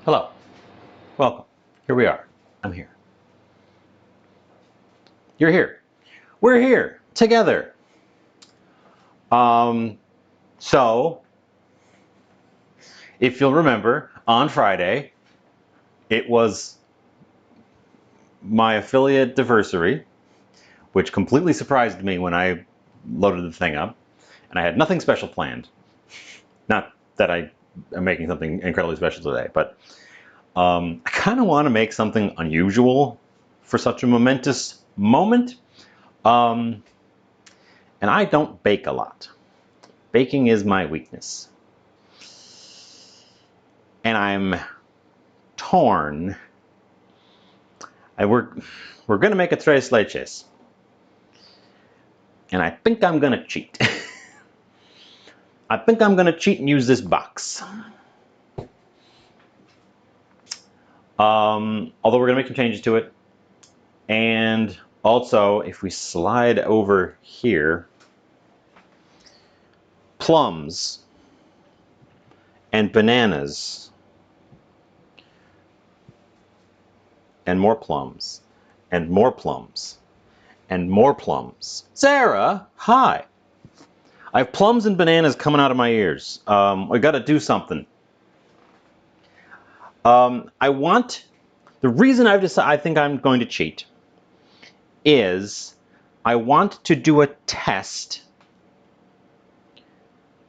Hello, welcome. Here we are. I'm here. You're here. We're here together. So, if you'll remember, on Friday, it was my affiliate anniversary, which completely surprised me when I loaded the thing up, and I had nothing special planned. Not that I am making something incredibly special today, but I kind of want to make something unusual for such a momentous moment. And I don't bake a lot. Baking is my weakness. And I'm torn. We're going to make a Tres Leches. And I think I'm going to cheat. I think I'm going to cheat and use this box. Although we're going to make some changes to it. And also, if we slide over here, plums and bananas and more plums and more plums and more plums. Sarah, hi. I have plums and bananas coming out of my ears. I got to do something. The reason I've decided I think I'm going to cheat is I want to do a test.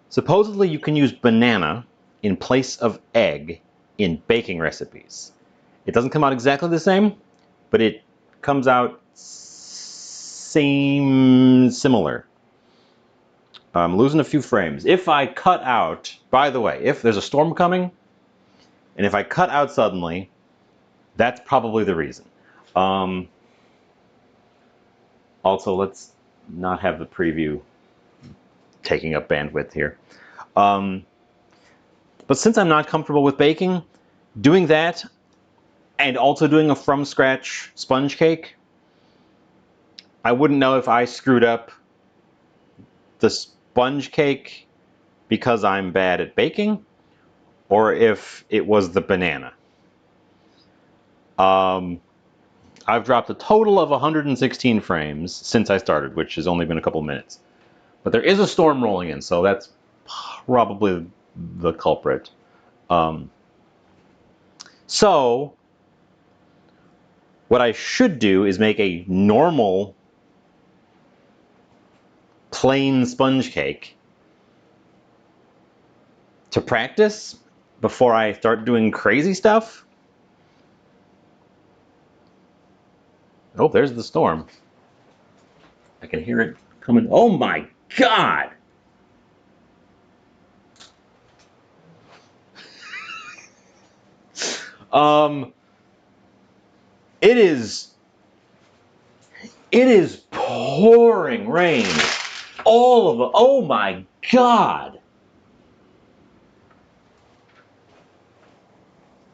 Supposedly you can use banana in place of egg in baking recipes. It doesn't come out exactly the same, but it comes out similar. I'm losing a few frames. If I cut out, by the way, if there's a storm coming, and if I cut out suddenly, that's probably the reason. Also, let's not have the preview taking up bandwidth here. But since I'm not comfortable with baking, doing that and also doing a from scratch sponge cake, I wouldn't know if I screwed up the sponge cake because I'm bad at baking or if it was the banana. I've dropped a total of 116 frames since I started, which has only been a couple minutes. But there is a storm rolling in, so that's probably the culprit. So, what I should do is make a normal plain sponge cake to practice before I start doing crazy stuff. Oh, there's the storm. I can hear it coming. Oh my God! It is pouring rain all of it. Oh my God!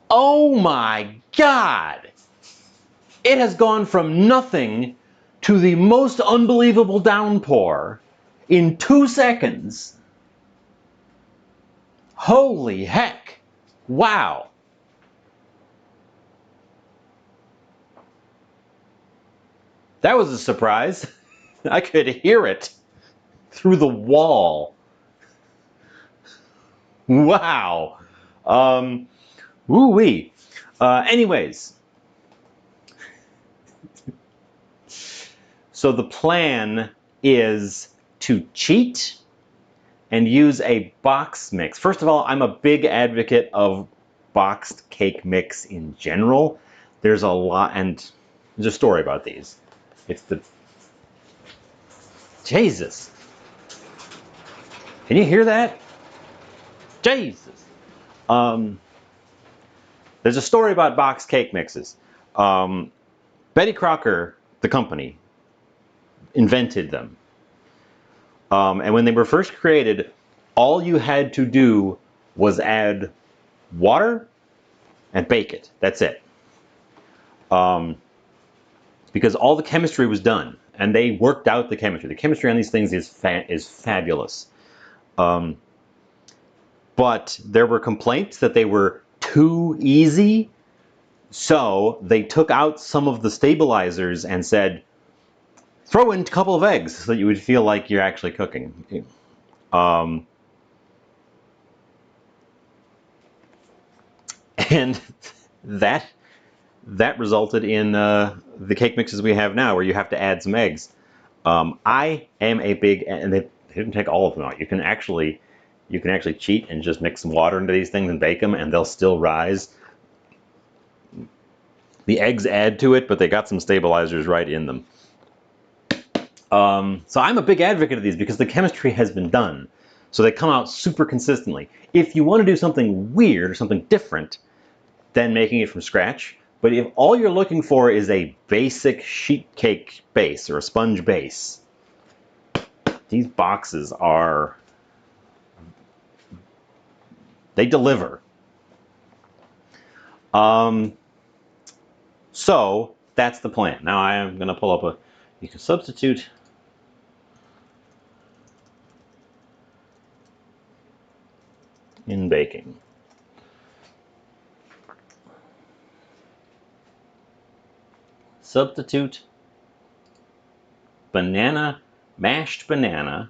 Oh my God! It has gone from nothing to the most unbelievable downpour in 2 seconds. Holy heck! Wow! That was a surprise. I could hear it through the wall. Wow. Woo-wee. Anyways. So the plan is to cheat and use a box mix. First of all, I'm a big advocate of boxed cake mix in general. There's a lot, and there's a story about these. It's the... Jesus. Can you hear that? Jesus. There's a story about boxed cake mixes. Betty Crocker, the company, invented them. And when they were first created, all you had to do was add water and bake it. That's it. Because all the chemistry was done, and they worked out the chemistry. The chemistry on these things is fabulous. But there were complaints that they were too easy. So they took out some of the stabilizers and said, throw in a couple of eggs so that you would feel like you're actually cooking. And that resulted in the cake mixes we have now, where you have to add some eggs. I am a big, and they didn't take all of them out. You can actually cheat and just mix some water into these things and bake them, and they'll still rise. The eggs add to it, but they got some stabilizers right in them. So I'm a big advocate of these because the chemistry has been done. So they come out super consistently. If you want to do something weird or something different than making it from scratch, but if all you're looking for is a basic sheet cake base or a sponge base, these boxes they deliver. So that's the plan. Now I am going to pull up you can substitute in baking. Substitute banana, mashed banana,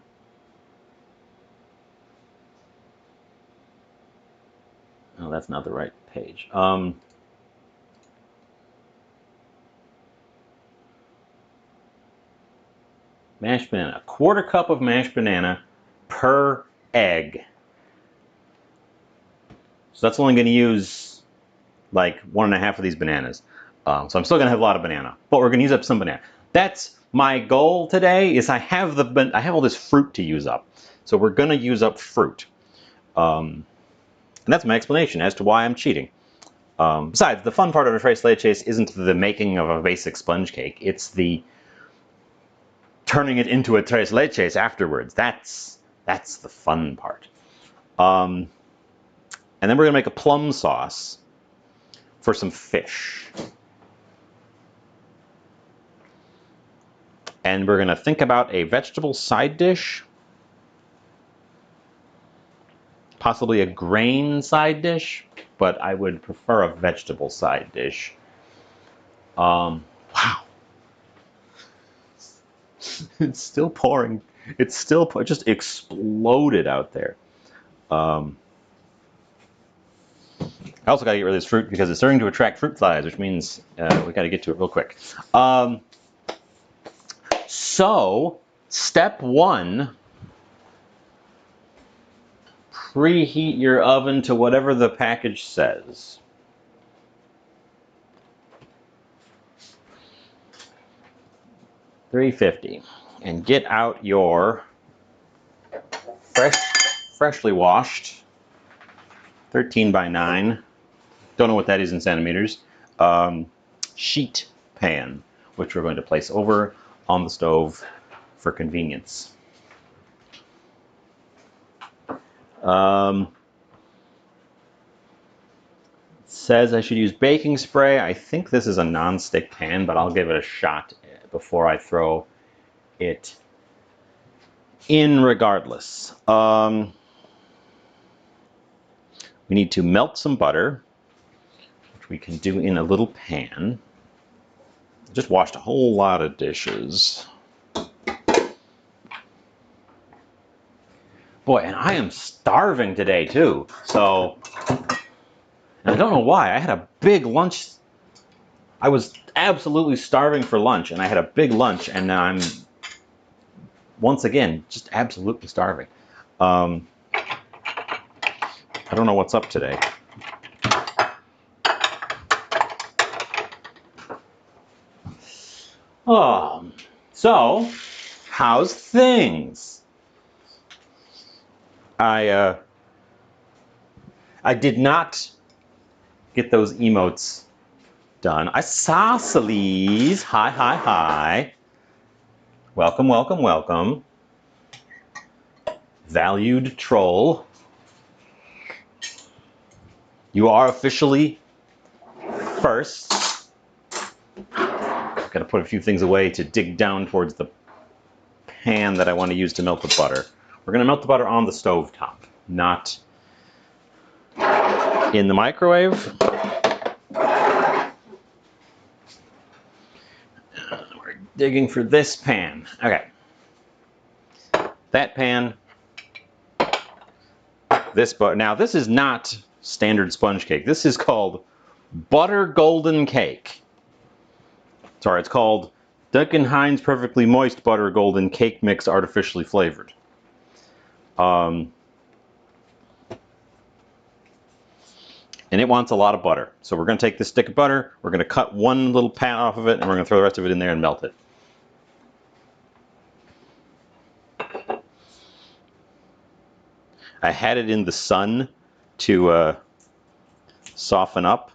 oh, that's not the right page. Mashed banana, 1/4 cup of mashed banana per egg. So that's only going to use like 1.5 of these bananas. So I'm still going to have a lot of banana, but we're going to use up some banana. That's my goal today. Is I have all this fruit to use up, so we're going to use up fruit. And that's my explanation as to why I'm cheating. Besides, the fun part of a Tres Leches isn't the making of a basic sponge cake. It's the turning it into a Tres Leches afterwards. That's the fun part. And then we're going to make a plum sauce for some fish. And we're going to think about a vegetable side dish. Possibly a grain side dish, but I would prefer a vegetable side dish. Wow. It's still pouring. It's still just exploded out there. I also got to get rid of this fruit because it's starting to attract fruit flies, which means we got to get to it real quick. So, step 1, preheat your oven to whatever the package says. $350, and get out your freshly washed 13 by 9. Don't know what that is in centimeters. Sheet pan, which we're going to place over on the stove for convenience. It says I should use baking spray. I think this is a non-stick pan, but I'll give it a shot before I throw it in regardless. We need to melt some butter, which we can do in a little pan. I just washed a whole lot of dishes. Boy, and I am starving today too. So, and I don't know why. I had a big lunch. I was absolutely starving for lunch, and I had a big lunch, and now I'm once again just absolutely starving. I don't know what's up today. So how's things? I did not get those emotes done. Isosceles, hi. Welcome. Valued troll. You are officially first. I've got to put a few things away to dig down towards the pan that I want to use to melt the butter. We're going to melt the butter on the stove top, not in the microwave. We're digging for this pan. Okay. That pan. This butter. Now, this is not standard sponge cake. This is called butter golden cake. Sorry, it's called Duncan Hines Perfectly Moist Butter Golden Cake Mix Artificially Flavored. And it wants a lot of butter. So we're going to take this stick of butter, we're going to cut one little pat off of it, and we're going to throw the rest of it in there and melt it. I had it in the sun to soften up.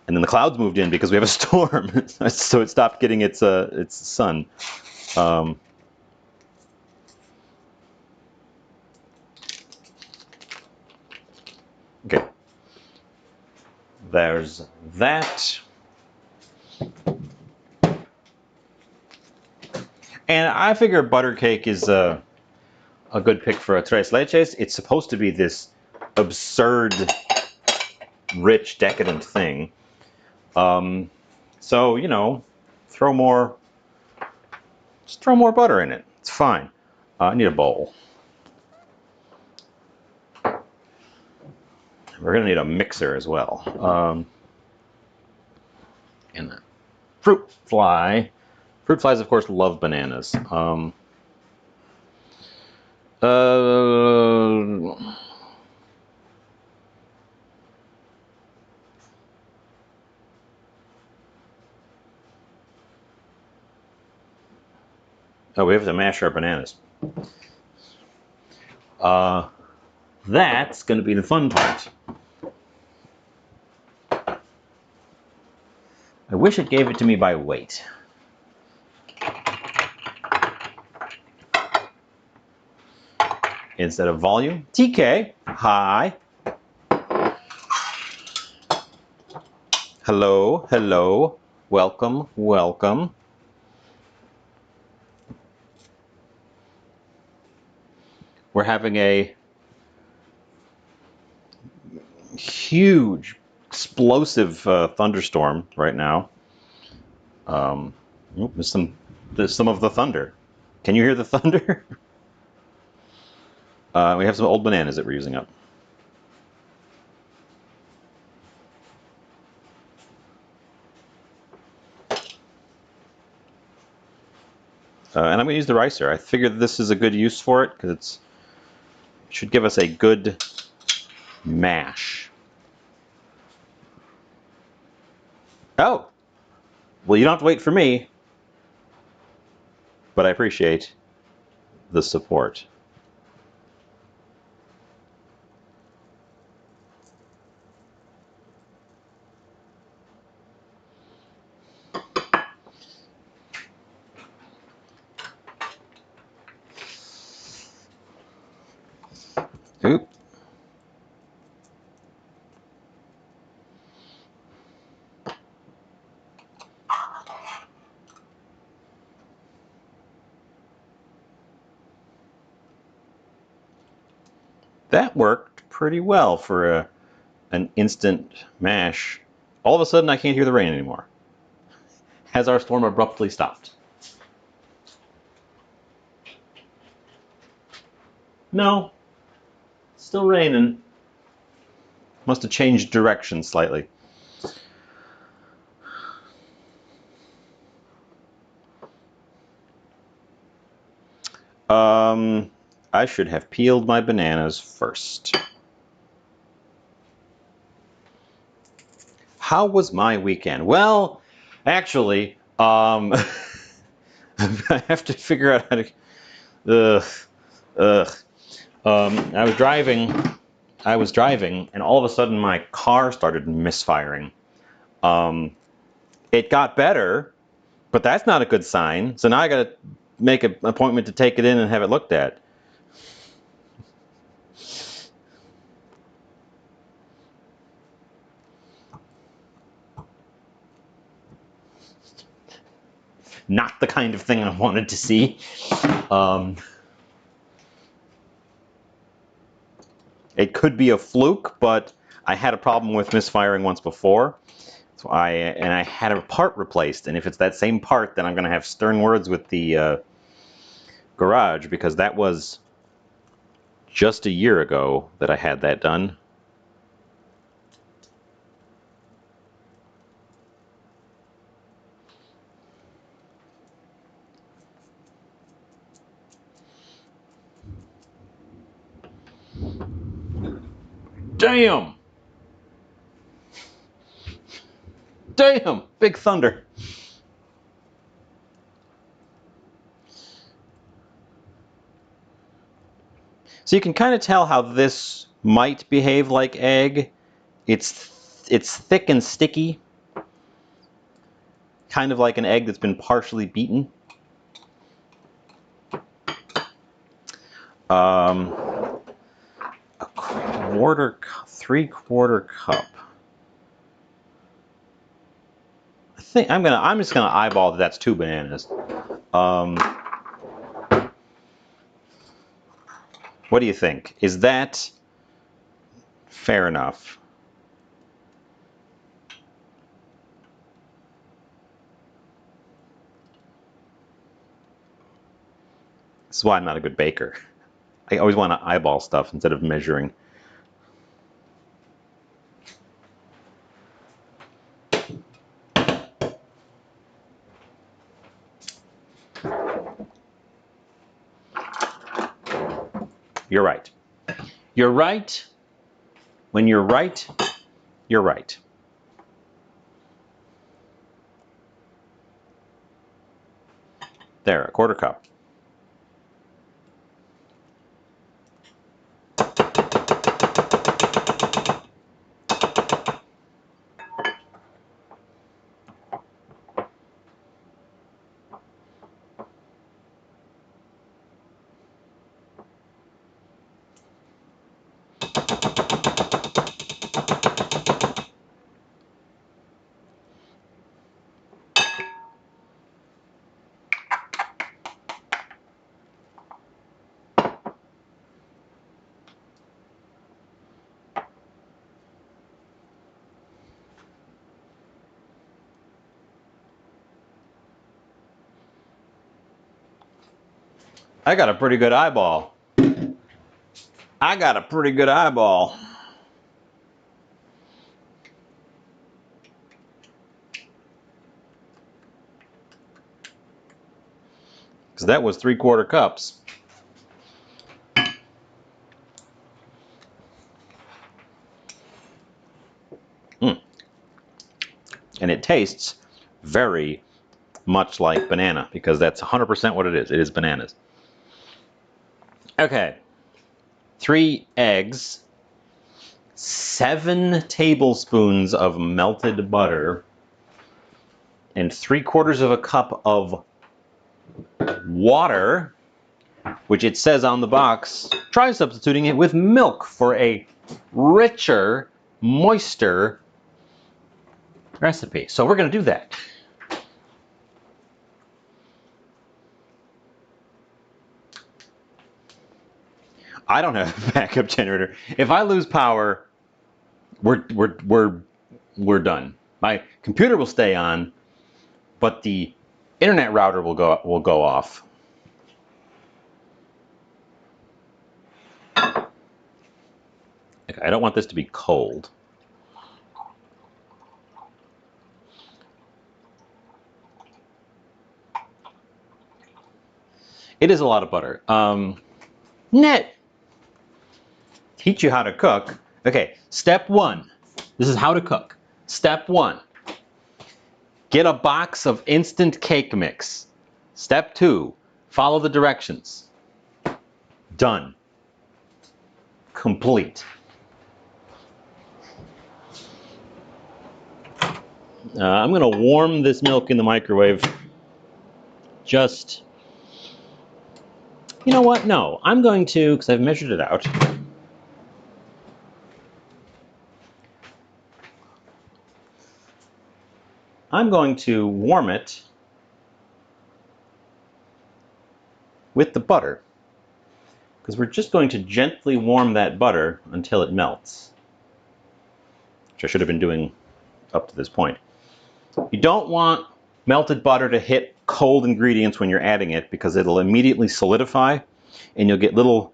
And then the clouds moved in because we have a storm, so it stopped getting its sun. Okay, there's that. And I figure butter cake is a good pick for a Tres Leches. It's supposed to be this absurd, rich, decadent thing. So, you know, just throw more butter in it. It's fine. I need a bowl. We're going to need a mixer as well. And a fruit fly. Fruit flies, of course, love bananas. Oh, we have to mash our bananas. That's going to be the fun part. I wish it gave it to me by weight. Instead of volume. TK, hi. Hello, hello. Welcome, welcome. We're having a huge, explosive thunderstorm right now. There's some of the thunder. Can you hear the thunder? We have some old bananas that we're using up. And I'm going to use the ricer. I figured this is a good use for it because it should give us a good mash. Oh! Well, you don't have to wait for me, but I appreciate the support. Oop. That worked pretty well for an instant mash. All of a sudden, I can't hear the rain anymore. Has our storm abruptly stopped? No. Still raining. Must have changed direction slightly. I should have peeled my bananas first. How was my weekend? Well, actually, I have to figure out how to. I was driving, and all of a sudden my car started misfiring. It got better, but that's not a good sign. So now I got to make an appointment to take it in and have it looked at. Not the kind of thing I wanted to It could be a fluke, but I had a problem with misfiring once before. So I had a part replaced, and if it's that same part, then I'm going to have stern words with the garage, because that was just a year ago that I had that done. Damn! Damn! Big thunder. So you can kind of tell how this might behave like egg. It's thick and sticky, kind of like an egg that's been partially beaten. A quarter, 3/4 cup. I think I'm just gonna eyeball that that's 2 bananas. What do you think? Is that fair enough? This is why I'm not a good baker. I always want to eyeball stuff instead of measuring. You're right. You're right. When you're right, you're right. There, 1/4 cup. I got a pretty good eyeball. I got a pretty good eyeball. Because that was 3/4 cups. And it tastes very much like banana, because that's 100% what it is. It is bananas. Okay. 3 eggs, 7 tablespoons of melted butter, and 3/4 cup of water, which it says on the box. Try substituting it with milk for a richer, moister recipe. So we're going to do that. I don't have a backup generator. If I lose power, we're done. My computer will stay on, but the internet router will go off. Okay, I don't want this to be cold. It is a lot of butter. Net. Teach you how to cook. Okay, step 1. This is how to cook. Step 1. Get a box of instant cake mix. Step 2. Follow the directions. Done. Complete. I'm going to warm this milk in the microwave. Just, you know what? No, I'm going to, because I've measured it out. I'm going to warm it with the butter, because we're just going to gently warm that butter until it melts, which I should have been doing up to this point. You don't want melted butter to hit cold ingredients when you're adding it, because it'll immediately solidify and you'll get little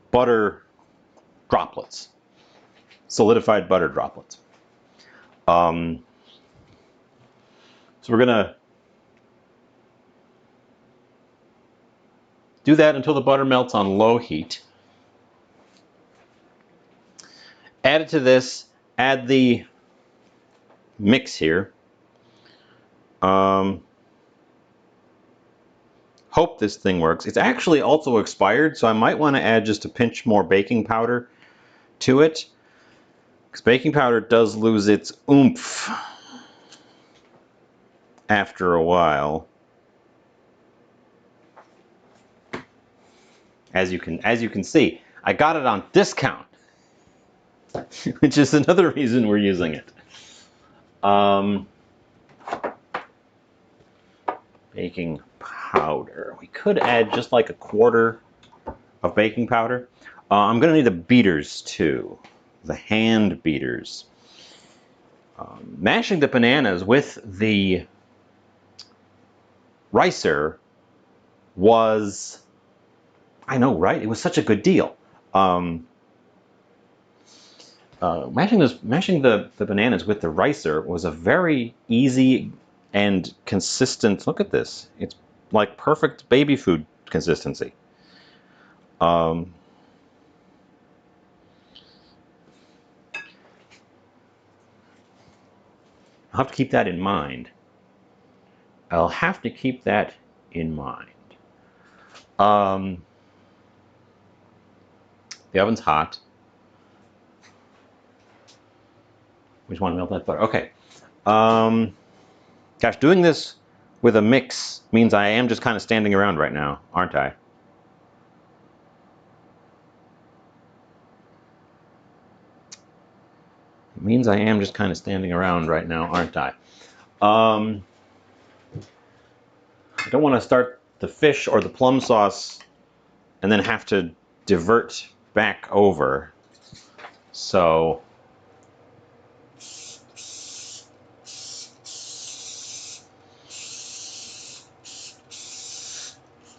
butter droplets, solidified butter droplets. So we're gonna do that until the butter melts on low heat. Add it to this, add the mix here. Hope this thing works. It's actually also expired, so I might want to add just a pinch more baking powder to it, because baking powder does lose its oomph after a while. As you can see, I got it on discount, which is another reason we're using it. Baking powder. We could add just like a quarter of baking powder. I'm going to need the beaters too, the hand beaters. Mashing the bananas with the ricer was, I know, right? It was such a good deal. Mashing the bananas with the ricer was a very easy and consistent. Look at this. It's like perfect baby food consistency. I'll have to keep that in mind. I'll have to keep that in mind. The oven's hot. We just want to melt that butter. Okay. Gosh, doing this with a mix means I am just kind of standing around right now, aren't I? It means I am just kind of standing around right now, aren't I? I don't want to start the fish or the plum sauce and then have to divert back over. So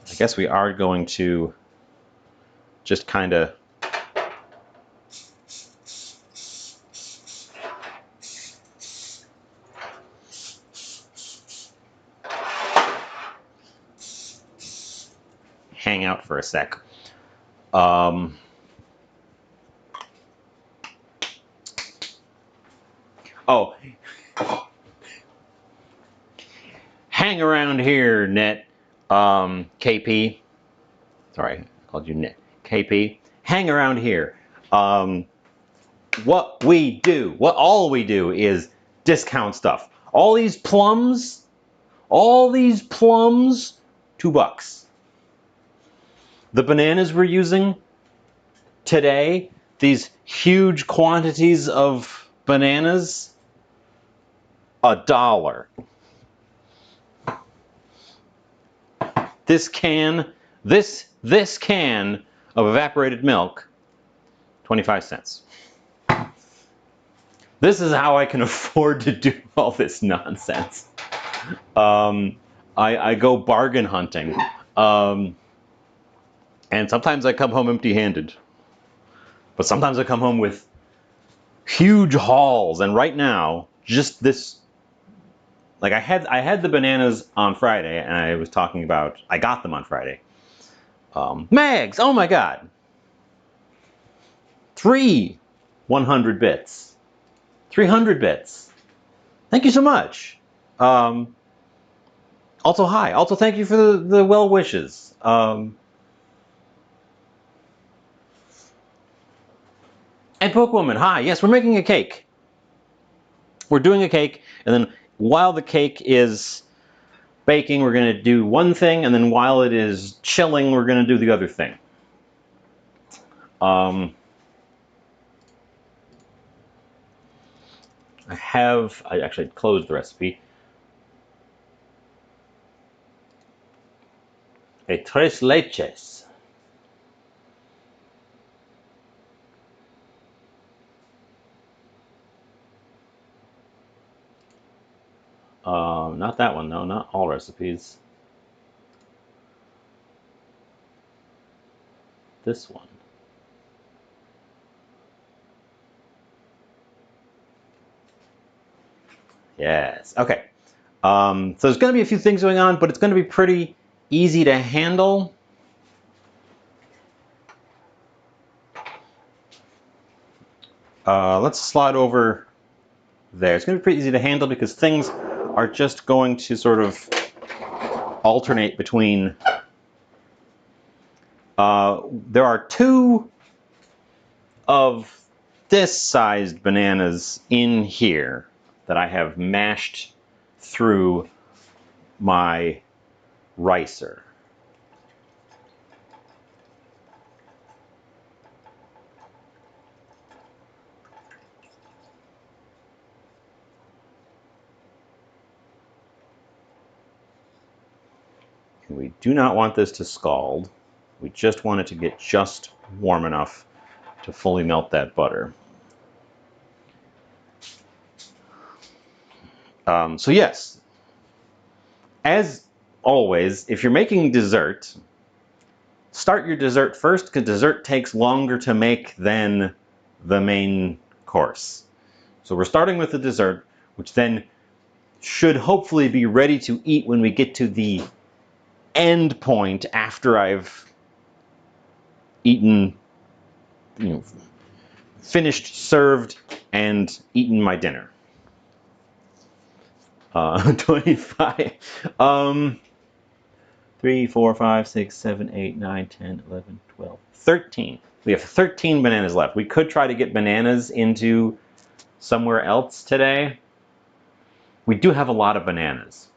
I guess we are going to just kind of hang out for a sec. Oh, hang around here, Net. KP. Sorry, I called you Net. KP. Hang around here. What all we do is discount stuff. All these plums, $2. The bananas we're using today, these huge quantities of bananas, $1. This can of evaporated milk, 25 cents. This is how I can afford to do all this nonsense. I go bargain hunting. And sometimes I come home empty-handed. But sometimes I come home with huge hauls. And right now, just this, like I had the bananas on Friday, and I was talking about, I got them on Friday. Mags, oh my God. 3 100 bits. 300 bits. Thank you so much. Also, hi. Also, thank you for the well wishes. And Bookwoman, hi. Yes, we're making a cake. We're doing a cake, and then while the cake is baking, we're going to do one thing, and then while it is chilling, we're going to do the other thing. I actually closed the recipe. A Tres Leches. Not that one though, not all recipes. This one. Yes, okay. So there's going to be a few things going on, but it's going to be pretty easy to handle. Let's slide over there. It's going to be pretty easy to handle because things are just going to sort of alternate between. There are two of this sized bananas in here that I have mashed through my ricer. And we do not want this to scald. We just want it to get just warm enough to fully melt that butter. So yes, as always, if you're making dessert, start your dessert first because dessert takes longer to make than the main course. So we're starting with the dessert, which then should hopefully be ready to eat when we get to the end point after I've eaten, finished, served, and eaten my dinner. 25. 3, 4, 5, 6, 7, 8, 9, 10, 11, 12, 13. We have 13 bananas left. We could try to get bananas into somewhere else today. We do have a lot of bananas.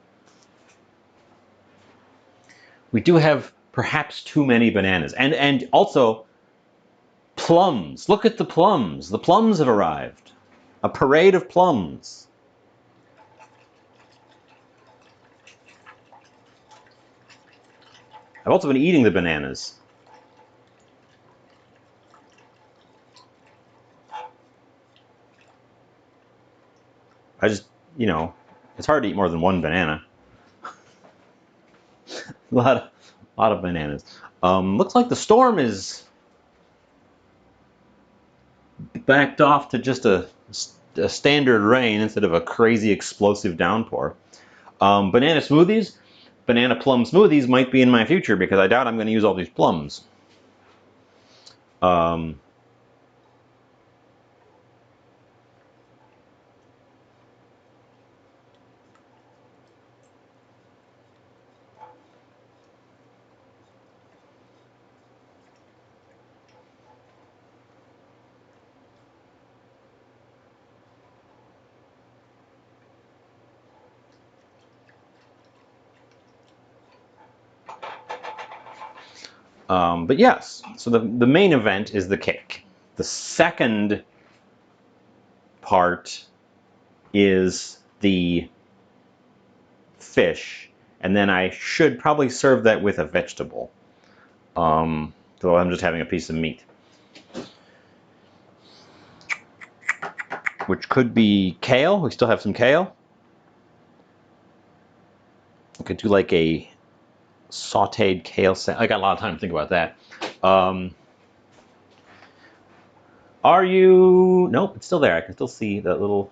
We do have perhaps too many bananas. And also plums. Look at the plums. The plums have arrived. A parade of plums. I've also been eating the bananas. I just, it's hard to eat more than one banana. a lot of bananas. Looks like the storm is backed off to just a standard rain instead of a crazy explosive downpour. Banana smoothies, banana plum smoothies might be in my future because I doubt I'm going to use all these plums. But yes, so the main event is the cake. The second part is the fish, and then I should probably serve that with a vegetable. So I'm just having a piece of meat. Which could be kale. We still have some kale. We could do like a sauteed kale salad. I got a lot of time to think about that. Are you? Nope, it's still there. I can still see that little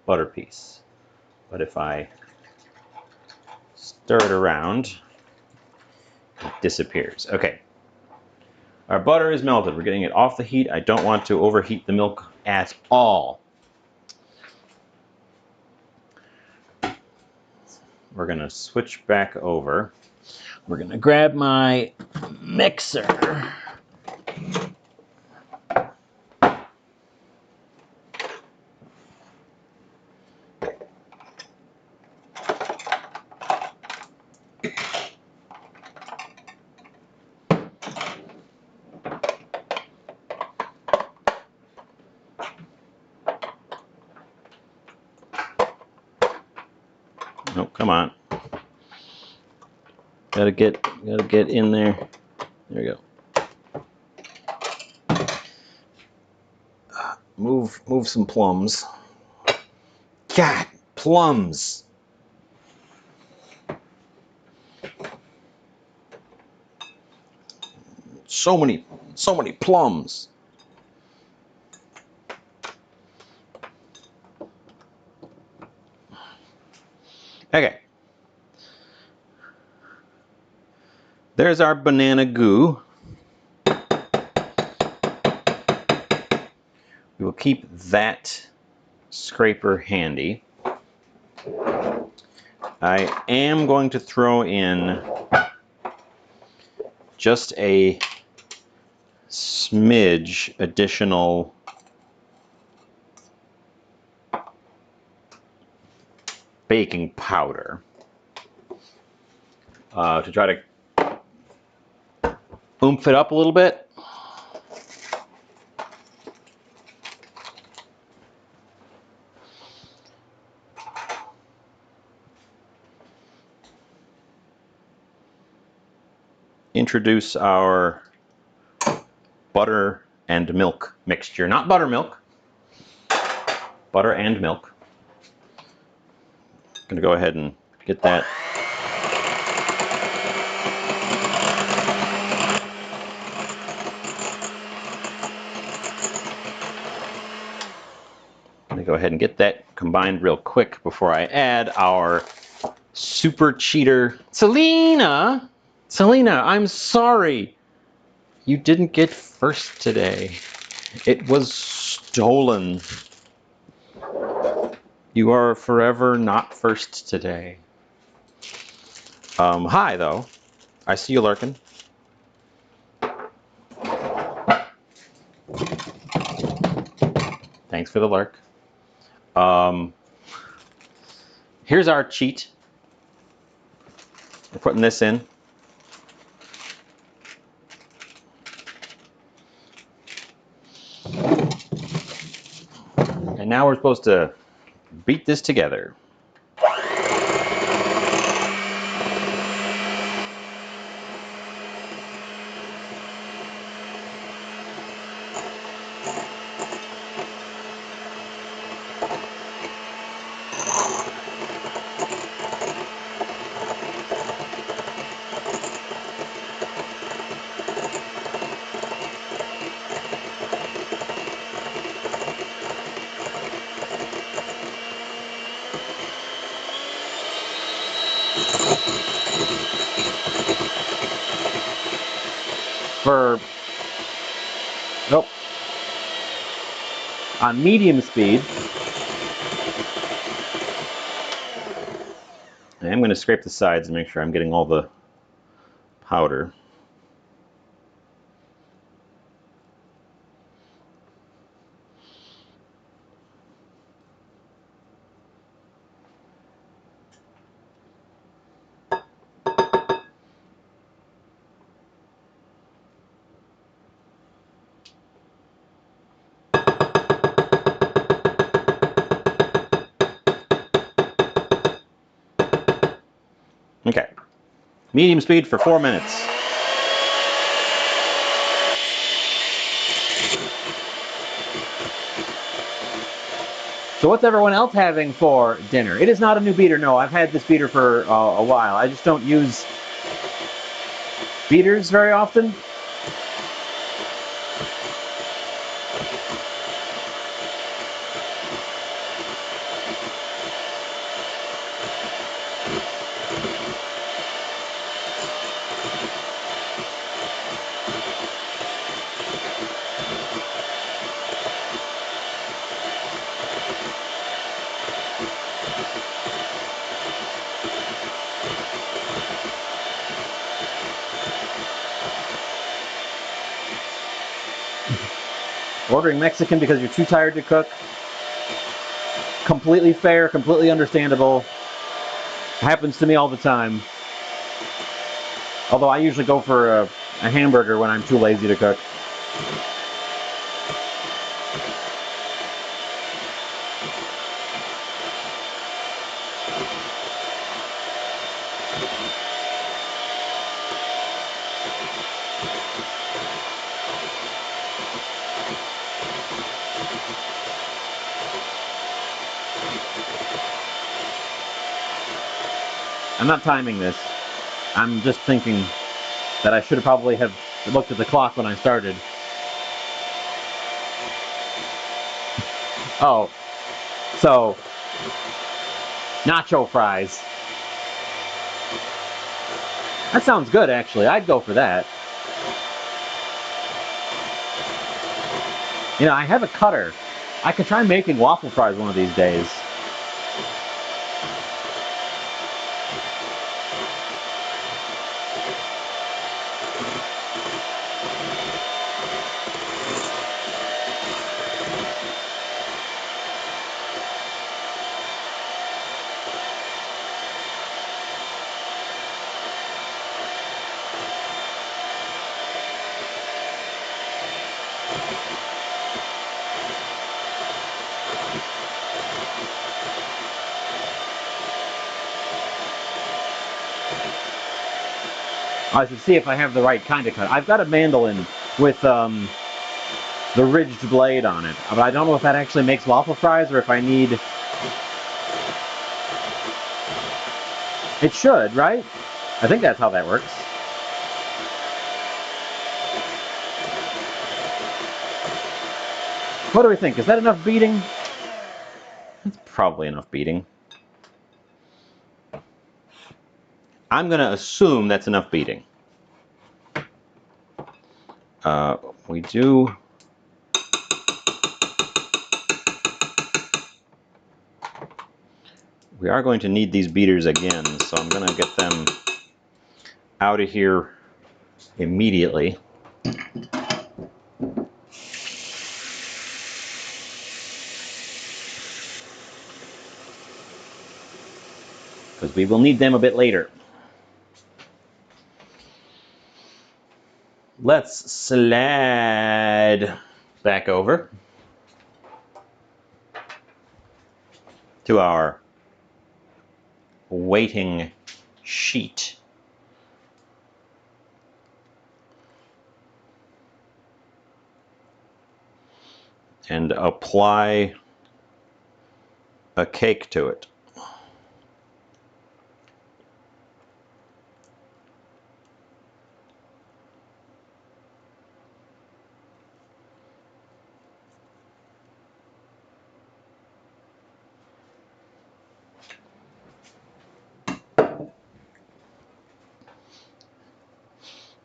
butter piece. But if I stir it around, it disappears. Okay. Our butter is melted. We're getting it off the heat. I don't want to overheat the milk at all. We're going to switch back over. We're going to grab my mixer. Oh, come on. Gotta get in there. There we go. Move some plums. God, plums. So many plums. Okay. There's our banana goo. We will keep that scraper handy. I am going to throw in just a smidge additional baking powder to try to oomph it up a little bit. Introduce our butter and milk mixture. Not buttermilk, butter and milk. I'm going to go ahead and get that. I'm going to go ahead and get that combined real quick before I add our super cheater. Selena, I'm sorry. You didn't get first today. It was stolen. You are forever not first today. Hi, though. I see you lurking. Thanks for the lurk. Here's our cheat. We're putting this in. And now we're supposed to beat this together. Nope. On medium speed, I am going to scrape the sides and make sure I'm getting all the powder. Okay. Medium speed for 4 minutes. So what's everyone else having for dinner? It is not a new beater, no. I've had this beater for a while. I just don't use beaters very often. Ordering Mexican because you're too tired to cook. Completely fair, completely understandable. Happens to me all the time. Although I usually go for a hamburger when I'm too lazy to cook. I'm not timing this. I'm just thinking that I should probably have I looked at the clock when I started. Oh, so nacho fries. That sounds good, actually. I'd go for that. You know, I have a cutter. I could try making waffle fries one of these days. I should see if I have the right kind of cut. I've got a mandolin with the ridged blade on it, but I don't know if that actually makes waffle fries or if I need... It should, right? I think that's how that works. What do we think? Is that enough beating? That's probably enough beating. I'm going to assume that's enough beating. We do... We are going to need these beaters again, so I'm going to get them out of here immediately. Because we will need them a bit later. Let's slide back over to our waiting sheet. And apply a cake to it.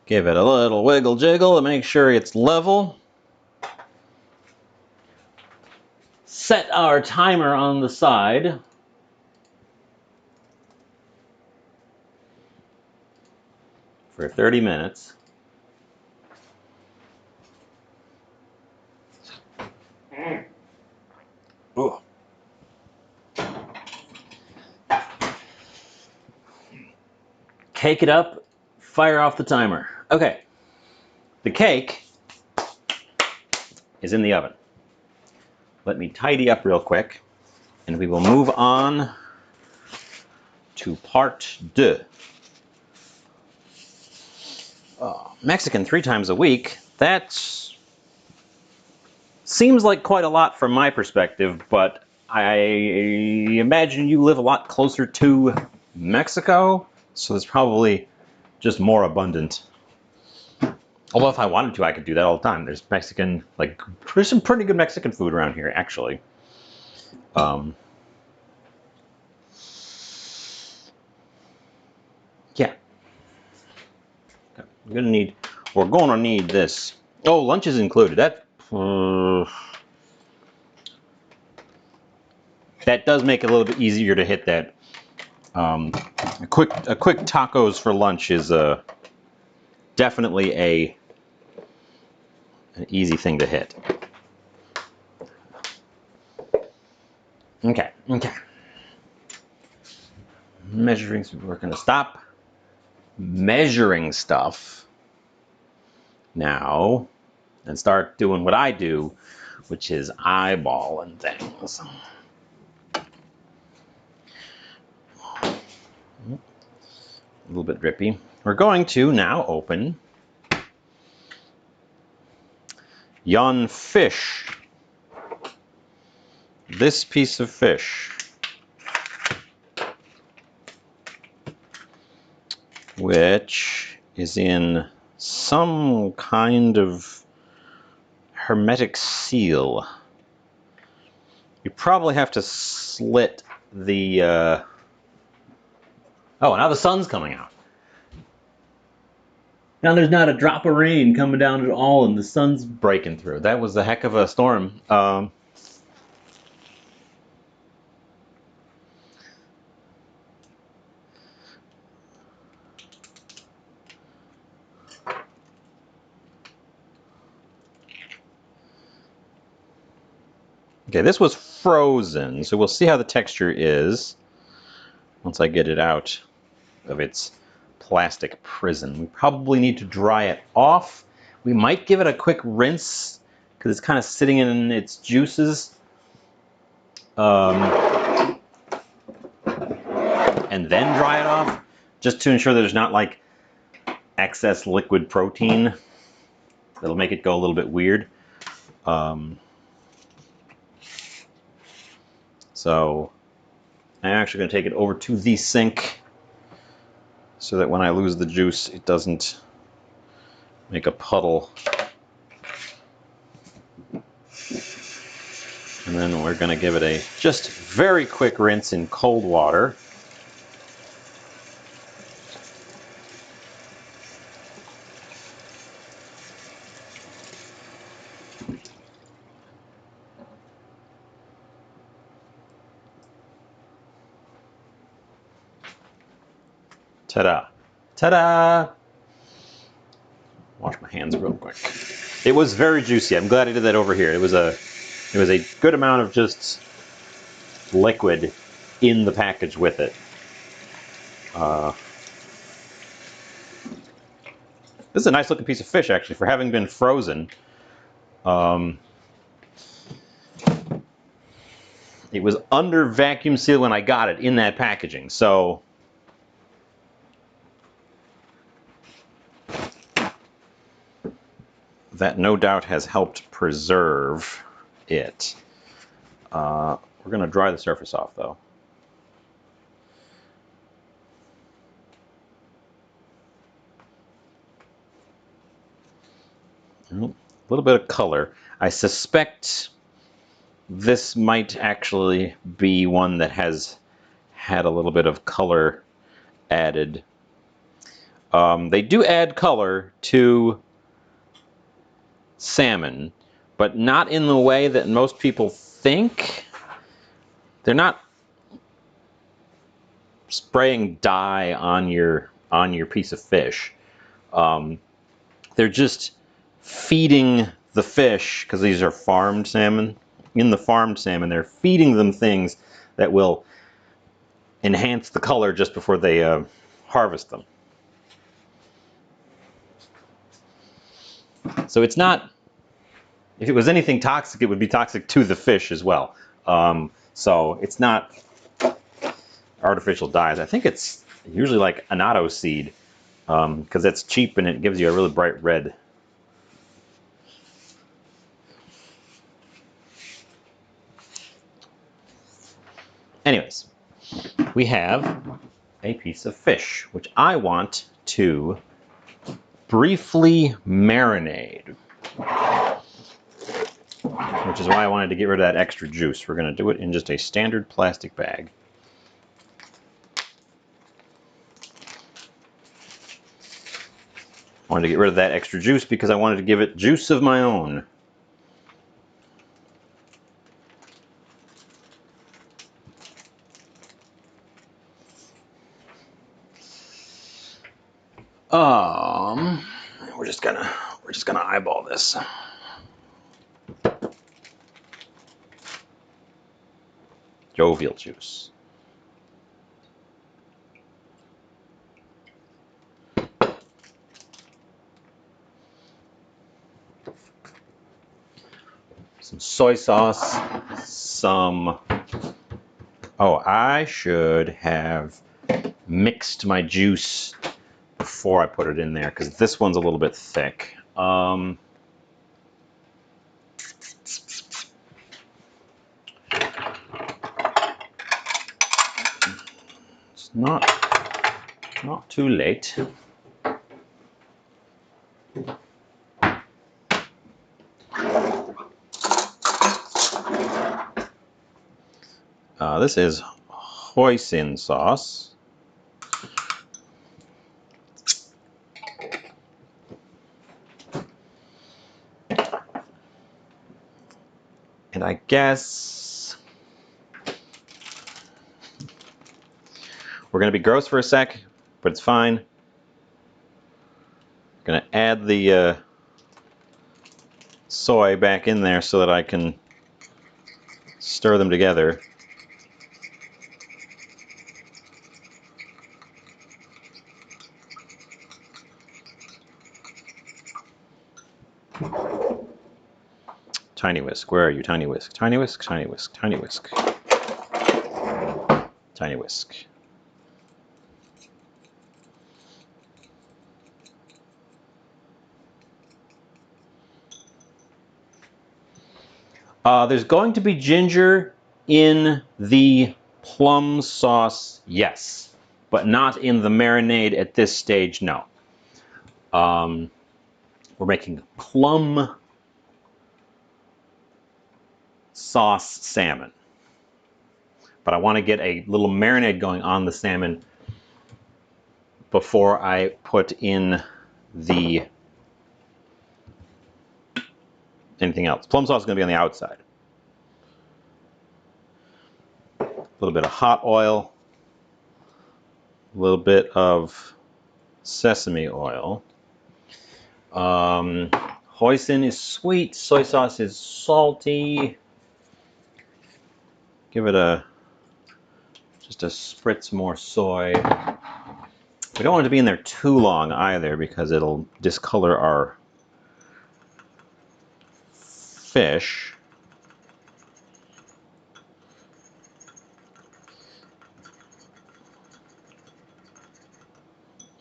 Give it a little wiggle jiggle to make sure it's level. Set our timer on the side. For 30 minutes. Ooh. Cake it up, fire off the timer. Okay, the cake is in the oven. Let me tidy up real quick, and we will move on to part 2. Mexican 3 times a week, that seems like quite a lot from my perspective, but I imagine you live a lot closer to Mexico, so it's probably just more abundant. Although if I wanted to, I could do that all the time. There's Mexican, like, there's some pretty good Mexican food around here, actually. Yeah. We're gonna need this. Oh, lunch is included. That does make it a little bit easier to hit that. A quick tacos for lunch is definitely an easy thing to hit. Okay. Measuring, we're gonna stop measuring stuff now and start doing what I do, which is eyeballing things. A little bit drippy. We're going to now open yon fish. This piece of fish, which is in some kind of hermetic seal. You probably have to slit the... Oh, now the sun's coming out. Now there's not a drop of rain coming down at all, and the sun's breaking through. That was a heck of a storm. Okay, this was frozen, so we'll see how the texture is once I get it out of its plastic prison. We probably need to dry it off. We might give it a quick rinse because it's kind of sitting in its juices. And then dry it off, just to ensure there's not like excess liquid protein that'll make it go a little bit weird. So I'm actually going to take it over to the sink so that when I lose the juice, it doesn't make a puddle. And then we're going to give it a just very quick rinse in cold water. Ta-da! Ta-da! Wash my hands real quick. It was very juicy. I'm glad I did that over here. It was a good amount of just liquid in the package with it. This is a nice looking piece of fish, actually, for having been frozen. It was under vacuum seal when I got it in that packaging, so that no doubt has helped preserve it. We're going to dry the surface off, though. A little bit of color. I suspect this might actually be one that has had a little bit of color added. They do add color to salmon, but not in the way that most people think. They're not spraying dye on your piece of fish. They're just feeding the fish, because these are farmed salmon. In the farmed salmon, they're feeding them things that will enhance the color just before they harvest them. So it's not, if it was anything toxic, it would be toxic to the fish as well. So it's not artificial dyes. I think it's usually like annatto seed, because it's cheap and it gives you a really bright red. Anyways, we have a piece of fish, which I want to briefly marinate, which is why I wanted to get rid of that extra juice. We're going to do it in just a standard plastic bag. I wanted to get rid of that extra juice because I wanted to give it juice of my own. We're just gonna eyeball this. Jovial juice. Some soy sauce, some... Oh, I should have mixed my juice before I put it in there, because this one's a little bit thick. It's not too late. This is hoisin sauce. And I guess we're going to be gross for a sec, but it's fine. I'm going to add the soy back in there so that I can stir them together. Tiny whisk, where are you? Tiny whisk, tiny whisk, tiny whisk, tiny whisk. Tiny whisk. There's going to be ginger in the plum sauce, yes, but not in the marinade at this stage, no. We're making plum sauce salmon. But I want to get a little marinade going on the salmon before I put in the anything else. Plum sauce is going to be on the outside. A little bit of hot oil, a little bit of sesame oil. Hoisin is sweet, soy sauce is salty. Give it just a spritz more soy. We don't want it to be in there too long either because it'll discolor our fish.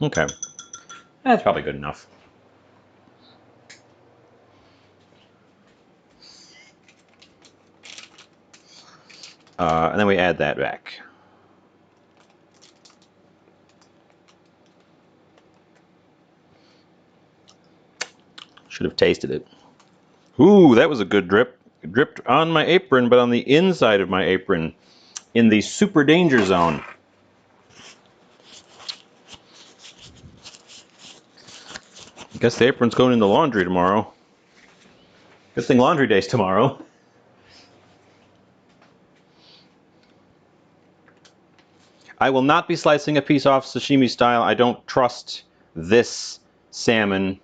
Okay, that's probably good enough. And then we add that back. Should have tasted it. Ooh, that was a good drip. It dripped on my apron, but on the inside of my apron, in the super danger zone. I guess the apron's going in the laundry tomorrow. Good thing laundry day's tomorrow. I will not be slicing a piece off sashimi style. I don't trust this salmon.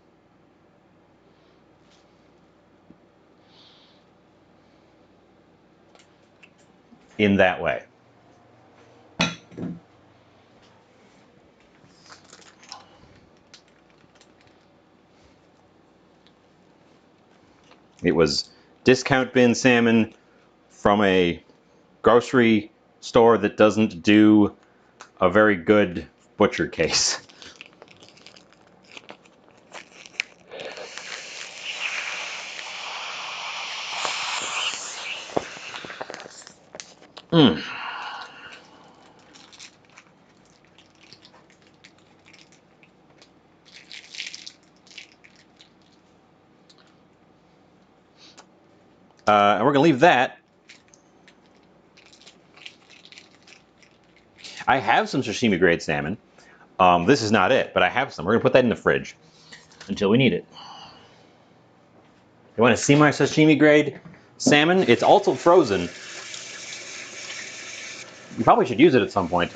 In that way. It was discount bin salmon from a grocery store that doesn't do a very good butcher case. Mm. And we're going to leave that. I have some sashimi grade salmon. This is not it, but I have some. We're going to put that in the fridge until we need it. You want to see my sashimi grade salmon? It's also frozen. You probably should use it at some point.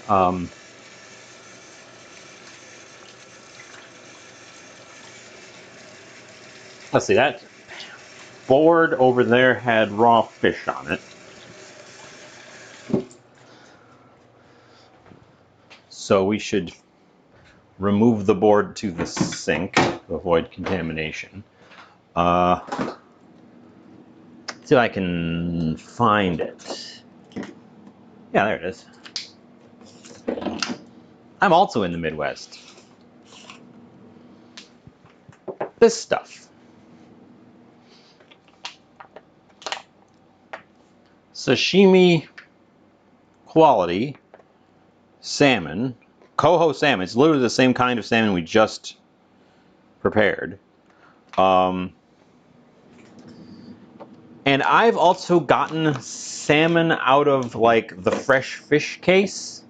Let's see, that board over there had raw fish on it. So we should remove the board to the sink to avoid contamination. See if I can find it. Yeah, there it is. I'm also in the Midwest. This stuff. Sashimi quality salmon. Coho salmon. It's literally the same kind of salmon we just prepared. And I've also gotten salmon out of like the fresh fish case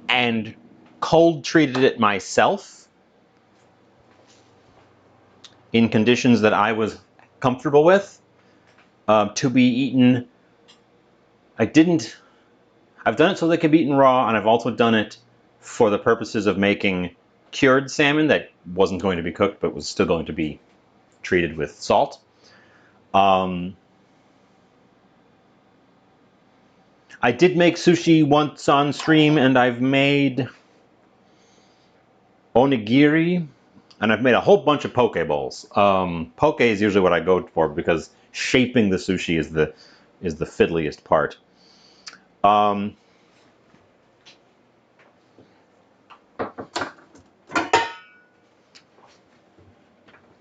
and cold treated it myself in conditions that I was comfortable with, to be eaten. I've done it so they can be eaten raw, and I've also done it for the purposes of making cured salmon that wasn't going to be cooked but was still going to be treated with salt. I did make sushi once on stream, and I've made onigiri, and I've made a whole bunch of poke bowls. Poke is usually what I go for because shaping the sushi is the fiddliest part.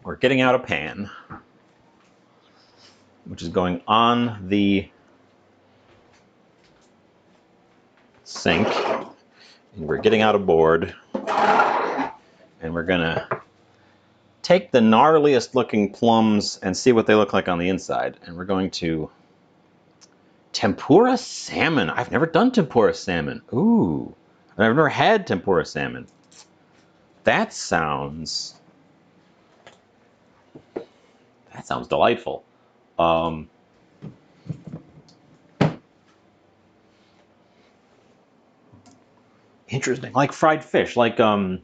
We're getting out a pan, which is going on the sink, and we're getting out a board, and we're gonna take the gnarliest looking plums and see what they look like on the inside, and we're going to tempura salmon. I've never done tempura salmon. Ooh, I've never had tempura salmon. That sounds delightful. Interesting, like fried fish, like a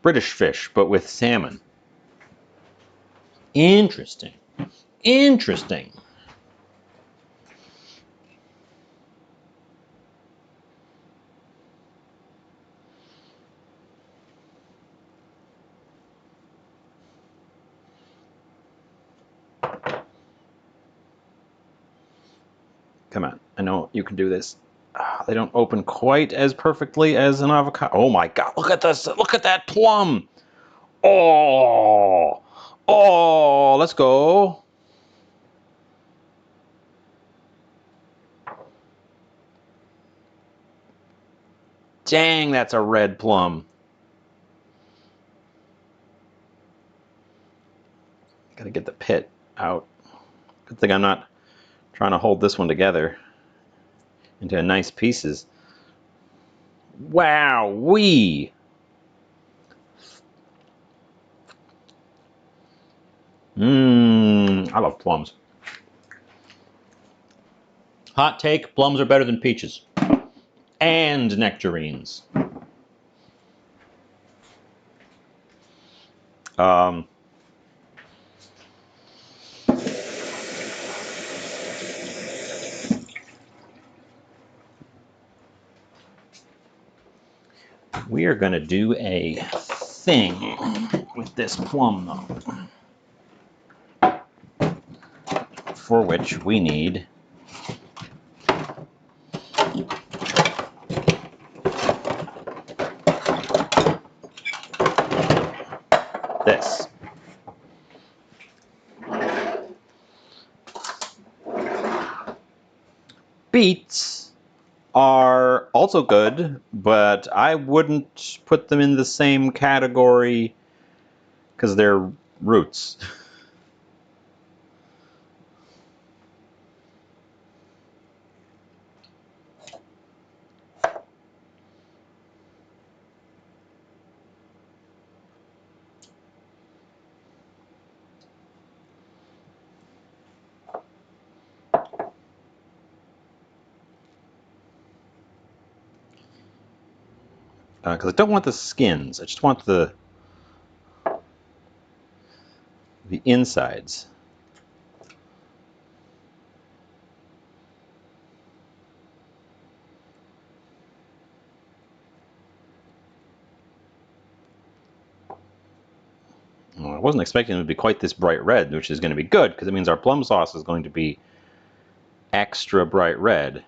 British fish, but with salmon. Interesting. Interesting. Come on, I know you can do this. They don't open quite as perfectly as an avocado. Oh my God, look at this. Look at that plum. Oh, oh, let's go. Dang, that's a red plum. Gotta get the pit out. Good thing I'm not trying to hold this one together into nice pieces. Wow-wee. I love plums. Hot take, plums are better than peaches. And nectarines. We are going to do a thing with this plum, though, for which we need this. Beets are also good, but I wouldn't put them in the same category because they're roots. Because I don't want the skins. I just want the insides. Well, I wasn't expecting it to be quite this bright red, which is going to be good because it means our plum sauce is going to be extra bright red.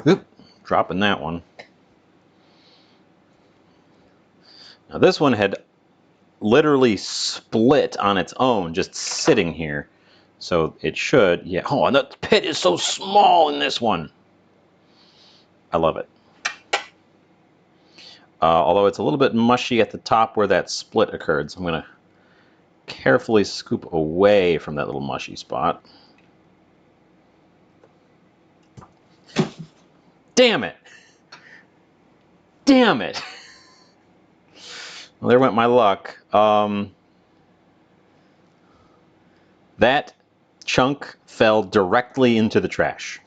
Oop, dropping that one. Now this one had literally split on its own, just sitting here. So it should, yeah. Oh, and the pit is so small in this one. I love it. Although it's a little bit mushy at the top where that split occurred, so I'm going to carefully scoop away from that little mushy spot. Damn it! Damn it! Well, there went my luck. That chunk fell directly into the trash.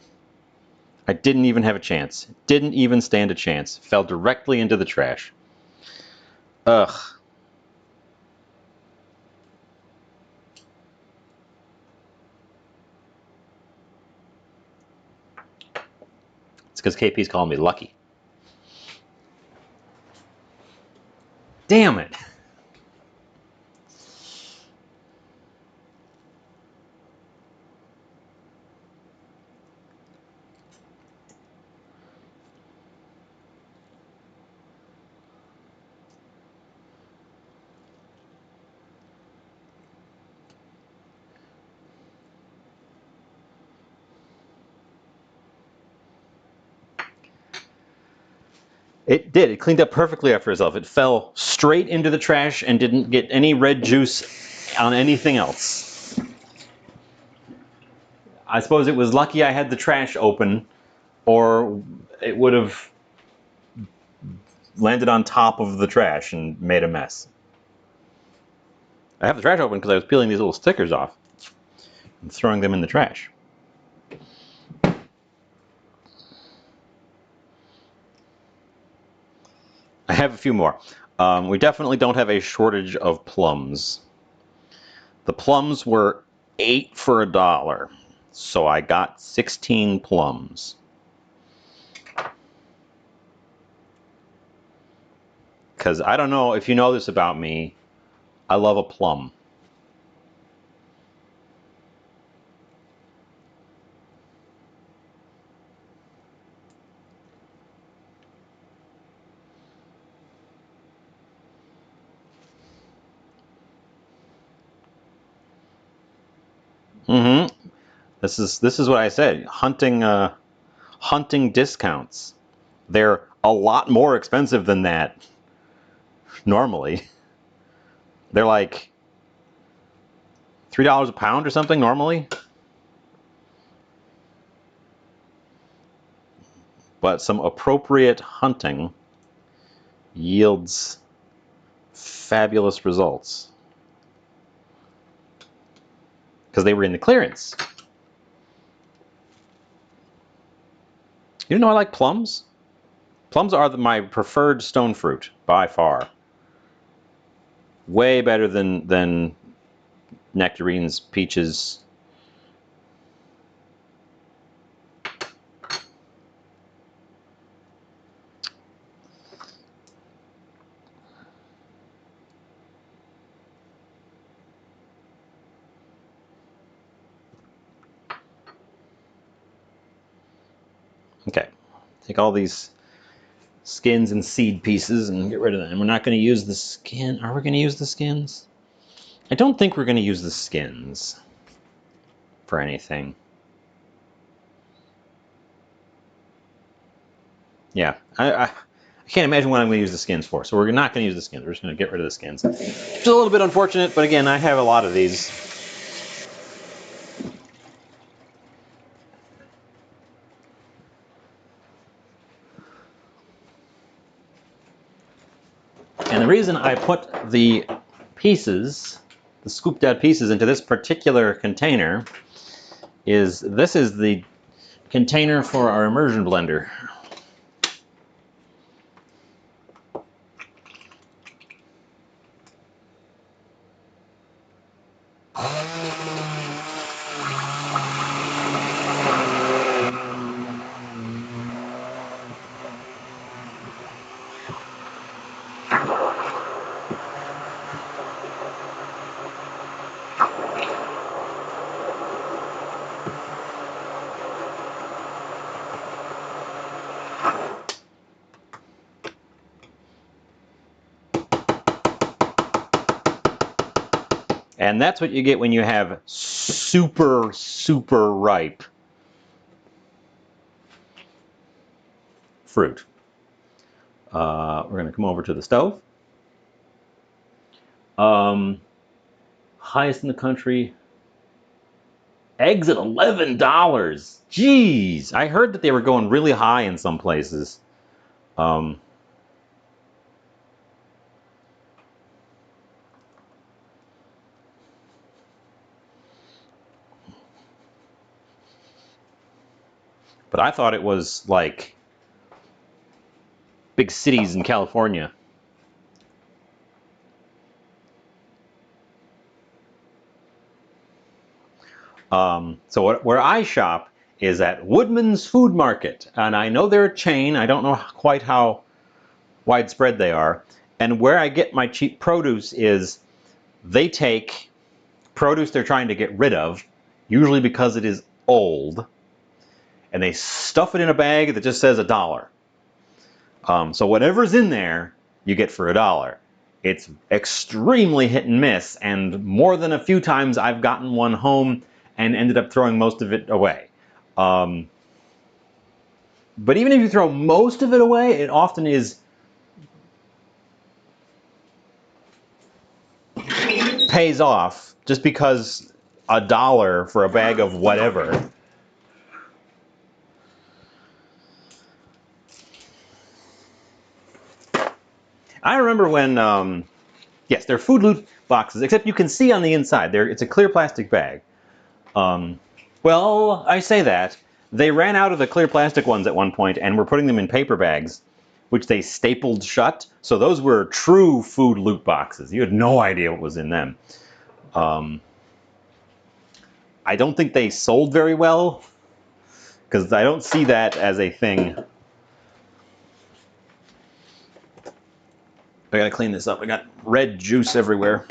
I didn't even have a chance. Didn't even stand a chance. Fell directly into the trash. Ugh. It's because KP's calling me lucky. Damn it. It did. It cleaned up perfectly after itself. It fell straight into the trash and didn't get any red juice on anything else. I suppose it was lucky I had the trash open, or it would have landed on top of the trash and made a mess. I have the trash open because I was peeling these little stickers off and throwing them in the trash. I have a few more. We definitely don't have a shortage of plums. The plums were 8 for $1, so I got 16 plums. Because I don't know if you know this about me, I love a plum. Mm-hmm. This is what I said. Hunting discounts. They're a lot more expensive than that normally. They're like $3 a pound or something normally. But some appropriate hunting yields fabulous results. Because they were in the clearance. You know I like plums? Plums are my preferred stone fruit, by far. Way better than nectarines, peaches. Okay, take all these skins and seed pieces and get rid of them. We're not going to use the skin. Are we going to use the skins? I don't think we're going to use the skins for anything. Yeah, I can't imagine what I'm going to use the skins for, so we're not going to use the skins. We're just going to get rid of the skins. It's a little bit unfortunate, but again, I have a lot of these. And the reason I put the pieces, the scooped out pieces, into this particular container is this is the container for our immersion blender. And that's what you get when you have super, super ripe fruit. We're going to come over to the stove. Highest in the country. Eggs at $11. Jeez, I heard that they were going really high in some places. But I thought it was like big cities in California. So where I shop is at Woodman's Food Market, and I know they're a chain. I don't know quite how widespread they are. And where I get my cheap produce is they take produce they're trying to get rid of, usually because it is old, and they stuff it in a bag that just says $1. So whatever's in there, you get for $1. It's extremely hit and miss, and more than a few times I've gotten one home and ended up throwing most of it away. But even if you throw most of it away, it often is pays off just because $1 for a bag of whatever. I remember when, yes, they're food loot boxes, except you can see on the inside. It's a clear plastic bag. Well, I say that. They ran out of the clear plastic ones at one point and were putting them in paper bags, which they stapled shut. So those were true food loot boxes. You had no idea what was in them. I don't think they sold very well, because I don't see that as a thing. I gotta clean this up. I got red juice everywhere.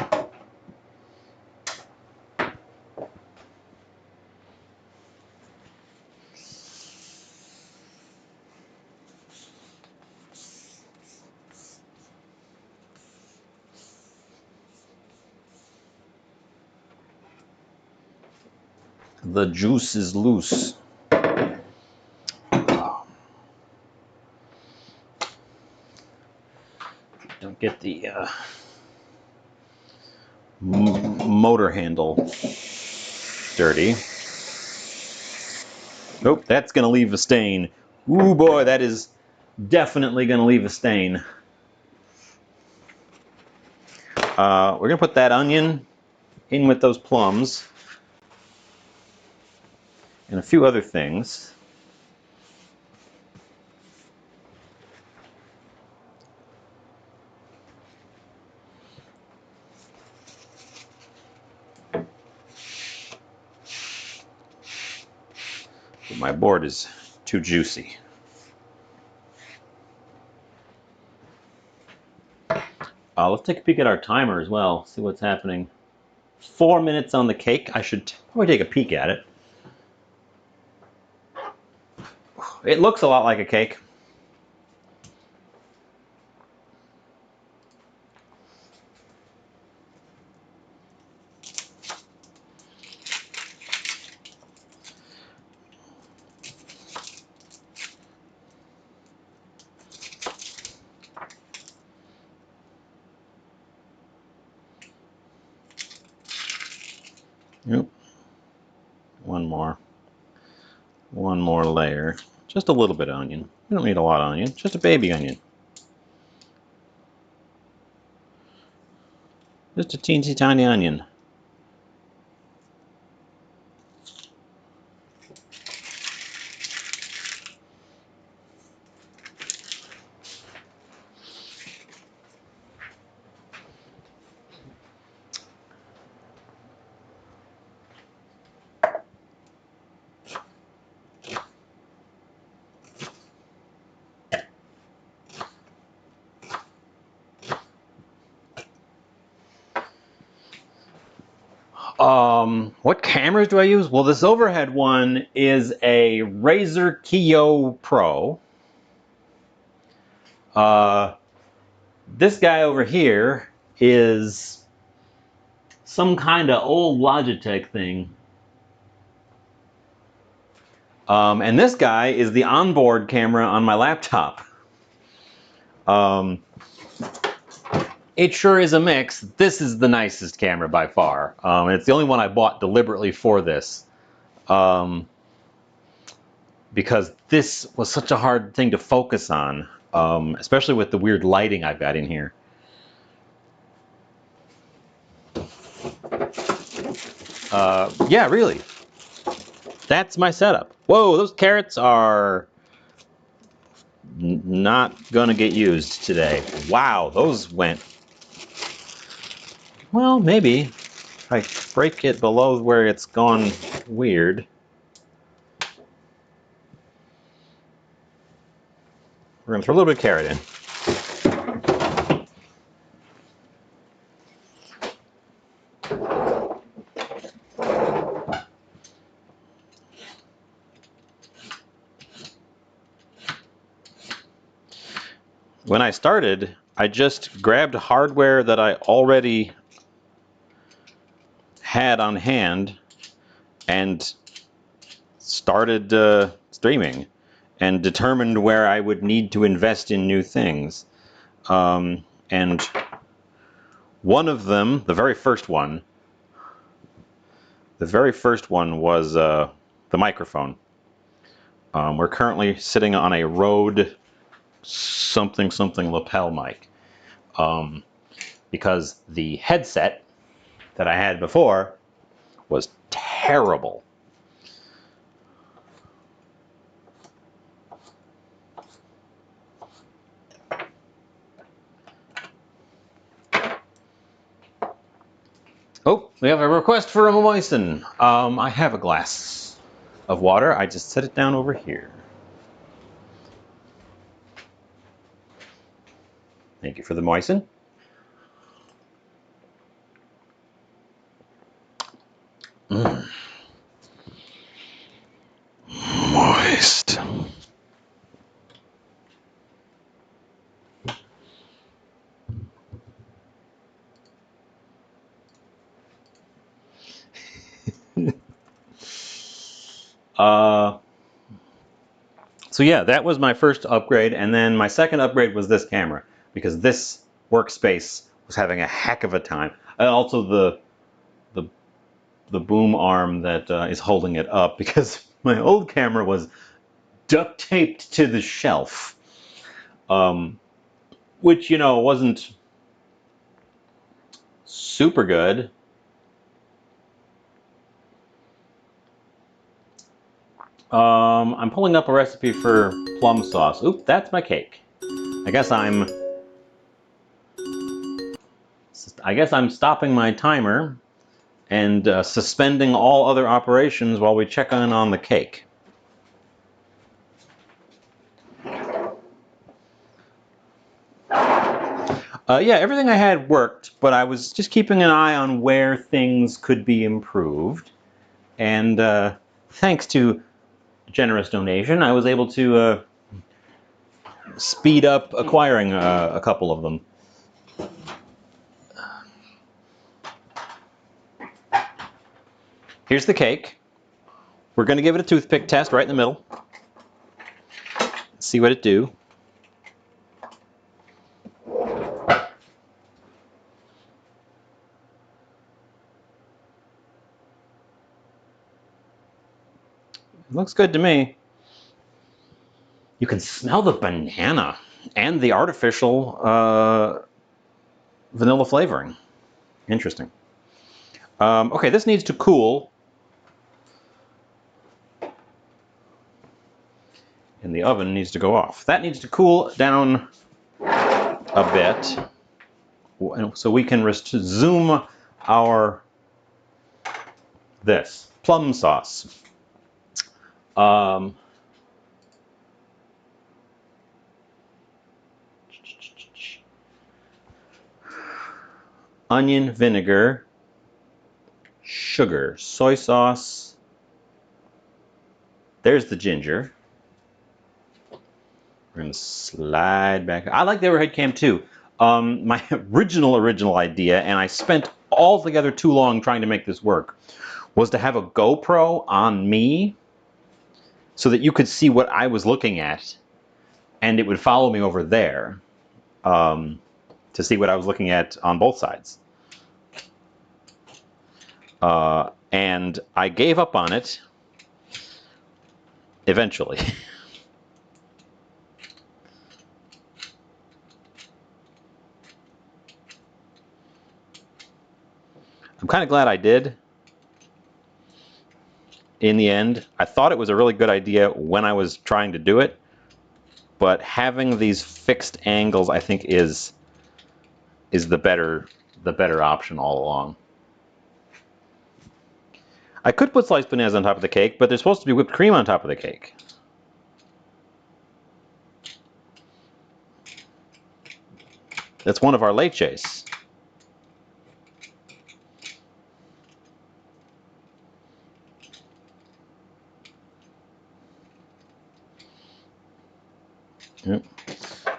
The juice is loose. Don't get the motor handle dirty. Nope, that's gonna leave a stain. Ooh boy, that is definitely gonna leave a stain. We're gonna put that onion in with those plums and a few other things. But my board is too juicy. Let's take a peek at our timer as well, see what's happening. 4 minutes on the cake. I should probably take a peek at it. It looks a lot like a cake. Yep. One more. One more layer. Just a little bit of onion. We don't need a lot of onion, just a baby onion. Just a teensy tiny onion. What cameras do I use? Well, this overhead one is a Razer Kiyo Pro. This guy over here is some kind of old Logitech thing. And this guy is the onboard camera on my laptop. It sure is a mix. This is the nicest camera by far. It's the only one I bought deliberately for this. Because this was such a hard thing to focus on, especially with the weird lighting I've got in here. Yeah, really. That's my setup. Whoa, those carrots are not gonna get used today. Wow, those went... Well, maybe. If I break it below where it's gone weird. We're gonna throw a little bit of carrot in. When I started, I just grabbed hardware that I already had on hand and started streaming and determined where I would need to invest in new things. And one of them, the very first one was the microphone. We're currently sitting on a Rode something lapel mic, because the headset that I had before was terrible. Oh, we have a request for a moisten. I have a glass of water. I just set it down over here. Thank you for the moisten. Moist. So yeah, that was my first upgrade, and then my second upgrade was this camera, because this workspace was having a heck of a time. And also the boom arm that is holding it up, because my old camera was duct taped to the shelf, which, you know, wasn't super good. I'm pulling up a recipe for plum sauce. Oop, that's my cake. I guess I'm stopping my timer and suspending all other operations while we check in on the cake. Yeah, everything I had worked, but I was just keeping an eye on where things could be improved. And thanks to generous donation, I was able to speed up acquiring a couple of them. Here's the cake. We're going to give it a toothpick test right in the middle. See what it do. It looks good to me. You can smell the banana and the artificial vanilla flavoring. Interesting. Okay, this needs to cool. And the oven needs to go off. That needs to cool down a bit, so we can resume our plum sauce. Onion vinegar, sugar, soy sauce. There's the ginger. We're gonna slide back. I like the overhead cam too. My original idea, and I spent altogether too long trying to make this work, was to have a GoPro on me so that you could see what I was looking at, and it would follow me over there to see what I was looking at on both sides. And I gave up on it eventually. I'm kind of glad I did. In the end, I thought it was a really good idea when I was trying to do it, but having these fixed angles, I think, is the better option all along. I could put sliced bananas on top of the cake, but there's supposed to be whipped cream on top of the cake. That's one of our leches. Yep.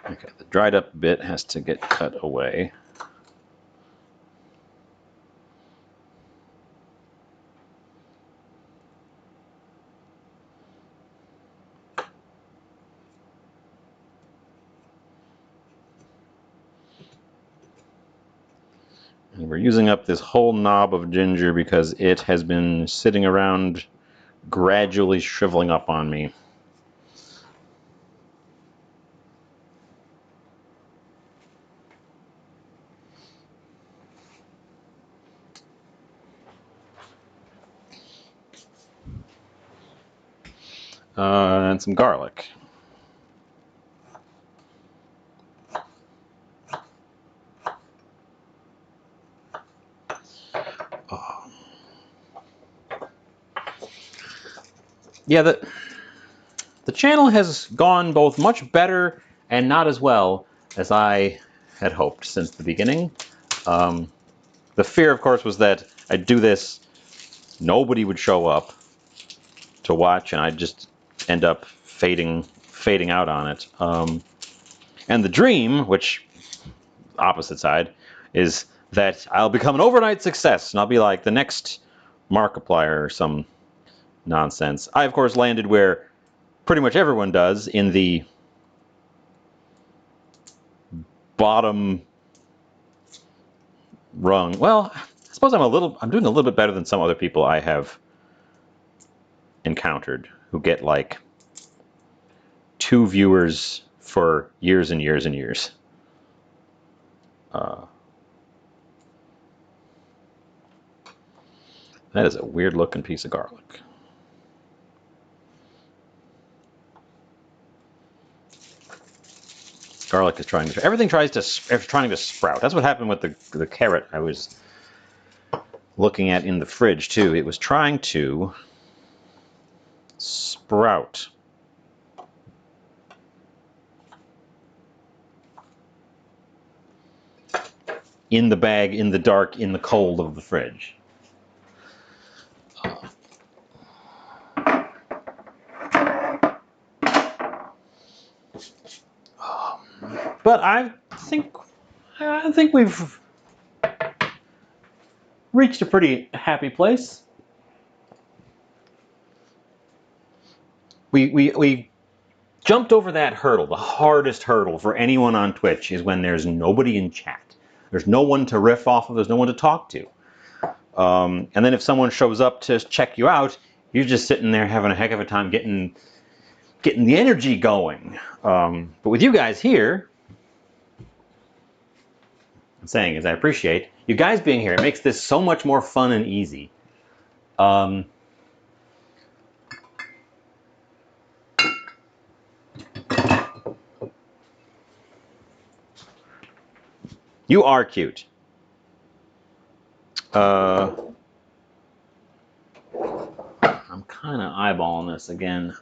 Okay, the dried up bit has to get cut away. And we're using up this whole knob of ginger because it has been sitting around gradually shriveling up on me. And some garlic. Yeah, the channel has gone both much better and not as well as I had hoped since the beginning. The fear, of course, was that I'd do this, nobody would show up to watch, and I'd just end up fading out on it. And the dream, which opposite side, is that I'll become an overnight success, and I'll be like the next Markiplier or some nonsense. I, of course, landed where pretty much everyone does, in the bottom rung. Well, I suppose I'm doing a little bit better than some other people I have encountered who get like 2 viewers for years and years and years. That is a weird looking piece of garlic. Garlic is trying to, everything trying to sprout. That's what happened with the carrot I was looking at in the fridge too. It was trying to sprout. In the bag, in the dark, in the cold of the fridge. But I think we've reached a pretty happy place. We jumped over that hurdle. The hardest hurdle for anyone on Twitch is when there's nobody in chat. There's no one to riff off of. There's no one to talk to. And then if someone shows up to check you out, you're just sitting there having a heck of a time getting the energy going. But with you guys here, I'm saying is I appreciate you guys being here. It makes this so much more fun and easy. You are cute. I'm kind of eyeballing this again.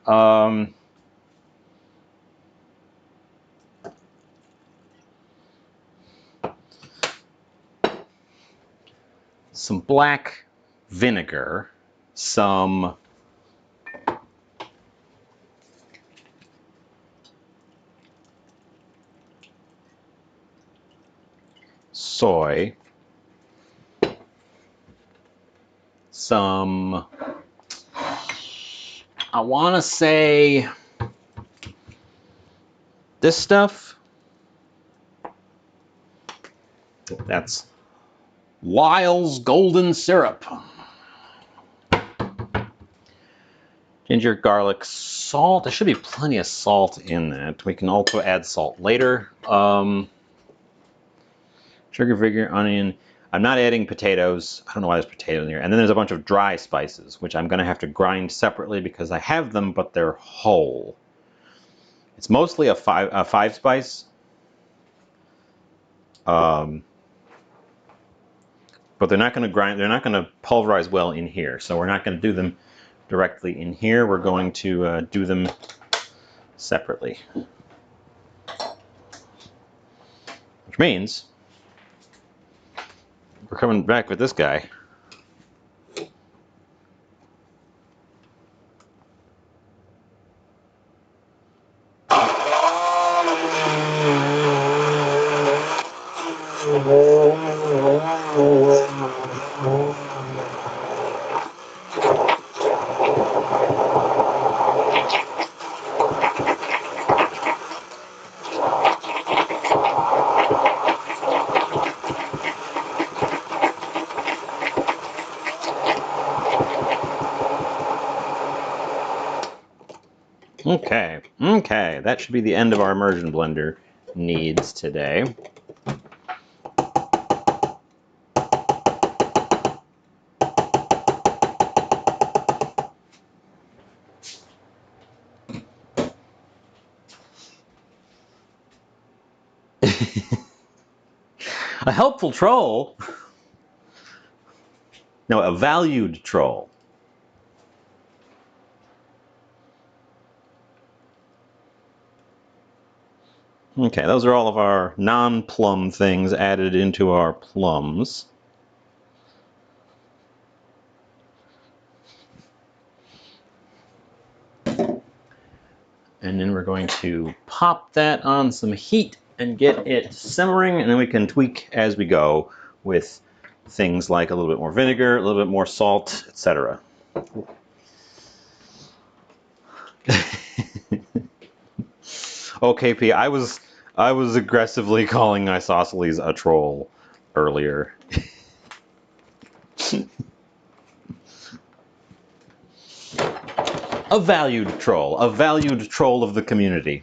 Some black vinegar, some soy, some, I want to say, this stuff. That's Wiles Golden Syrup. Ginger, garlic, salt. There should be plenty of salt in that. We can also add salt later. Sugar, vinegar, onion. I'm not adding potatoes. I don't know why there's potatoes in here. And then there's a bunch of dry spices, which I'm going to have to grind separately because I have them, but they're whole. It's mostly a five spice. But they're not going to grind. They're not going to pulverize well in here. So we're not going to do them directly in here. We're going to do them separately. Which means we're coming back with this guy. Okay, that should be the end of our immersion blender needs today. A helpful troll? No, a valued troll. Okay, those are all of our non-plum things added into our plums. And then we're going to pop that on some heat and get it simmering, and then we can tweak as we go with things like a little bit more vinegar, a little bit more salt, etc. Okay, P, I was aggressively calling Isosceles a troll earlier. A valued troll of the community.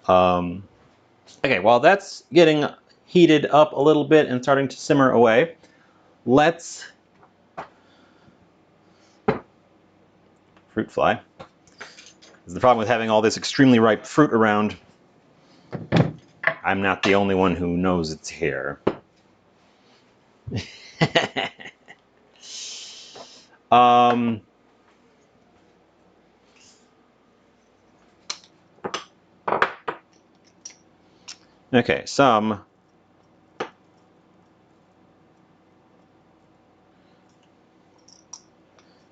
Okay, while that's getting heated up a little bit and starting to simmer away, let's fruit fly. The problem with having all this extremely ripe fruit around, I'm not the only one who knows it's here. Okay, some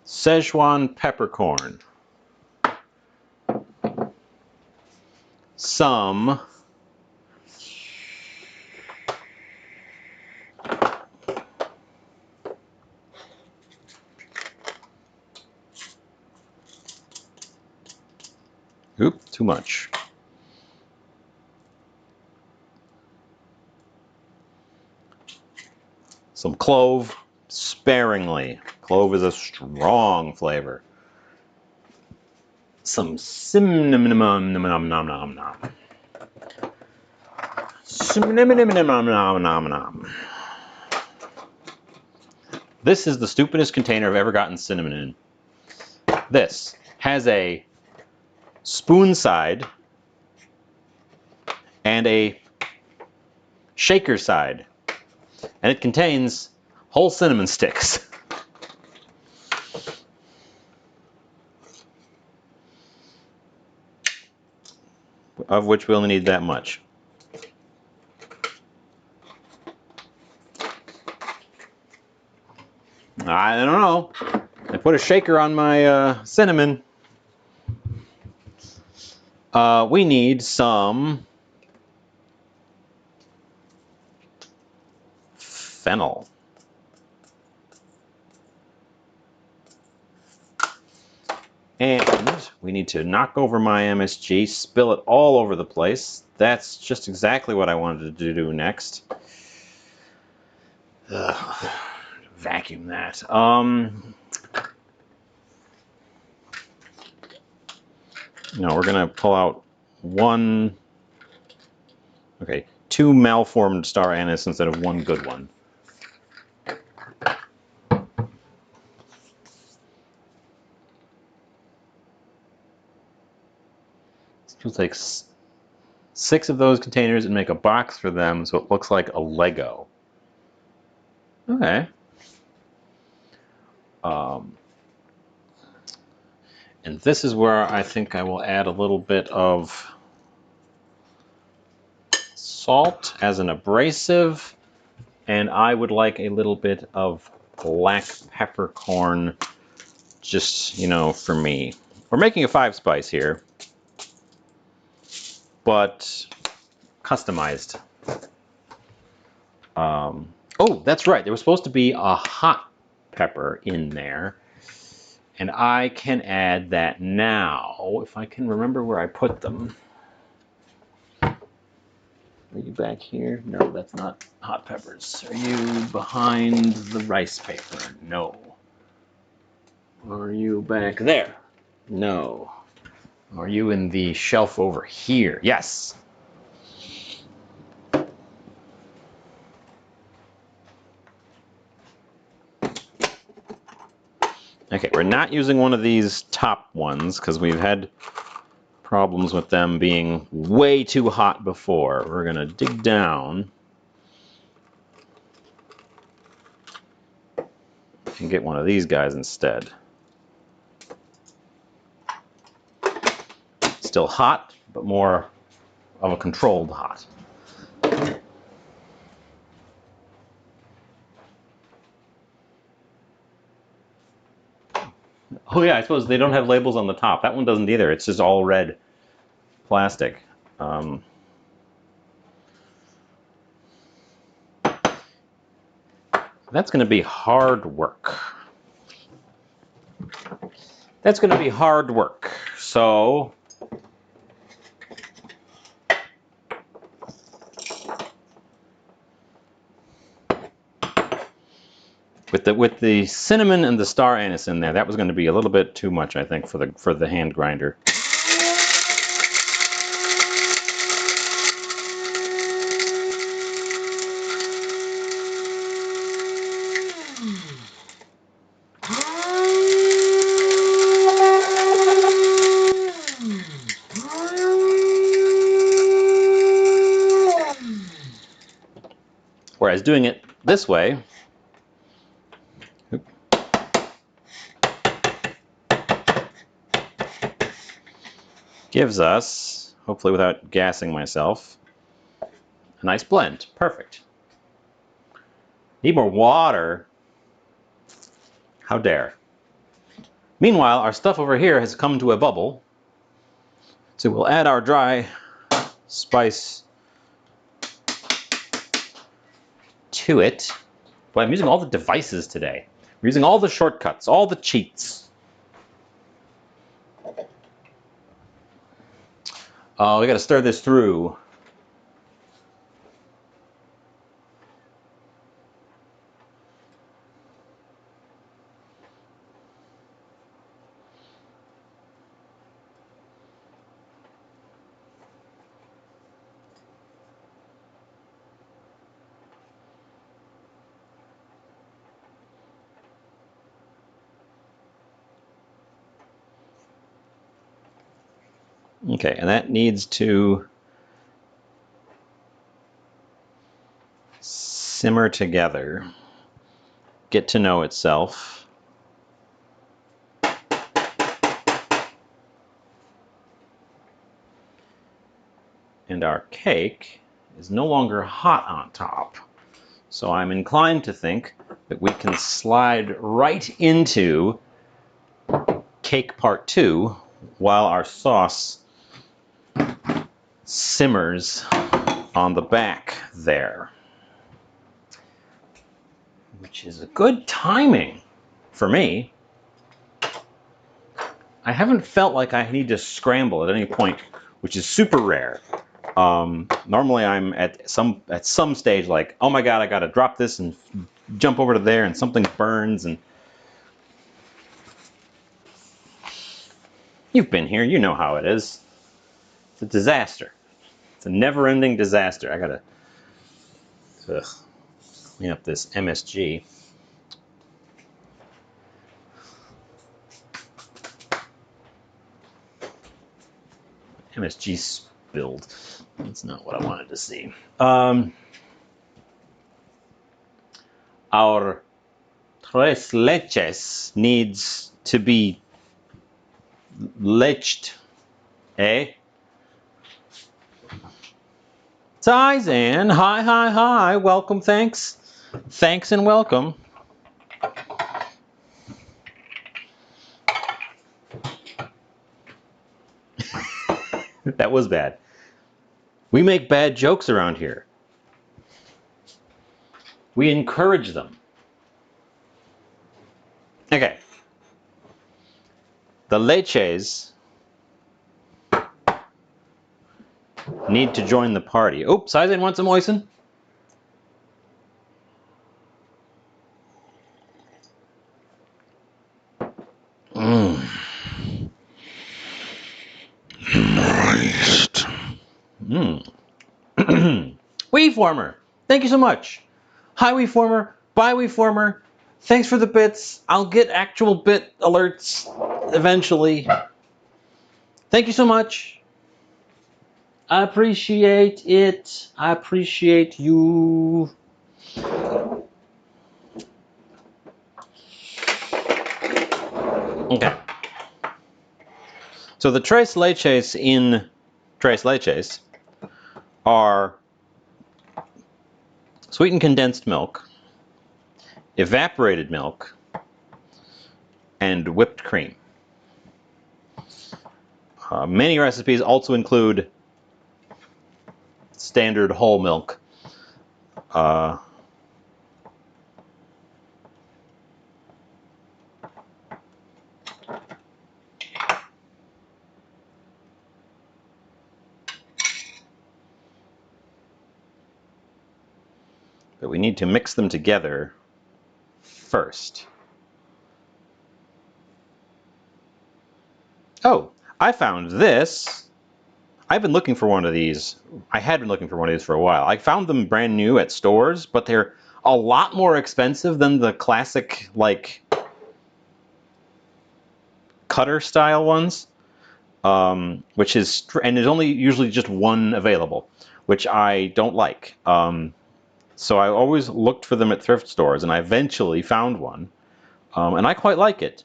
Szechuan peppercorn. Some too much. Some clove, sparingly. Clove is a strong flavor. Some cinnamon, nom nom nom nom. Cinnamon, nom nom nom nom. This is the stupidest container I've ever gotten cinnamon in. This has a spoon side and a shaker side, and it contains whole cinnamon sticks. Of which we only need that much. I don't know. I put a shaker on my cinnamon. We need some fennel. And we need to knock over my MSG, spill it all over the place. That's just exactly what I wanted to do next. Ugh, vacuum that. No, we're gonna pull out two malformed star anise instead of one good one. We'll take 6 of those containers and make a box for them so it looks like a Lego. Okay. And this is where I think I will add a little bit of salt as an abrasive, and I would like a little bit of black peppercorn, just, you know, for me. We're making a 5-spice here, but customized. Oh, that's right. There was supposed to be a hot pepper in there, and I can add that now if I can remember where I put them. Are you back here? No, that's not hot peppers. Are you behind the rice paper? No. Are you back there? No. Are you in the shelf over here? Yes. Okay, we're not using one of these top ones because we've had problems with them being way too hot before. We're gonna dig down and get one of these guys instead. Still hot, but more of a controlled hot. Oh yeah, I suppose they don't have labels on the top. That one doesn't either. It's just all red plastic. That's going to be hard work. That's going to be hard work. So with the cinnamon and the star anise in there, that was going to be a little bit too much, I think, for the hand grinder. Whereas doing it this way gives us, hopefully without gassing myself, a nice blend. Perfect. Need more water? How dare. Meanwhile, our stuff over here has come to a bubble. So we'll add our dry spice to it. Boy, I'm using all the devices today. I'm using all the shortcuts, all the cheats. We got to stir this through. Okay, and that needs to simmer together, get to know itself. And our cake is no longer hot on top. So I'm inclined to think that we can slide right into cake part 2 while our sauce simmers on the back there. Which is a good timing for me. I haven't felt like I need to scramble at any point, which is super rare. Normally I'm at some stage like, oh my god, I gotta drop this and jump over to there and something burns. And you've been here, you know how it is. It's a disaster. It's a never-ending disaster. I gotta clean up this MSG. MSG spilled. That's not what I wanted to see. Our Tres Leches needs to be leched, eh? Tizan, hi, hi, hi, welcome, thanks. Thanks and welcome. That was bad. We make bad jokes around here. We encourage them. Okay. The Leches need to join the party. Oops, I didn't want some moisten. Moist. Weeformer, thank you so much. Hi Weeformer, bye Weeformer. Thanks for the bits. I'll get actual bit alerts eventually. Thank you so much. I appreciate it. I appreciate you. Okay. So the Tres Leches in Tres Leches are sweetened condensed milk, evaporated milk, and whipped cream. Many recipes also include standard whole milk. But we need to mix them together first. Oh, I found this. I've been looking for one of these. I had been looking for one of these for a while. I found them brand new at stores, but they're a lot more expensive than the classic, like, cutter style ones. Which is, and there's only usually just one available, which I don't like. So I always looked for them at thrift stores, and I eventually found one, and I quite like it,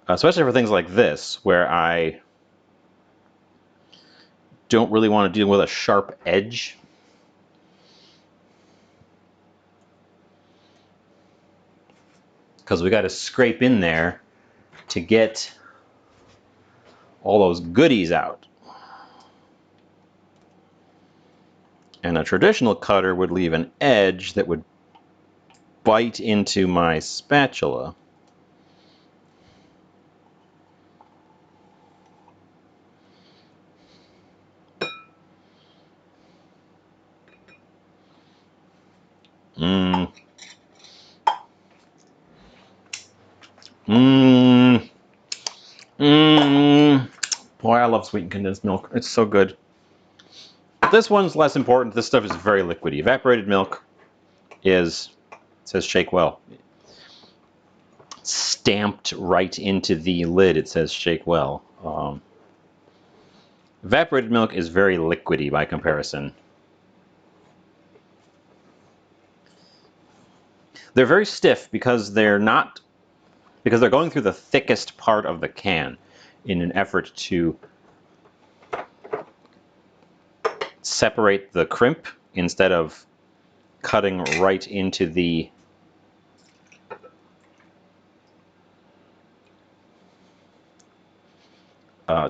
especially for things like this, where I don't really want to deal with a sharp edge. Because we got to scrape in there to get all those goodies out. And a traditional cutter would leave an edge that would bite into my spatula. Mmm. Mmm. Mmm. Boy, I love sweetened condensed milk. It's so good. This one's less important. This stuff is very liquidy. Evaporated milk is, it says shake well. Stamped right into the lid, it says shake well. Evaporated milk is very liquidy by comparison. They're very stiff because they're going through the thickest part of the can in an effort to separate the crimp instead of cutting right into the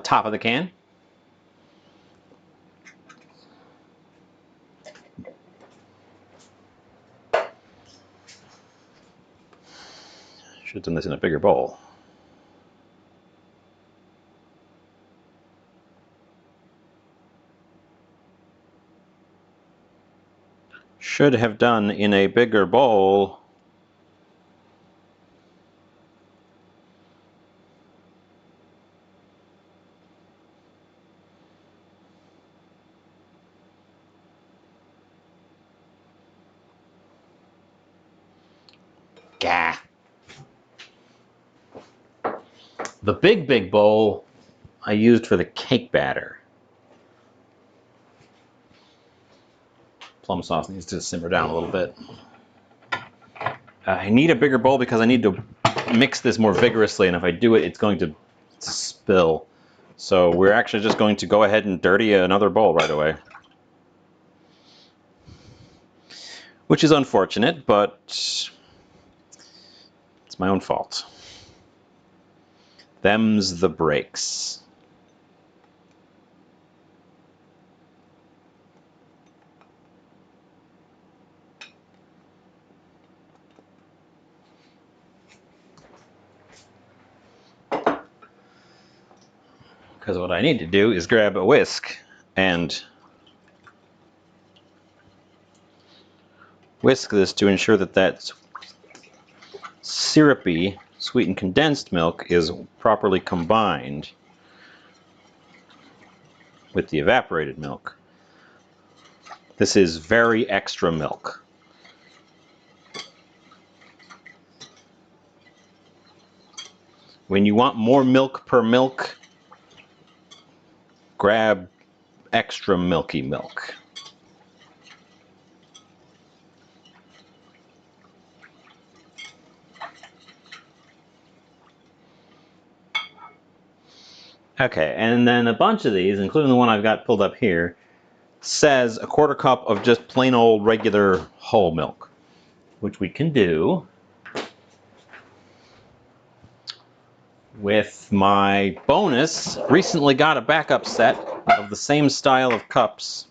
top of the can. Should have done this in a bigger bowl. should have done in a bigger bowl. Gah. The big bowl I used for the cake batter. Plum sauce needs to simmer down a little bit. I need a bigger bowl because I need to mix this more vigorously, and if I do it, it's going to spill. So we're actually just going to go ahead and dirty another bowl right away. Which is unfortunate, but it's my own fault. Them's the breaks. Because what I need to do is grab a whisk and whisk this to ensure that that syrupy, sweetened condensed milk is properly combined with the evaporated milk. This is very extra milk. When you want more milk per milk, grab extra milky milk. Okay, and then a bunch of these, including the one I've got pulled up here, says a quarter cup of just plain old regular whole milk, which we can do with my bonus. Recently got a backup set of the same style of cups,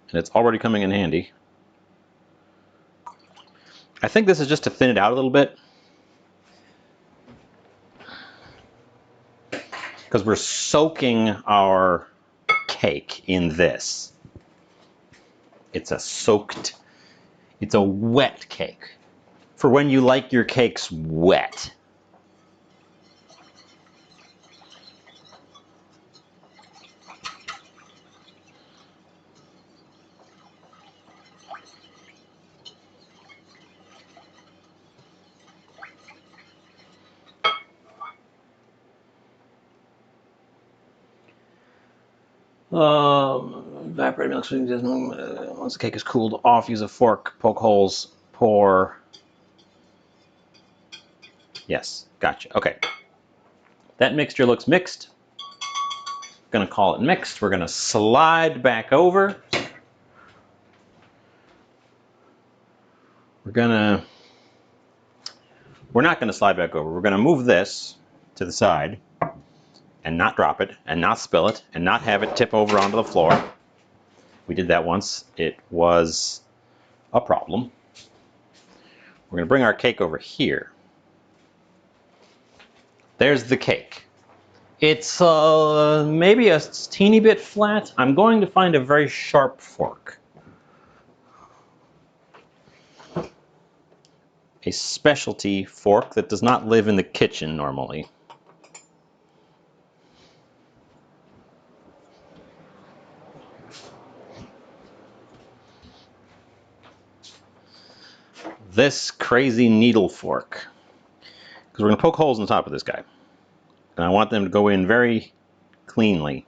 and it's already coming in handy. I think this is just to thin it out a little bit, because we're soaking our cake in this. It's a wet cake. For when you like your cakes wet. Evaporated milk. Once the cake is cooled off, use a fork, poke holes, pour. Yes, gotcha. Okay. That mixture looks mixed. Gonna call it mixed. We're gonna slide back over. We're not gonna slide back over. We're gonna move this to the side and not drop it and not spill it and not have it tip over onto the floor. We did that once. It was a problem. We're gonna bring our cake over here. There's the cake. It's maybe a teeny bit flat. I'm going to find a very sharp fork. A specialty fork that does not live in the kitchen normally. This crazy needle fork. Because we're going to poke holes in the top of this guy. And I want them to go in very cleanly.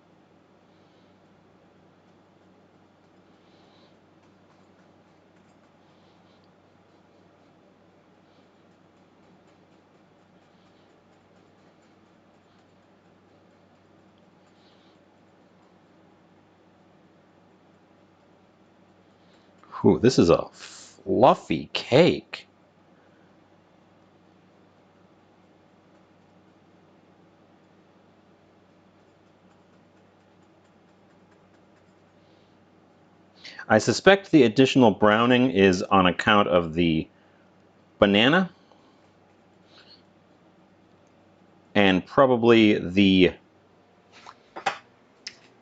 Whew, this is a fluffy cake. I suspect the additional browning is on account of the banana and probably the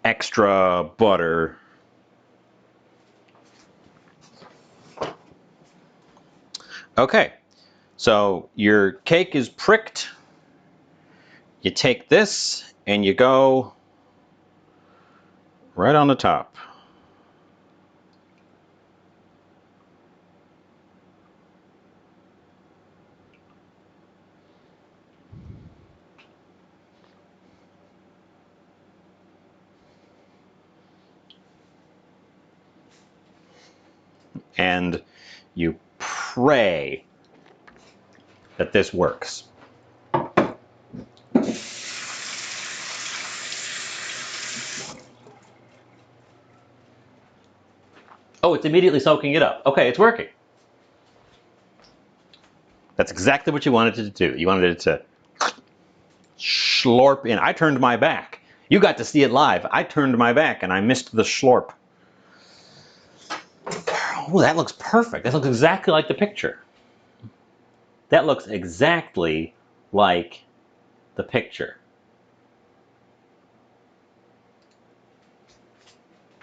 extra butter Okay, so your cake is pricked. You take this and you go right on the top. And you pray that this works. Oh, it's immediately soaking it up. Okay, it's working. That's exactly what you wanted it to do. You wanted it to slurp in. I turned my back. You got to see it live. I turned my back and I missed the slurp. Oh, that looks perfect. That looks exactly like the picture. That looks exactly like the picture.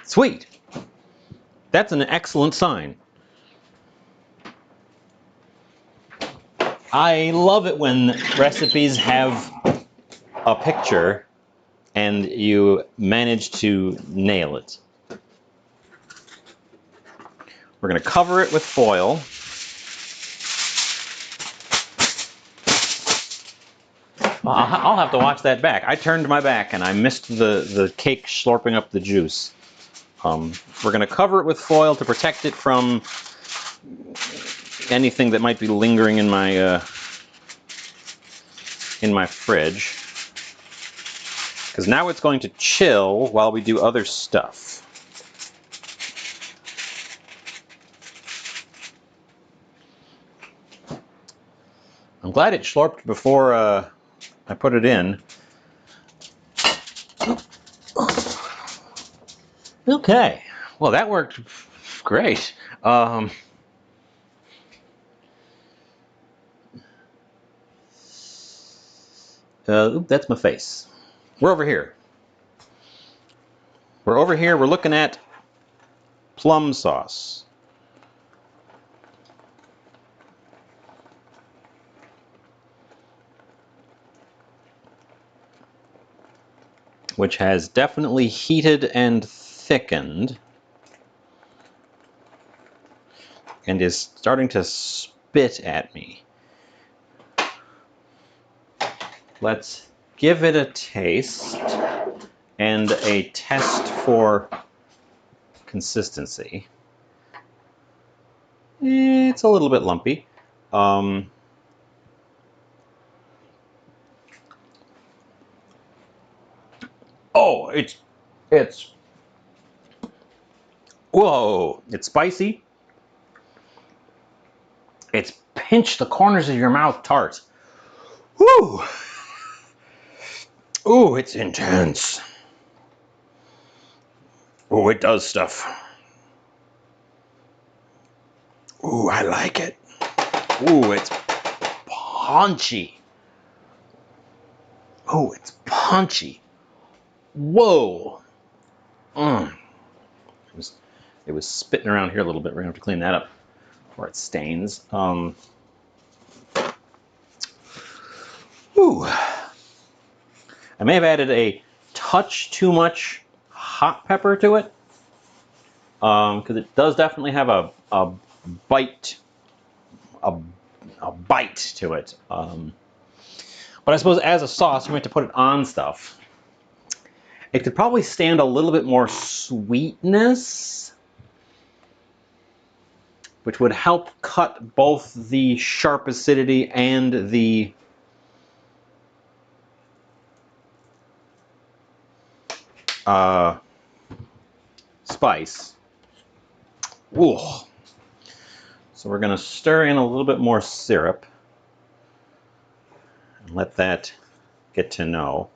Sweet. That's an excellent sign. I love it when recipes have a picture and you manage to nail it. We're going to cover it with foil. I'll have to watch that back. I turned my back and I missed the cake slurping up the juice. We're going to cover it with foil to protect it from anything that might be lingering in my fridge. Because now it's going to chill while we do other stuff. I'm glad it slurped before I put it in. Okay, well that worked great. Oops, that's my face. We're over here. We're over here. We're looking at plum sauce. Which has definitely heated and thickened. And is starting to spit at me. Let's give it a taste and a test for consistency. It's a little bit lumpy. Oh, it's whoa! It's spicy. It's pinch the corners of your mouth tart. Woo! Ooh, it's intense. Oh, it does stuff. Ooh, I like it. Ooh, it's punchy. Oh, it's punchy. Whoa. It was spitting around here a little bit. We're gonna have to clean that up before it stains. Ooh. I may have added a touch too much hot pepper to it, because it does definitely have a bite, a bite to it. But I suppose as a sauce, you might have to put it on stuff. It could probably stand a little bit more sweetness, which would help cut both the sharp acidity and the spice. Ooh. So we're going to stir in a little bit more syrup and let that get to know.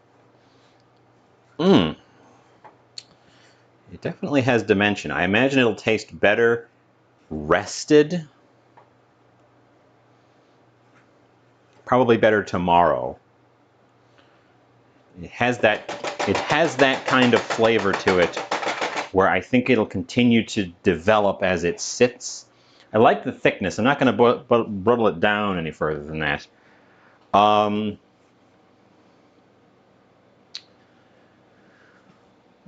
It definitely has dimension. I imagine it'll taste better rested. Probably better tomorrow. It has that kind of flavor to it where I think it'll continue to develop as it sits. I like the thickness. I'm not going to brittle it down any further than that.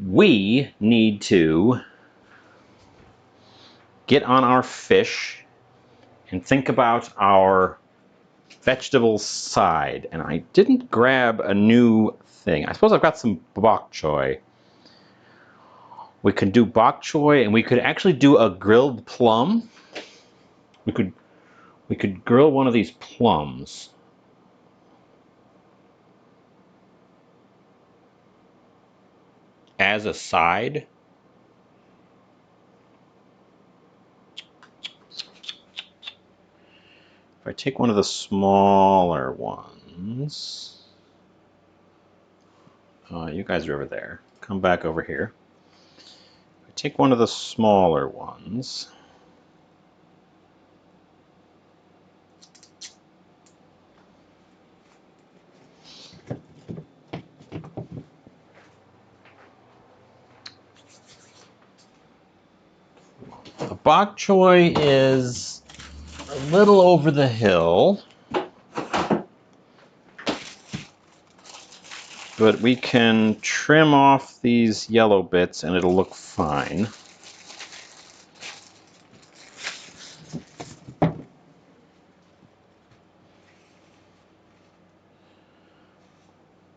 We need to get on our fish and think about our vegetable side. And I didn't grab a new thing. I suppose I've got some bok choy. We could do bok choy, and we could actually do a grilled plum. We could grill one of these plums. As a side. If I take one of the smaller ones, you guys are over there. Come back over here. If I take one of the smaller ones, the bok choy is a little over the hill, but we can trim off these yellow bits and it'll look fine.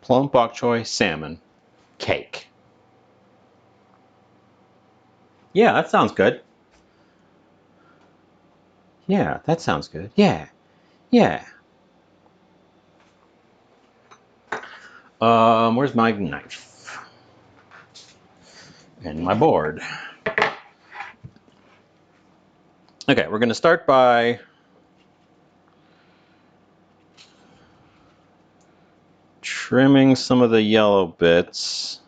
Plum, bok choy, salmon, cake. Yeah, that sounds good. Yeah, that sounds good. Yeah, yeah. Where's my knife? And my board. Okay, we're going to start by trimming some of the yellow bits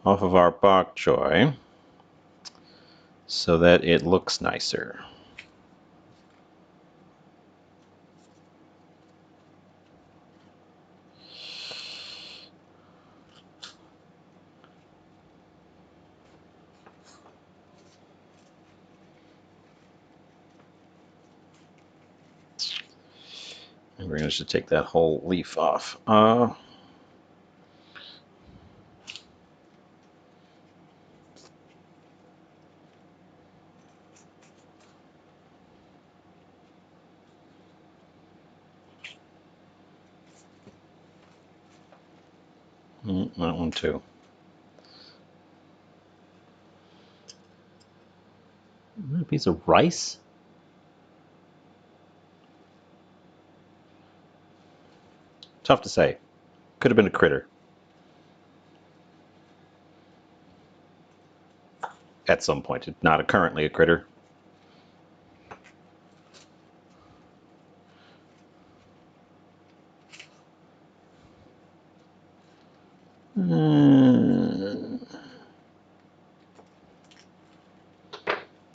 off of our bok choy so that it looks nicer. And we're going to take that whole leaf off. That one too. A piece of rice? Tough to say. Could have been a critter. At some point. It's not currently a critter.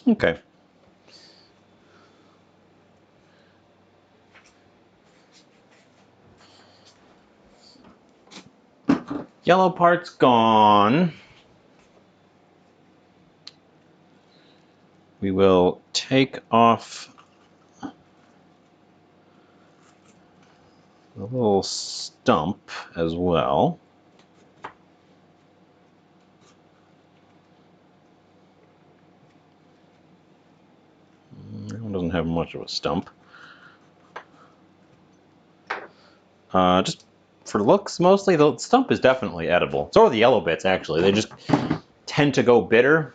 Okay. Yellow part's gone. We will take off the little stump as well. That one doesn't have much of a stump. Just for looks, mostly. The stump is definitely edible. So are the yellow bits, actually. They just tend to go bitter.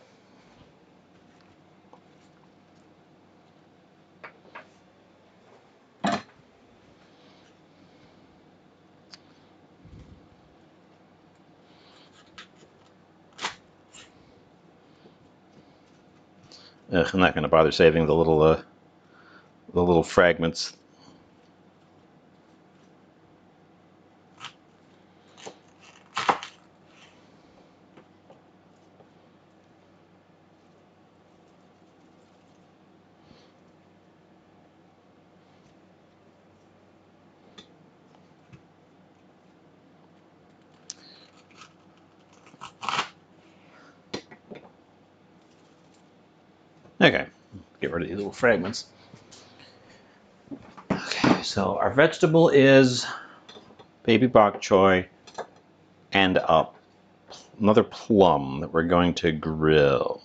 Ugh, I'm not going to bother saving the little fragments. Okay, Get rid of these little fragments. Okay, so our vegetable is baby bok choy and another plum that we're going to grill.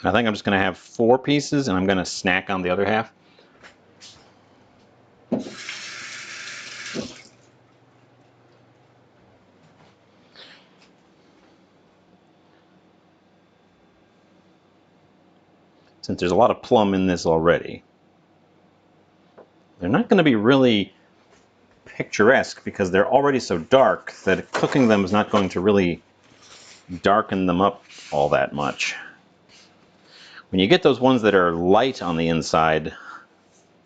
I think I'm just going to have 4 pieces, and I'm going to snack on the other half. Since there's a lot of plum in this already, they're not going to be really picturesque because they're already so dark that cooking them is not going to really darken them up all that much. When you get those ones that are light on the inside,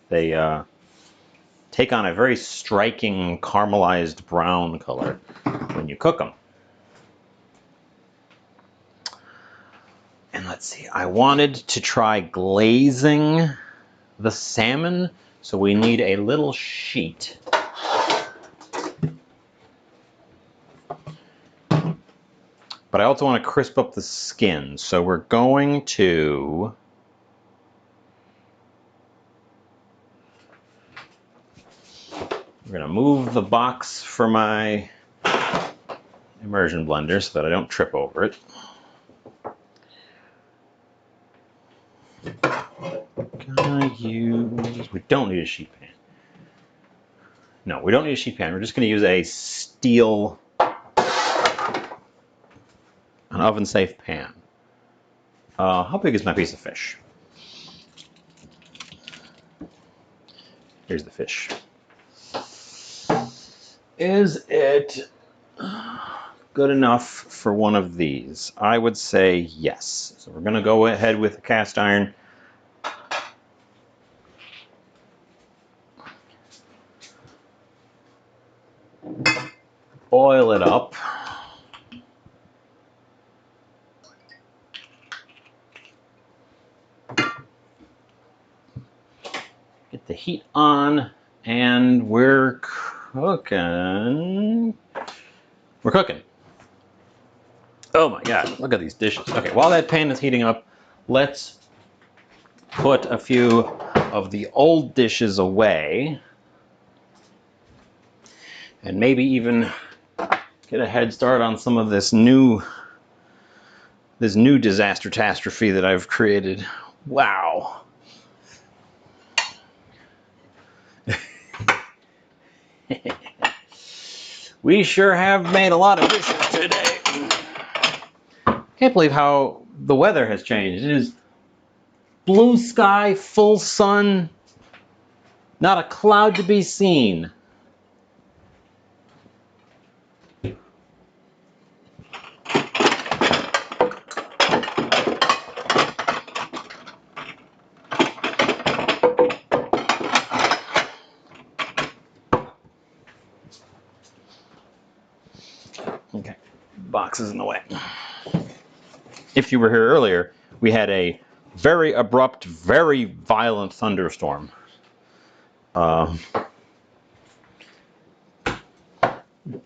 they take on a very striking caramelized brown color when you cook them. And let's see, I wanted to try glazing the salmon, so we need a little sheet. But I also want to crisp up the skin, so we're going to move the box for my immersion blender so that I don't trip over it. We don't need a sheet pan. No, we don't need a sheet pan. We're just going to use a steel, an oven-safe pan. How big is my piece of fish? Here's the fish. Is it good enough for one of these? I would say yes. So we're going to go ahead with the cast iron. Oil it up. Get the heat on, and we're cooking. We're cooking. Oh my God, look at these dishes. Okay, while that pan is heating up, let's put a few of the old dishes away. And maybe even get a head start on some of this new disaster catastrophe that I've created. Wow. We sure have made a lot of dishes today. Can't believe how the weather has changed. It is blue sky, full sun, not a cloud to be seen. Okay, box is in the way. If you were here earlier, we had a very abrupt, very violent thunderstorm.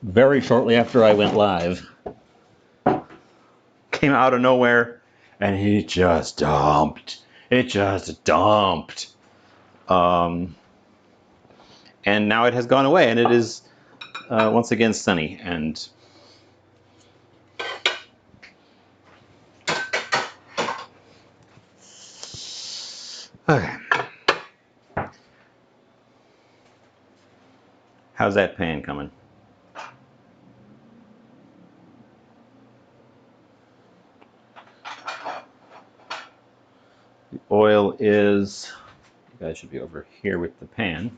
Very shortly after I went live. Came out of nowhere, and he just dumped. It just dumped. And now it has gone away, and it is once again sunny. And okay. How's that pan coming? The oil is, you guys should be over here with the pan.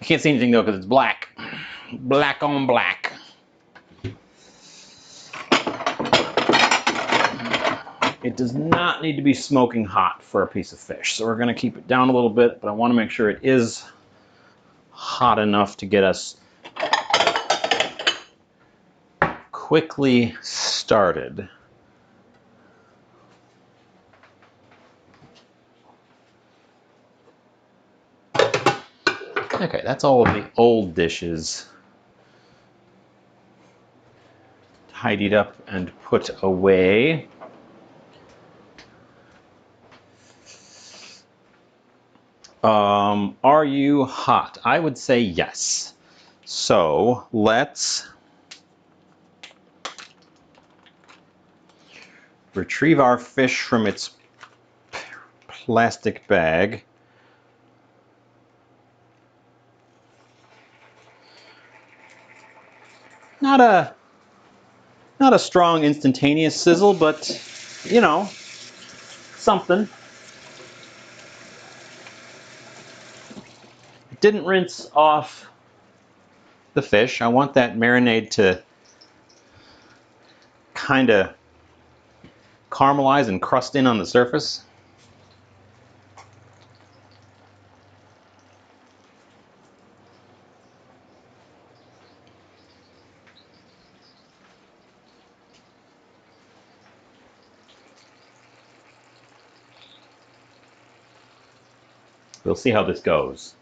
You can't see anything though because it's black. Black on black. It does not need to be smoking hot for a piece of fish. So we're going to keep it down a little bit, but I want to make sure it is hot enough to get us quickly started. Okay, that's all of the old dishes tidied up and put away. Are you hot? I would say yes. So let's retrieve our fish from its plastic bag. Not a strong instantaneous sizzle, but you know, something. Didn't rinse off the fish. I want that marinade to kind of caramelize and crust in on the surface. We'll see how this goes.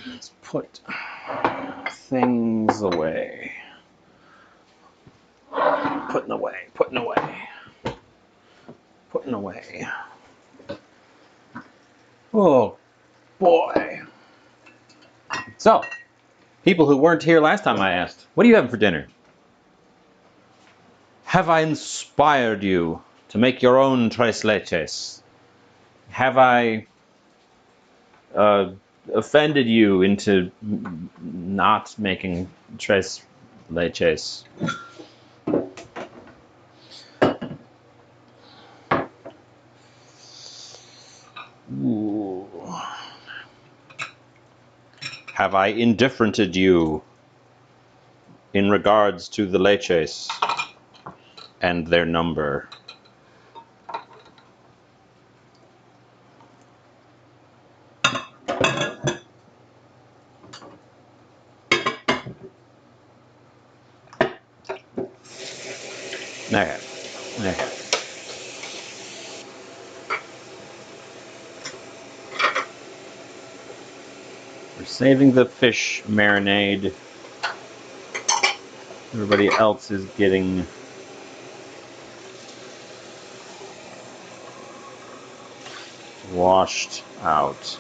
Let's put things away. Putting away, putting away, putting away. Oh boy. So, people who weren't here last time I asked, what are you having for dinner? Have I inspired you to make your own Tres Leches? Have I offended you into not making Tres Leches? Ooh. Have I indifferented you in regards to the leches and their number? Okay. Okay. We're saving the fish marinade. Everybody else is getting washed out.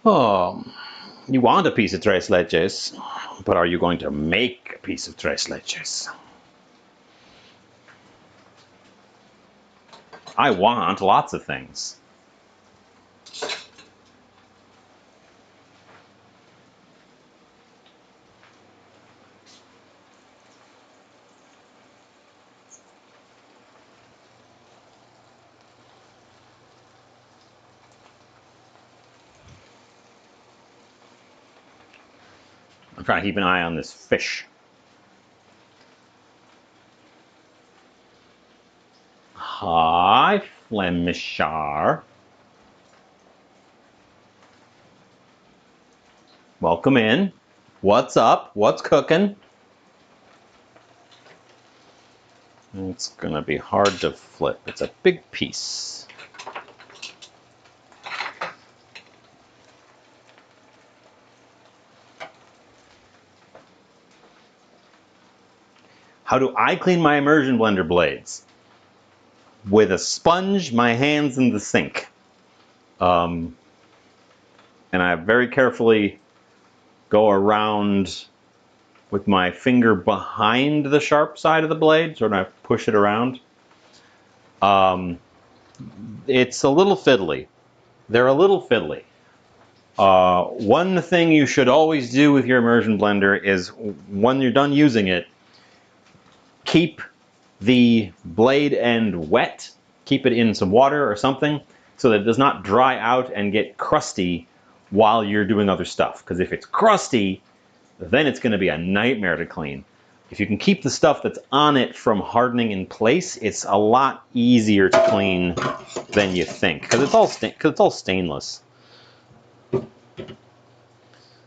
Oh, you want a piece of tres leches, but are you going to make a piece of tres leches? I want lots of things. I'm trying to keep an eye on this fish. Hi, Flemishar. Welcome in. What's up? What's cooking? It's gonna be hard to flip. It's a big piece. How do I clean my immersion blender blades? With a sponge, my hands in the sink. And I very carefully go around with my finger behind the sharp side of the blade, sort of push it around. It's a little fiddly. They're a little fiddly. One thing you should always do with your immersion blender is when you're done using it, keep the blade end wet. Keep it in some water or something so that it does not dry out and get crusty while you're doing other stuff. Because if it's crusty, then it's going to be a nightmare to clean. If you can keep the stuff that's on it from hardening in place, it's a lot easier to clean than you think, because it's all stainless.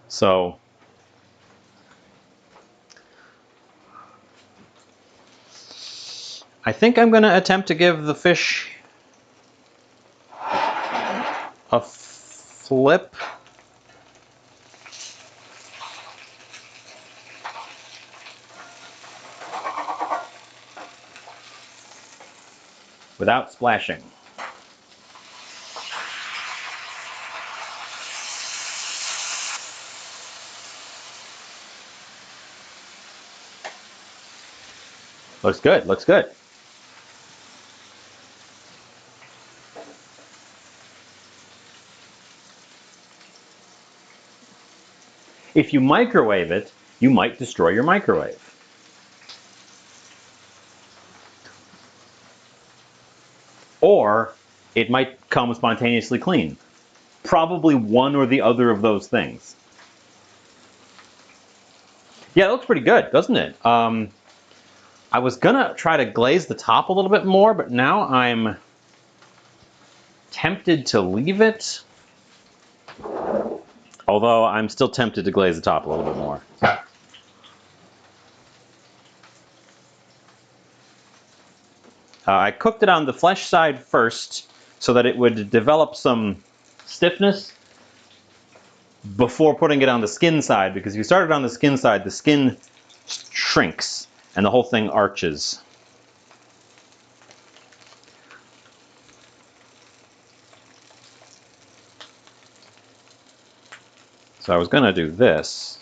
So I think I'm going to attempt to give the fish a flip. Without splashing. Looks good, looks good. If you microwave it, you might destroy your microwave. Or it might come spontaneously clean. Probably one or the other of those things. Yeah, it looks pretty good, doesn't it? I was gonna try to glaze the top a little bit more, but now I'm tempted to leave it. Although I'm still tempted to glaze the top a little bit more. I cooked it on the flesh side first so that it would develop some stiffness before putting it on the skin side, because if you start it on the skin side, the skin shrinks and the whole thing arches. So I was going to do this.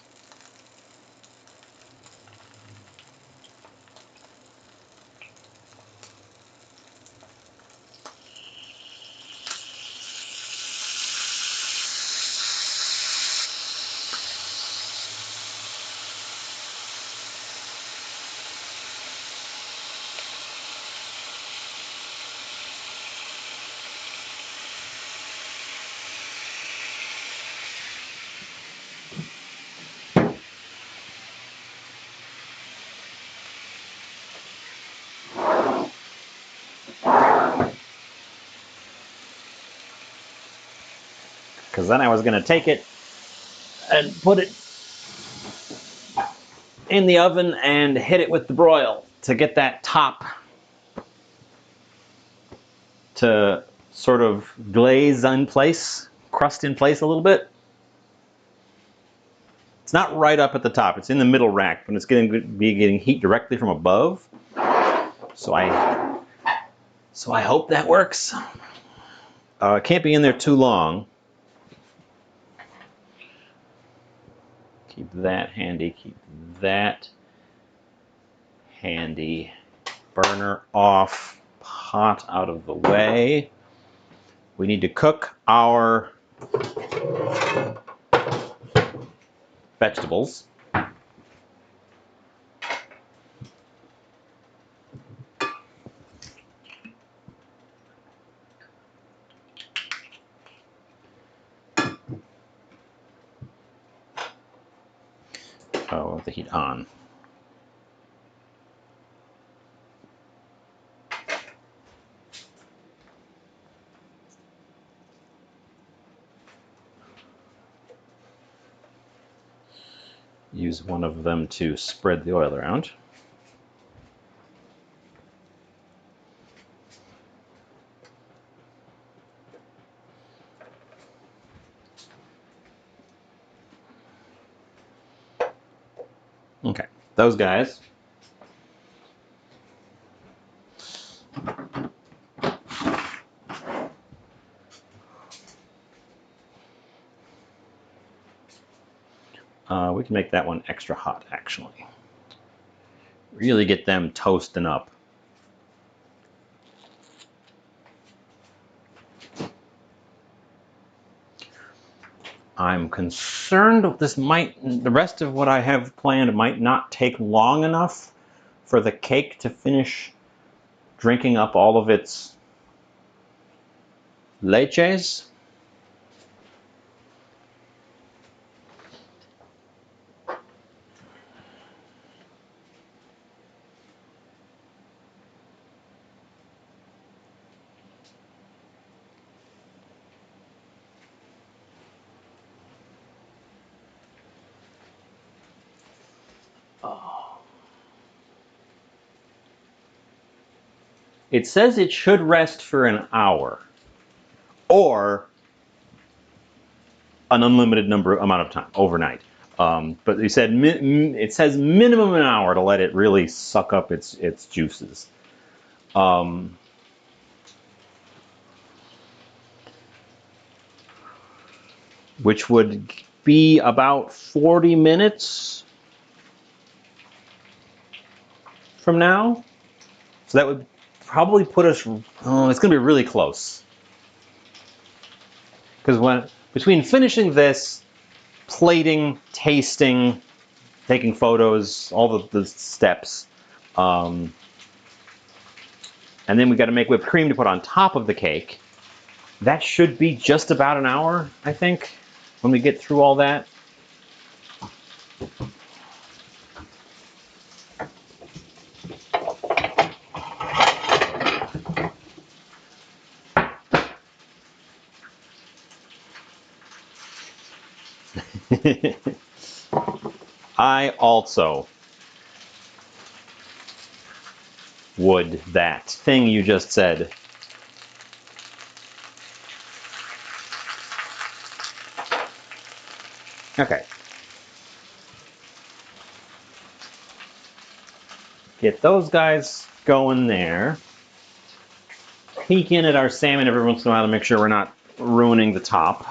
Because then I was going to take it and put it in the oven and hit it with the broil to get that top to sort of glaze in place, crust in place a little bit. It's not right up at the top, it's in the middle rack, but it's going to be getting heat directly from above. So I hope that works. It can't be in there too long. Keep that handy, keep that handy. Burner off, pot out of the way. We need to cook our vegetables. Oh, with the heat on. Use one of them to spread the oil around. Okay, those guys. We can make that one extra hot, actually. Really get them toasting up. I'm concerned the rest of what I have planned might not take long enough for the cake to finish drinking up all of its leches. It says it should rest for an hour or an unlimited amount of time overnight. But it says minimum an hour to let it really suck up its juices. Which would be about 40 minutes from now. So that would probably put us, oh, it's going to be really close. Because between finishing this, plating, tasting, taking photos, all the steps, and then we got to make whipped cream to put on top of the cake. That should be just about an hour, I think, when we get through all that. I also would that thing you just said. Okay. Get those guys going there. Peek in at our salmon every once in a while to make sure we're not ruining the top.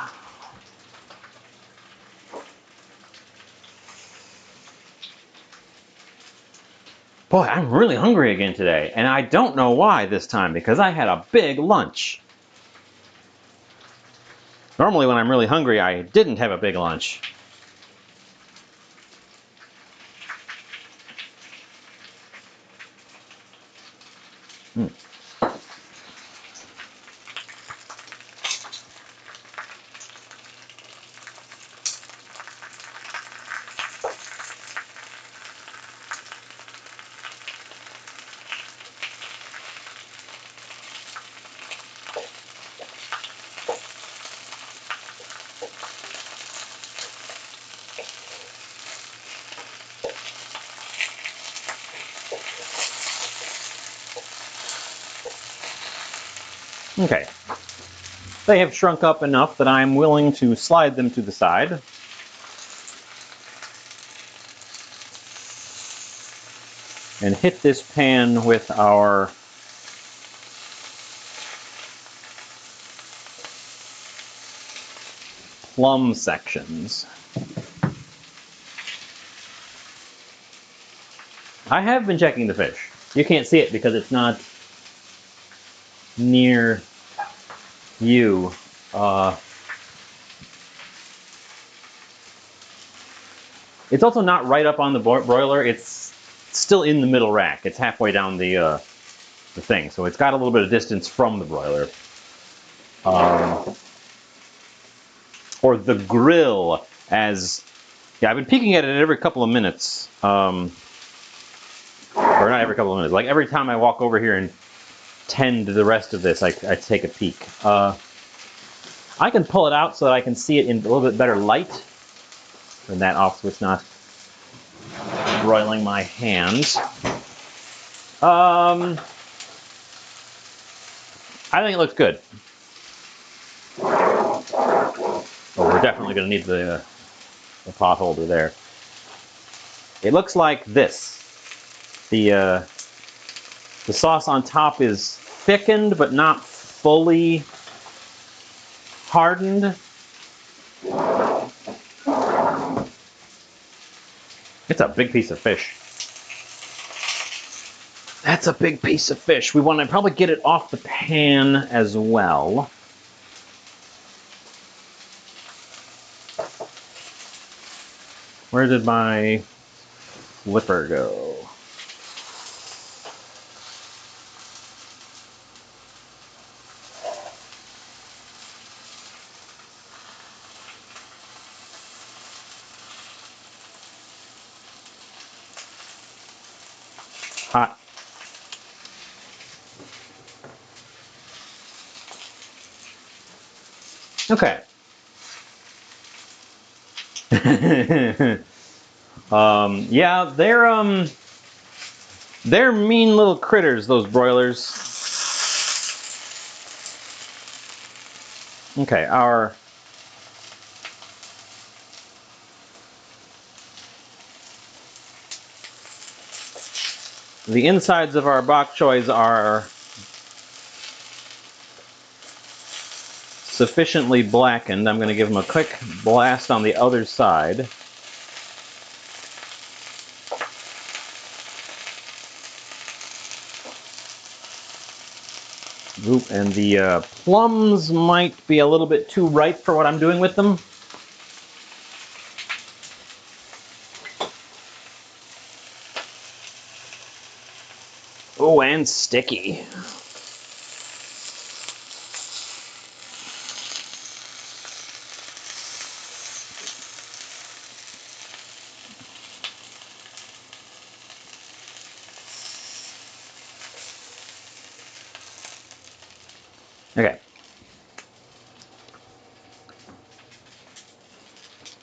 Boy, I'm really hungry again today, and I don't know why this time, because I had a big lunch. Normally when I'm really hungry, I didn't have a big lunch. Okay. They have shrunk up enough that I'm willing to slide them to the side. And hit this pan with our plum sections. I have been checking the fish. You can't see it because it's not near you. It's also not right up on the broiler. It's still in the middle rack. It's halfway down the thing, so it's got a little bit of distance from the broiler. Or the grill, as I've been peeking at it every couple of minutes. Or not every couple of minutes. Like every time I walk over here and tend to the rest of this, I take a peek. I can pull it out so that I can see it in a little bit better light. Turn that off so it's not broiling my hands. I think it looks good. Oh, we're definitely going to need the pot holder there. It looks like this. The sauce on top is thickened but not fully hardened. It's a big piece of fish. That's a big piece of fish. We want to probably get it off the pan as well. Where did my flipper go? Hot. Okay. Yeah, they're mean little critters, those broilers. Okay, the insides of our bok choys are sufficiently blackened. I'm going to give them a quick blast on the other side. Ooh, and the plums might be a little bit too ripe for what I'm doing with them. Oh, and sticky. Okay.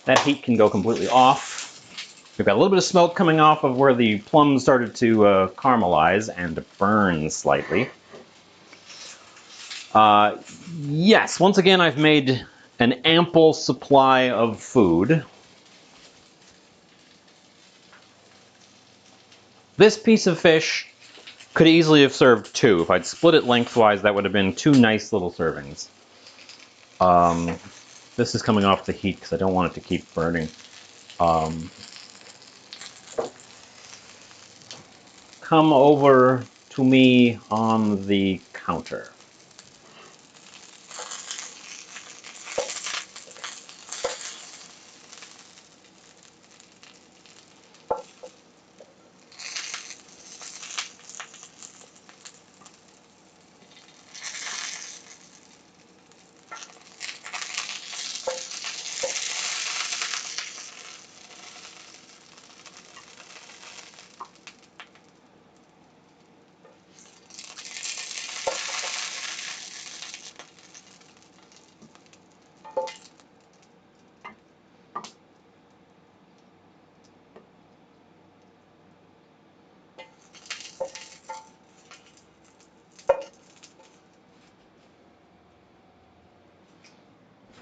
That heat can go completely off. We've got a little bit of smoke coming off of where the plums started to caramelize and burn slightly. Yes, once again, I've made an ample supply of food. This piece of fish could easily have served two. If I'd split it lengthwise, that would have been two nice little servings. This is coming off the heat because I don't want it to keep burning. Come over to me on the counter.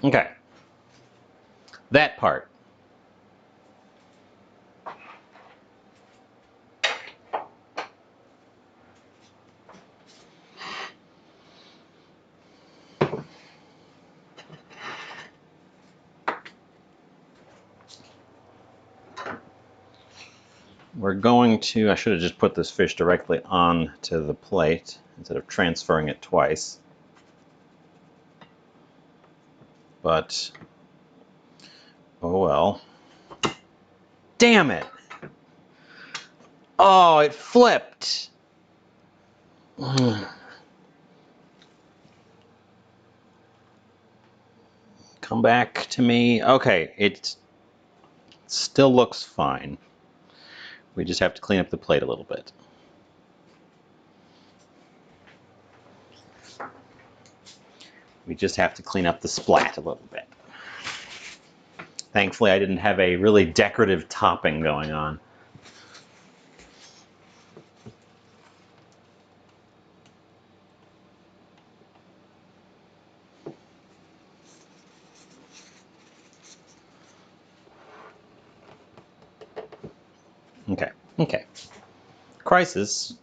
Okay. That part. We're going to, I should have just put this fish directly on to the plate instead of transferring it twice. But, oh well. Damn it! Oh, it flipped! Come back to me. Okay, it still looks fine. We just have to clean up the plate a little bit. We just have to clean up the splat a little bit. Thankfully, I didn't have a really decorative topping going on. Okay, okay. Crisis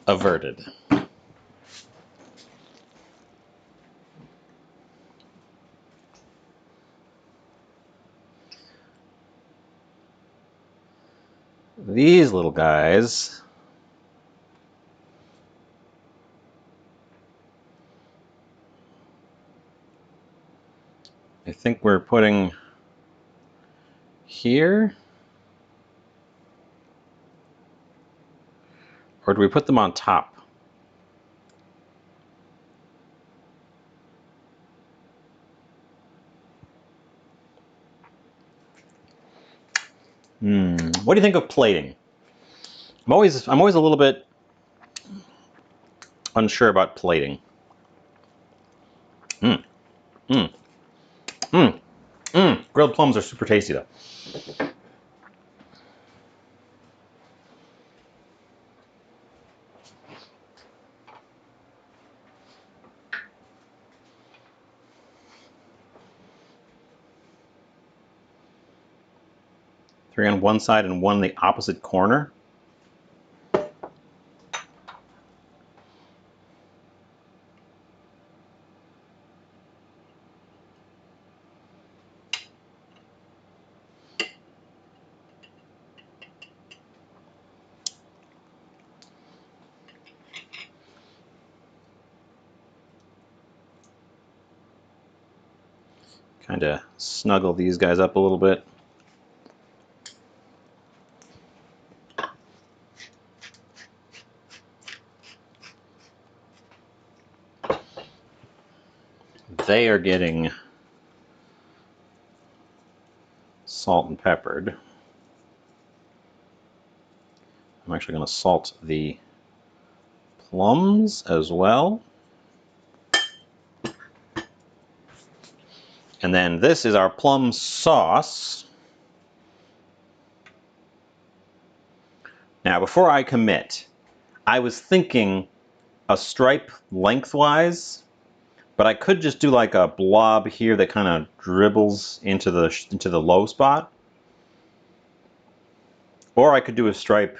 averted. These little guys. I think we're putting here? Or do we put them on top? What do you think of plating? I'm always a little bit unsure about plating. Grilled plums are super tasty though. Three on one side and one in the opposite corner. Kind of snuggle these guys up a little bit. They are getting salt and peppered. I'm actually going to salt the plums as well. And then this is our plum sauce. Now, before I commit, I was thinking a stripe lengthwise, but I could just do like a blob here that kind of dribbles into the low spot. Or I could do a stripe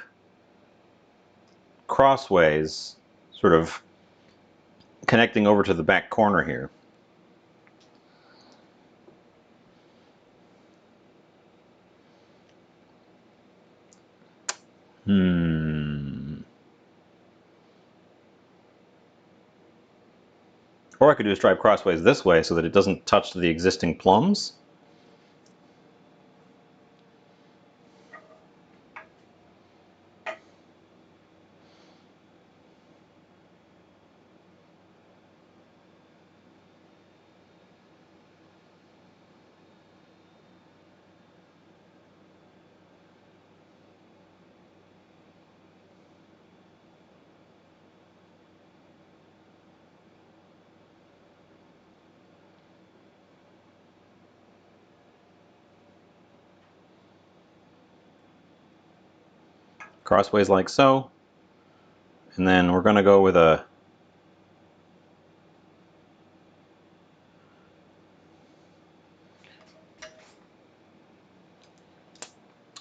crossways, sort of connecting over to the back corner here. Or I could do a stripe crossways this way so that it doesn't touch the existing plums. Crossways like so. And then we're going to go with a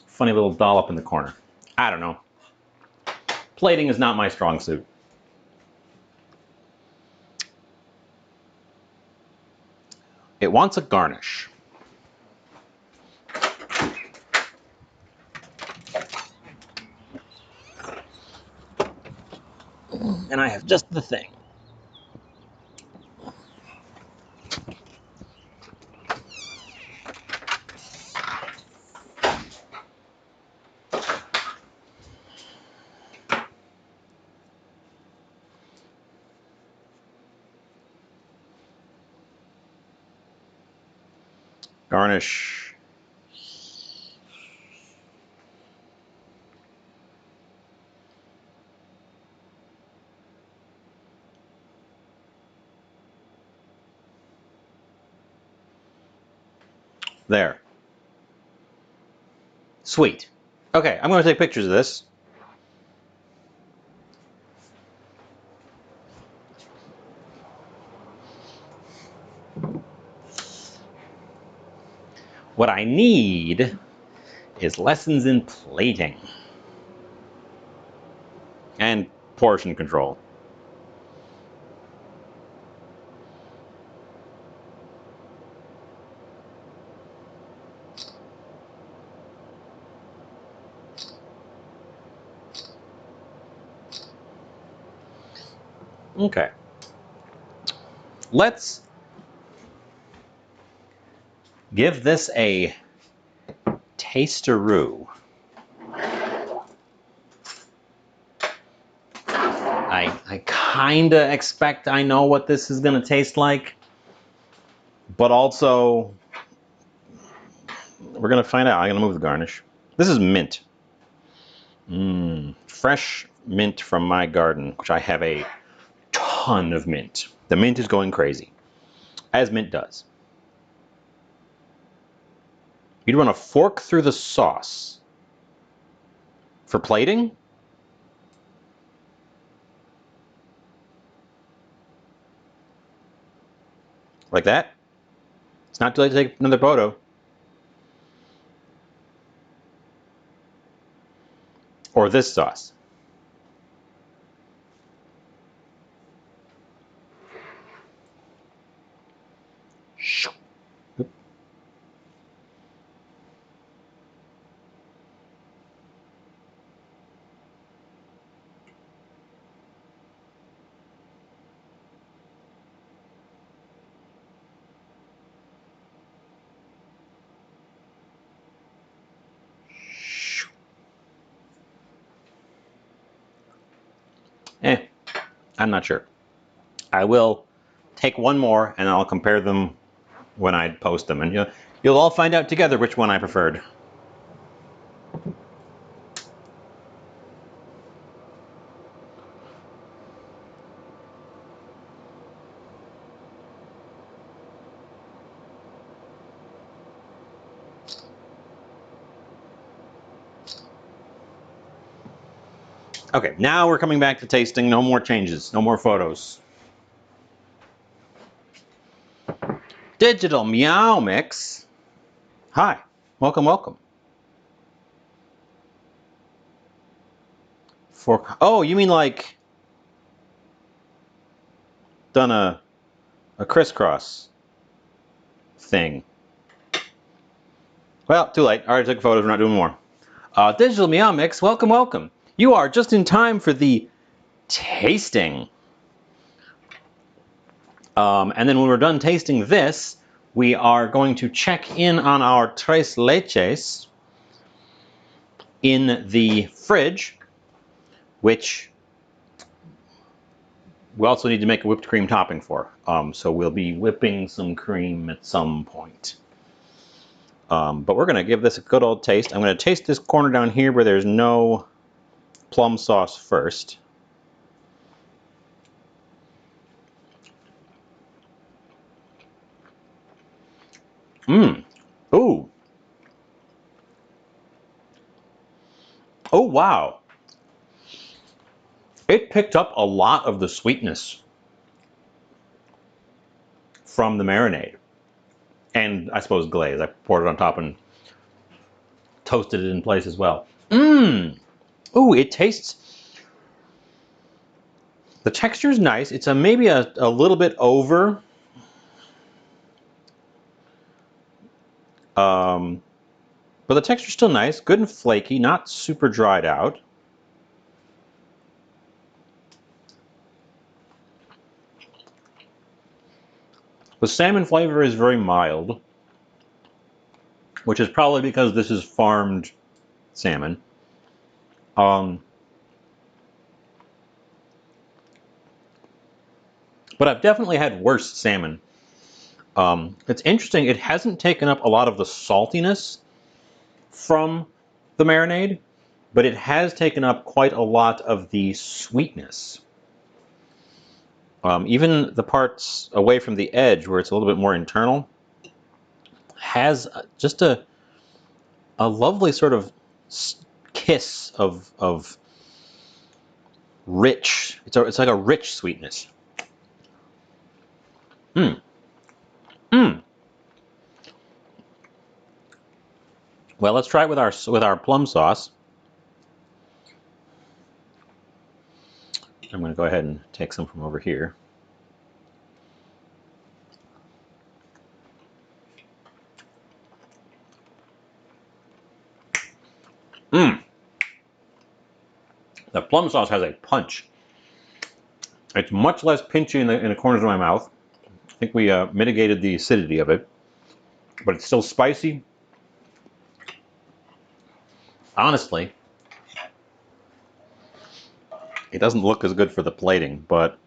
funny little dollop in the corner. I don't know. Plating is not my strong suit. It wants a garnish. And I have just the thing. Garnish. There. Sweet. Okay, I'm going to take pictures of this. What I need is lessons in plating and portion control. Okay. Let's give this a tasteroo. I kind of expect I know what this is going to taste like, but also we're going to find out. I'm going to move the garnish. This is mint. Fresh mint from my garden, which I have a ton of mint. The mint is going crazy, as mint does. You'd run a fork through the sauce for plating? Like that? It's not too late to take another photo. Or this sauce. I'm not sure. I will take one more and I'll compare them when I post them. And you'll all find out together which one I preferred. Okay, now we're coming back to tasting. No more changes, no more photos. Digital Meow Mix. Hi, welcome, welcome. Oh, you mean like done a crisscross thing? Well, too late. I already took photos. We're not doing more. Digital Meow Mix. Welcome, welcome. You are just in time for the tasting. And then when we're done tasting this, we are going to check in on our Tres Leches in the fridge, which we also need to make a whipped cream topping for. So we'll be whipping some cream at some point. But we're going to give this a good old taste. I'm going to taste this corner down here where there's no plum sauce first. Ooh. Oh, wow. It picked up a lot of the sweetness from the marinade. And I suppose glaze. I poured it on top and toasted it in place as well. Ooh, it tastes... The texture is nice. It's maybe a little bit over. But the texture's still nice. Good and flaky. Not super dried out. The salmon flavor is very mild, which is probably because this is farmed salmon. But I've definitely had worse salmon. It's interesting, it hasn't taken up a lot of the saltiness from the marinade, but it has taken up quite a lot of the sweetness. Even the parts away from the edge, where it's a little bit more internal, has just a lovely sort of kiss of rich. It's like a rich sweetness. Well, let's try it with our plum sauce. I'm going to go ahead and take some from over here. The plum sauce has a punch. It's much less pinchy in the corners of my mouth. I think we mitigated the acidity of it, but it's still spicy. Honestly, it doesn't look as good for the plating, but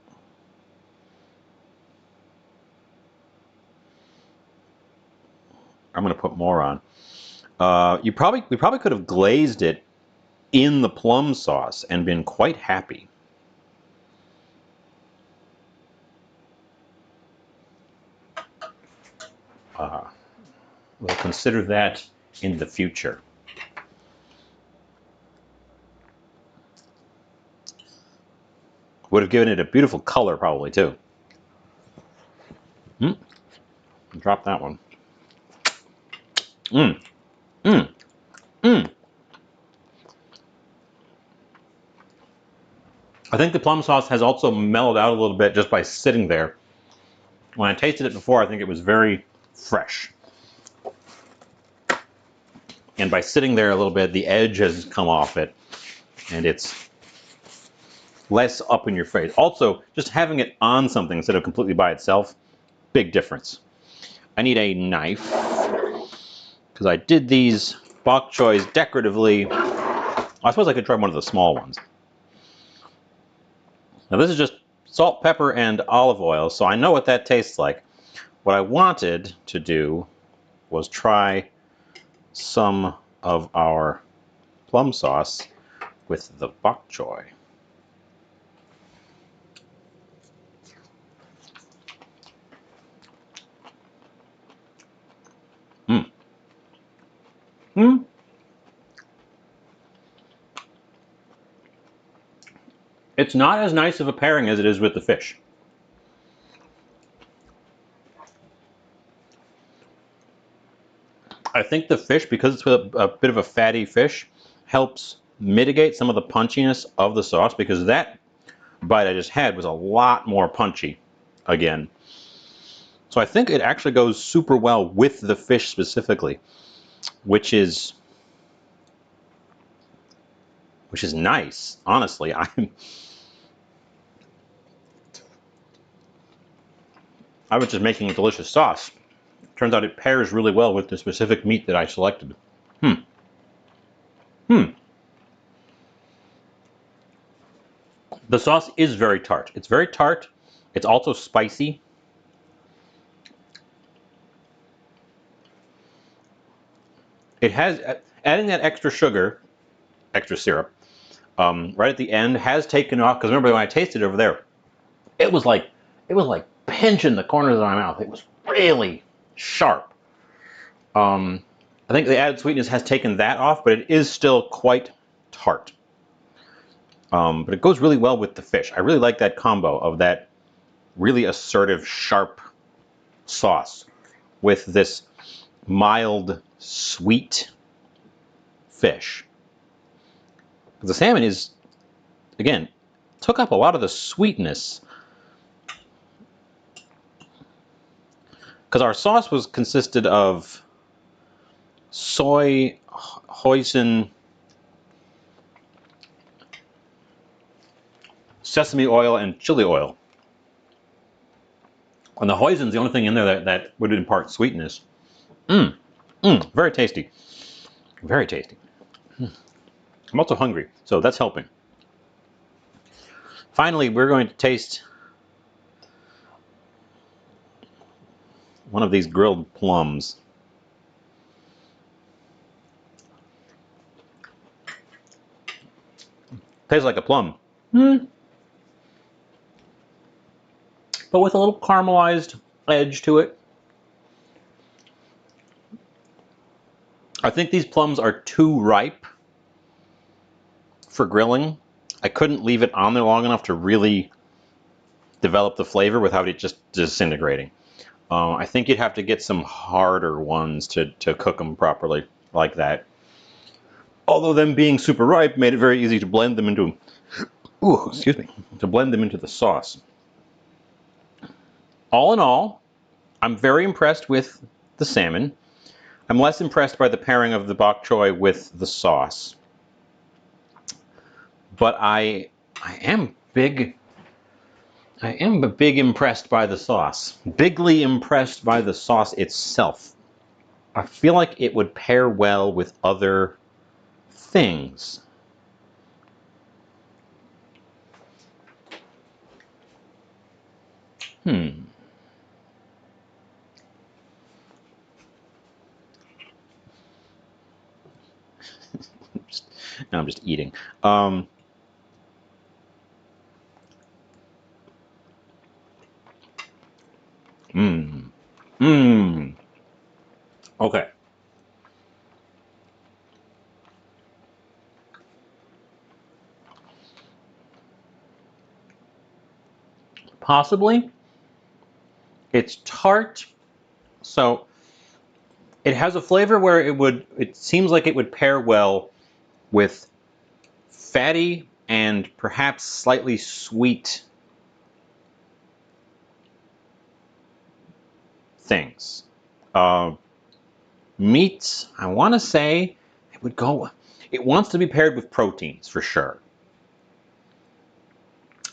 I'm going to put more on. We probably could have glazed it in the plum sauce and been quite happy. We'll consider that in the future. Would have given it a beautiful color, probably, too. Drop that one. Mmm. Mmm. Mmm. I think the plum sauce has also mellowed out a little bit just by sitting there. When I tasted it before, I think it was very fresh. And by sitting there a little bit, the edge has come off it, and it's less up in your face. Also, just having it on something instead of completely by itself, big difference. I need a knife, because I did these bok choys decoratively. I suppose I could try one of the small ones. Now this is just salt, pepper, and olive oil, so I know what that tastes like. What I wanted to do was try some of our plum sauce with the bok choy. Mmm. Mmm. It's not as nice of a pairing as it is with the fish. I think the fish, because it's with a bit of a fatty fish, helps mitigate some of the punchiness of the sauce, because that bite I just had was a lot more punchy again. So I think it actually goes super well with the fish specifically, which is nice. Honestly, I was just making a delicious sauce. Turns out it pairs really well with the specific meat that I selected. The sauce is very tart. It's very tart. It's also spicy. It has, adding that extra sugar, extra syrup, right at the end has taken off, because remember when I tasted it over there, it was like pinching the corners of my mouth. It was really sharp. I think the added sweetness has taken that off, but it is still quite tart. But it goes really well with the fish. I really like that combo of that really assertive, sharp sauce with this mild, sweet fish. The salmon is, again, took up a lot of the sweetness, because our sauce was consisted of soy, hoisin, sesame oil, and chili oil. And the hoisin's the only thing in there that would impart sweetness. Very tasty. Very tasty. I'm also hungry, so that's helping. Finally, we're going to taste one of these grilled plums. Tastes like a plum. But with a little caramelized edge to it. I think these plums are too ripe for grilling. I couldn't leave it on there long enough to really develop the flavor without it just disintegrating. I think you'd have to get some harder ones to cook them properly like that. Although them being super ripe made it very easy to blend them into, to blend them into the sauce. All in all, I'm very impressed with the salmon. I'm less impressed by the pairing of the bok choy with the sauce. But I am big impressed by the sauce. Bigly impressed by the sauce itself. I feel like it would pair well with other things. Now I'm just eating. Okay. Possibly. It's tart, so it has a flavor where it seems like it would pair well with fatty and perhaps slightly sweet things. Meats, I want to say it wants to be paired with proteins for sure.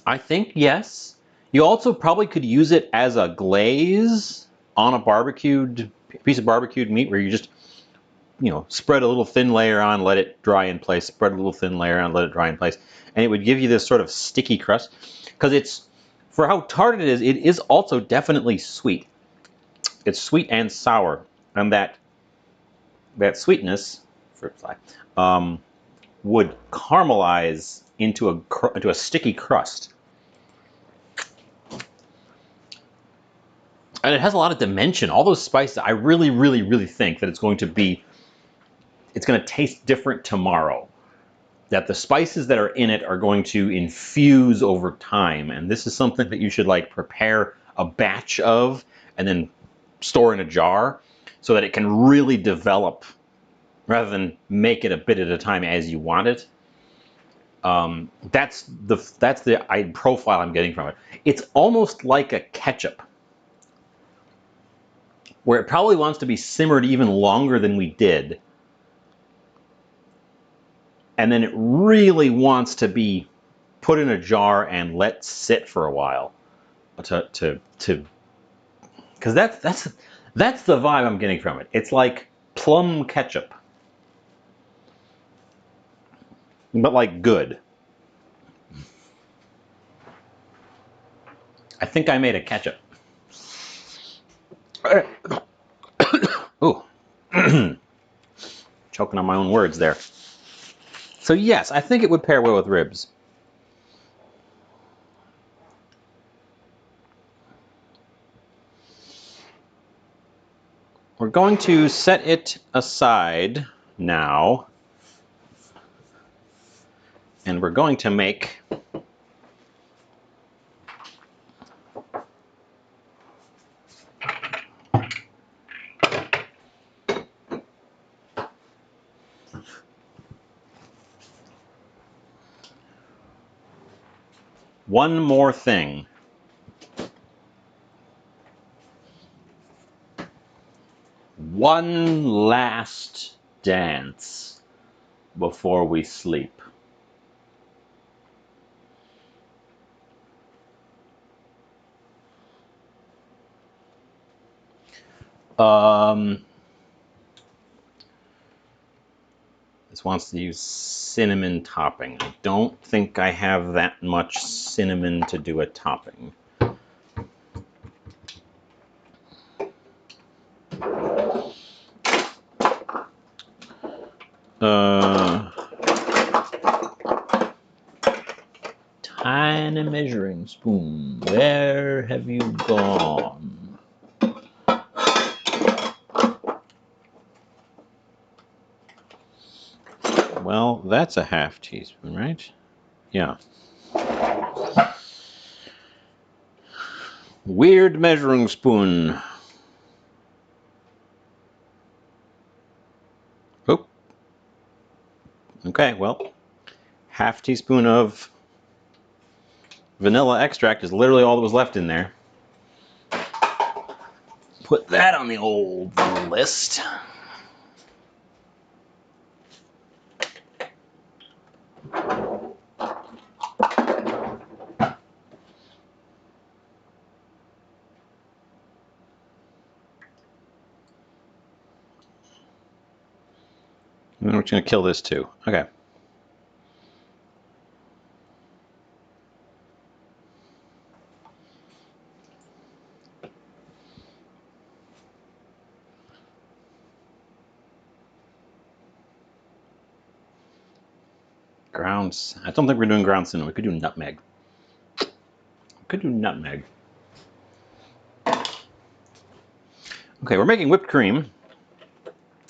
I think yes. You also probably could use it as a glaze on a piece of barbecued meat where you just, spread a little thin layer on, let it dry in place, spread a little thin layer on, let it dry in place, and it would give you this sort of sticky crust. Because for how tart it is also definitely sweet. It's sweet and sour, and that sweetness, fruit fly, would caramelize into a sticky crust. And it has a lot of dimension. All those spices, I really, really, really think that it's going to taste different tomorrow. That the spices that are in it are going to infuse over time. And this is something that you should prepare a batch of and then store in a jar so that it can really develop rather than make it a bit at a time as you want it. That's the profile I'm getting from it. It's almost like a ketchup, where it probably wants to be simmered even longer than we did, and then it really wants to be put in a jar and let sit for a while to because that's the vibe I'm getting from it. It's like plum ketchup, but like good. I think I made a ketchup. Ooh. Choking on my own words there. So yes, I think it would pair well with ribs. We're going to set it aside now, and we're going to make one more thing. One last dance before we sleep. This wants to use cinnamon topping. I don't think I have that much cinnamon to do a topping. Tiny measuring spoon, where have you gone? Well, that's a half teaspoon, right? Yeah. Weird measuring spoon. Oh. Okay, well, half teaspoon of vanilla extract is literally all that was left in there. Put that on the old list. And then we're just going to kill this too. Okay. Grounds. I don't think we're doing ground cinnamon. We could do nutmeg. We could do nutmeg. Okay, we're making whipped cream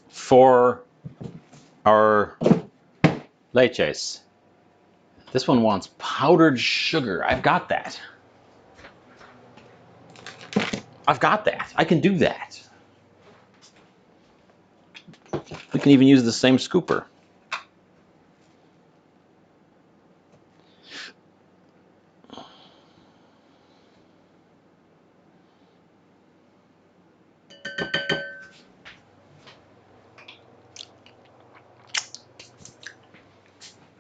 for our leches. This one wants powdered sugar. I've got that. I've got that. I can do that. We can even use the same scooper.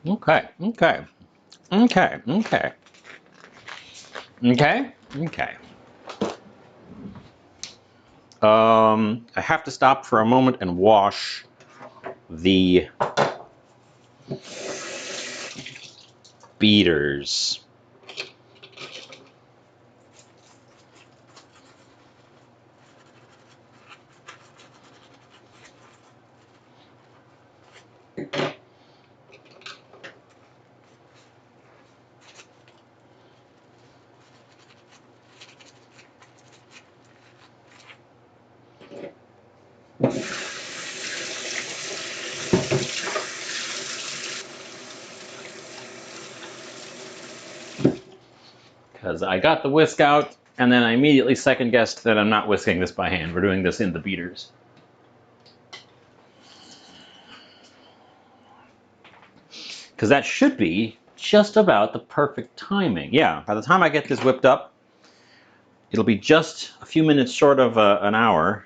Okay, okay, okay, okay, okay, okay. I have to stop for a moment and wash the beaters. Because I got the whisk out, and then I immediately second guessed that I'm not whisking this by hand. We're doing this in the beaters. Because that should be just about the perfect timing. Yeah, by the time I get this whipped up, it'll be just a few minutes short of an hour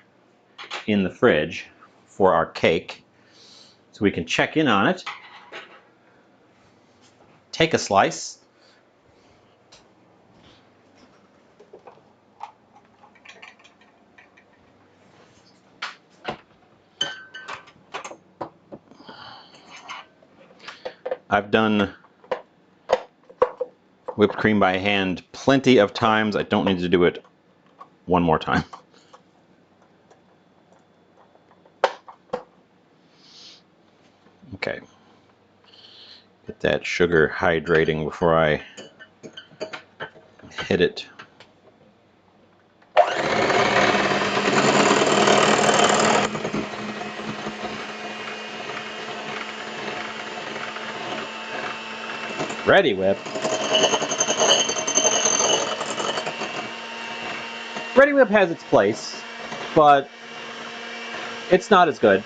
in the fridge for our cake. So we can check in on it, take a slice, I've done whipped cream by hand plenty of times. I don't need to do it one more time. Okay. Get that sugar hydrating before I hit it. Ready Whip. Ready Whip has its place, but it's not as good.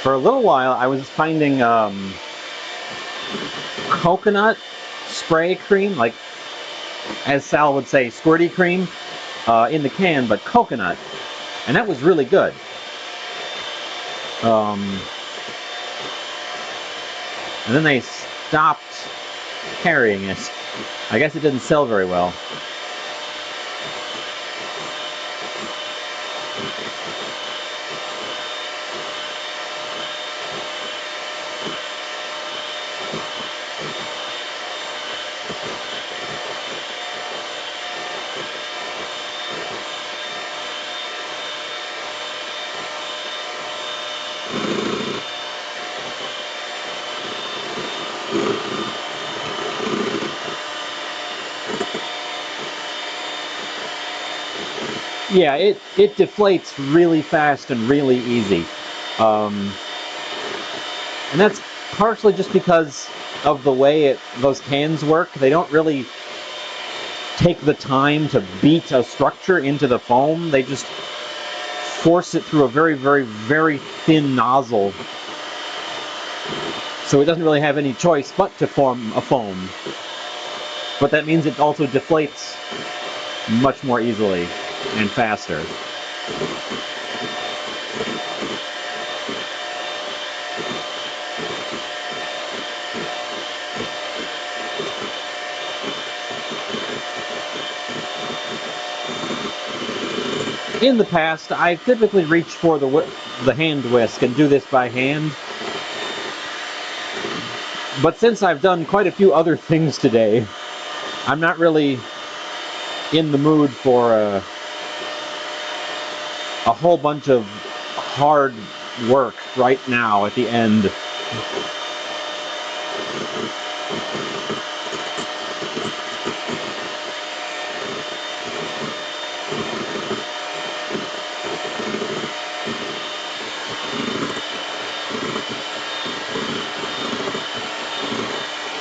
For a little while, I was finding coconut spray cream, like as Sal would say, squirty cream in the can, but coconut, and that was really good. And then they stopped carrying it. I guess it didn't sell very well. Yeah, it deflates really fast and really easy. And that's partially just because of the way those cans work. They don't really take the time to beat a structure into the foam. They just force it through a very, very, very thin nozzle. So it doesn't really have any choice but to form a foam. But that means it also deflates much more easily and faster. In the past, I typically reach for the hand whisk and do this by hand. But since I've done quite a few other things today, I'm not really in the mood for a whole bunch of hard work right now at the end.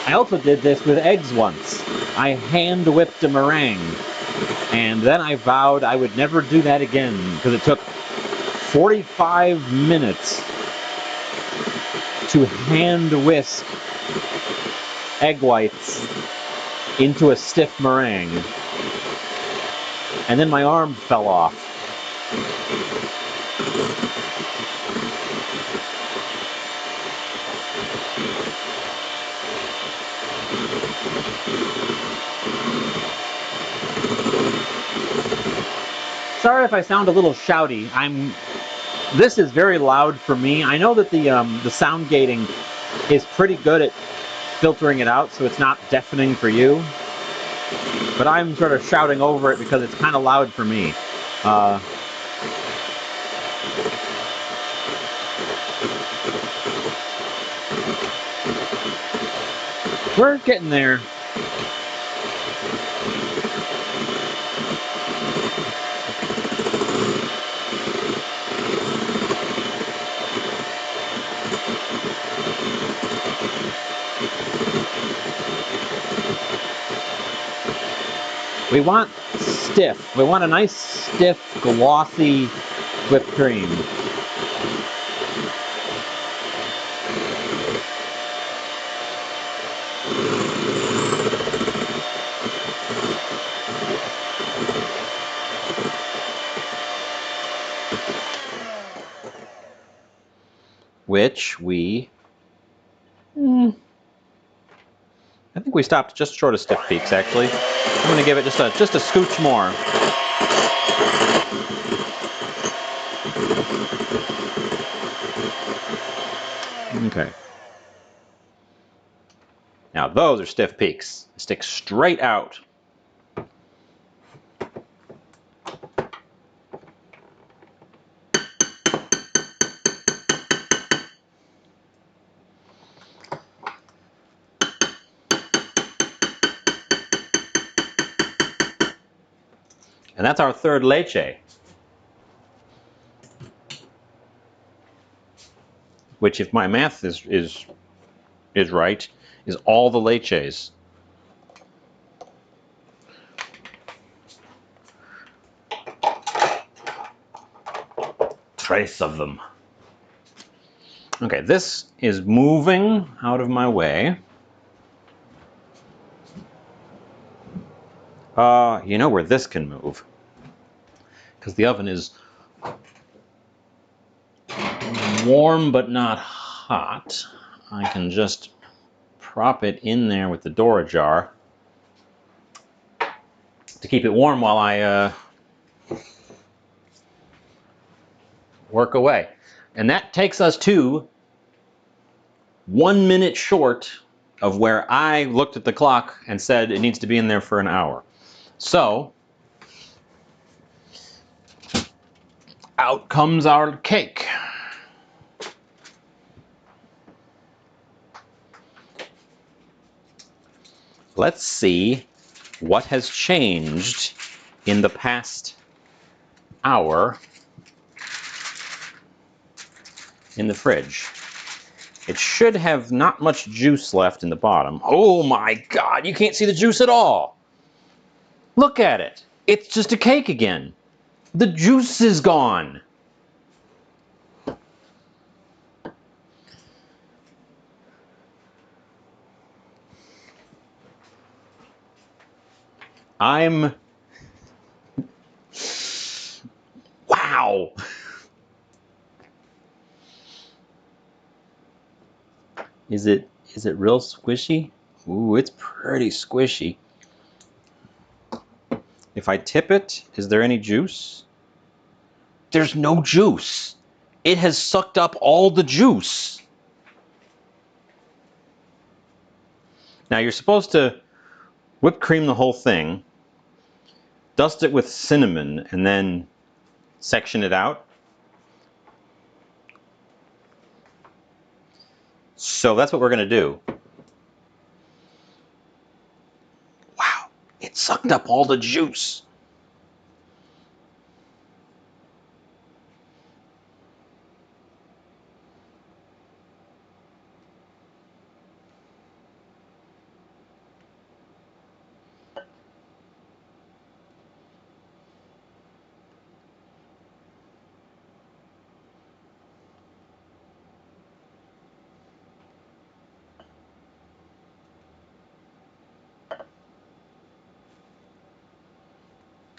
I also did this with eggs once. I hand whipped a meringue, and then I vowed I would never do that again because it took 45 minutes to hand whisk egg whites into a stiff meringue, and then my arm fell off. Sorry if I sound a little shouty. This is very loud for me. I know that the sound gating is pretty good at filtering it out, so it's not deafening for you. But I'm sort of shouting over it because it's kind of loud for me. We're getting there. We want stiff. We want a nice, stiff, glossy whipped cream. Which we... I think we stopped just short of stiff peaks, actually. I'm going to give it just a scooch more. Okay. Now those are stiff peaks. Stick straight out. And that's our third leche. Which, if my math is right, is all the leches. Trace of them. Okay, this is moving out of my way. You know where this can move? Because the oven is warm but not hot. I can just prop it in there with the door ajar to keep it warm while I work away. And that takes us to 1 minute short of where I looked at the clock and said it needs to be in there for an hour. So, out comes our cake. Let's see what has changed in the past hour in the fridge. It should have not much juice left in the bottom. Oh my God, you can't see the juice at all. Look at it. It's just a cake again. The juice is gone. I'm Is it real squishy? Ooh, it's pretty squishy. If I tip it, is there any juice? There's no juice. It has sucked up all the juice. Now you're supposed to whip cream the whole thing, dust it with cinnamon, and then section it out. So that's what we're going to do. Wow, it sucked up all the juice.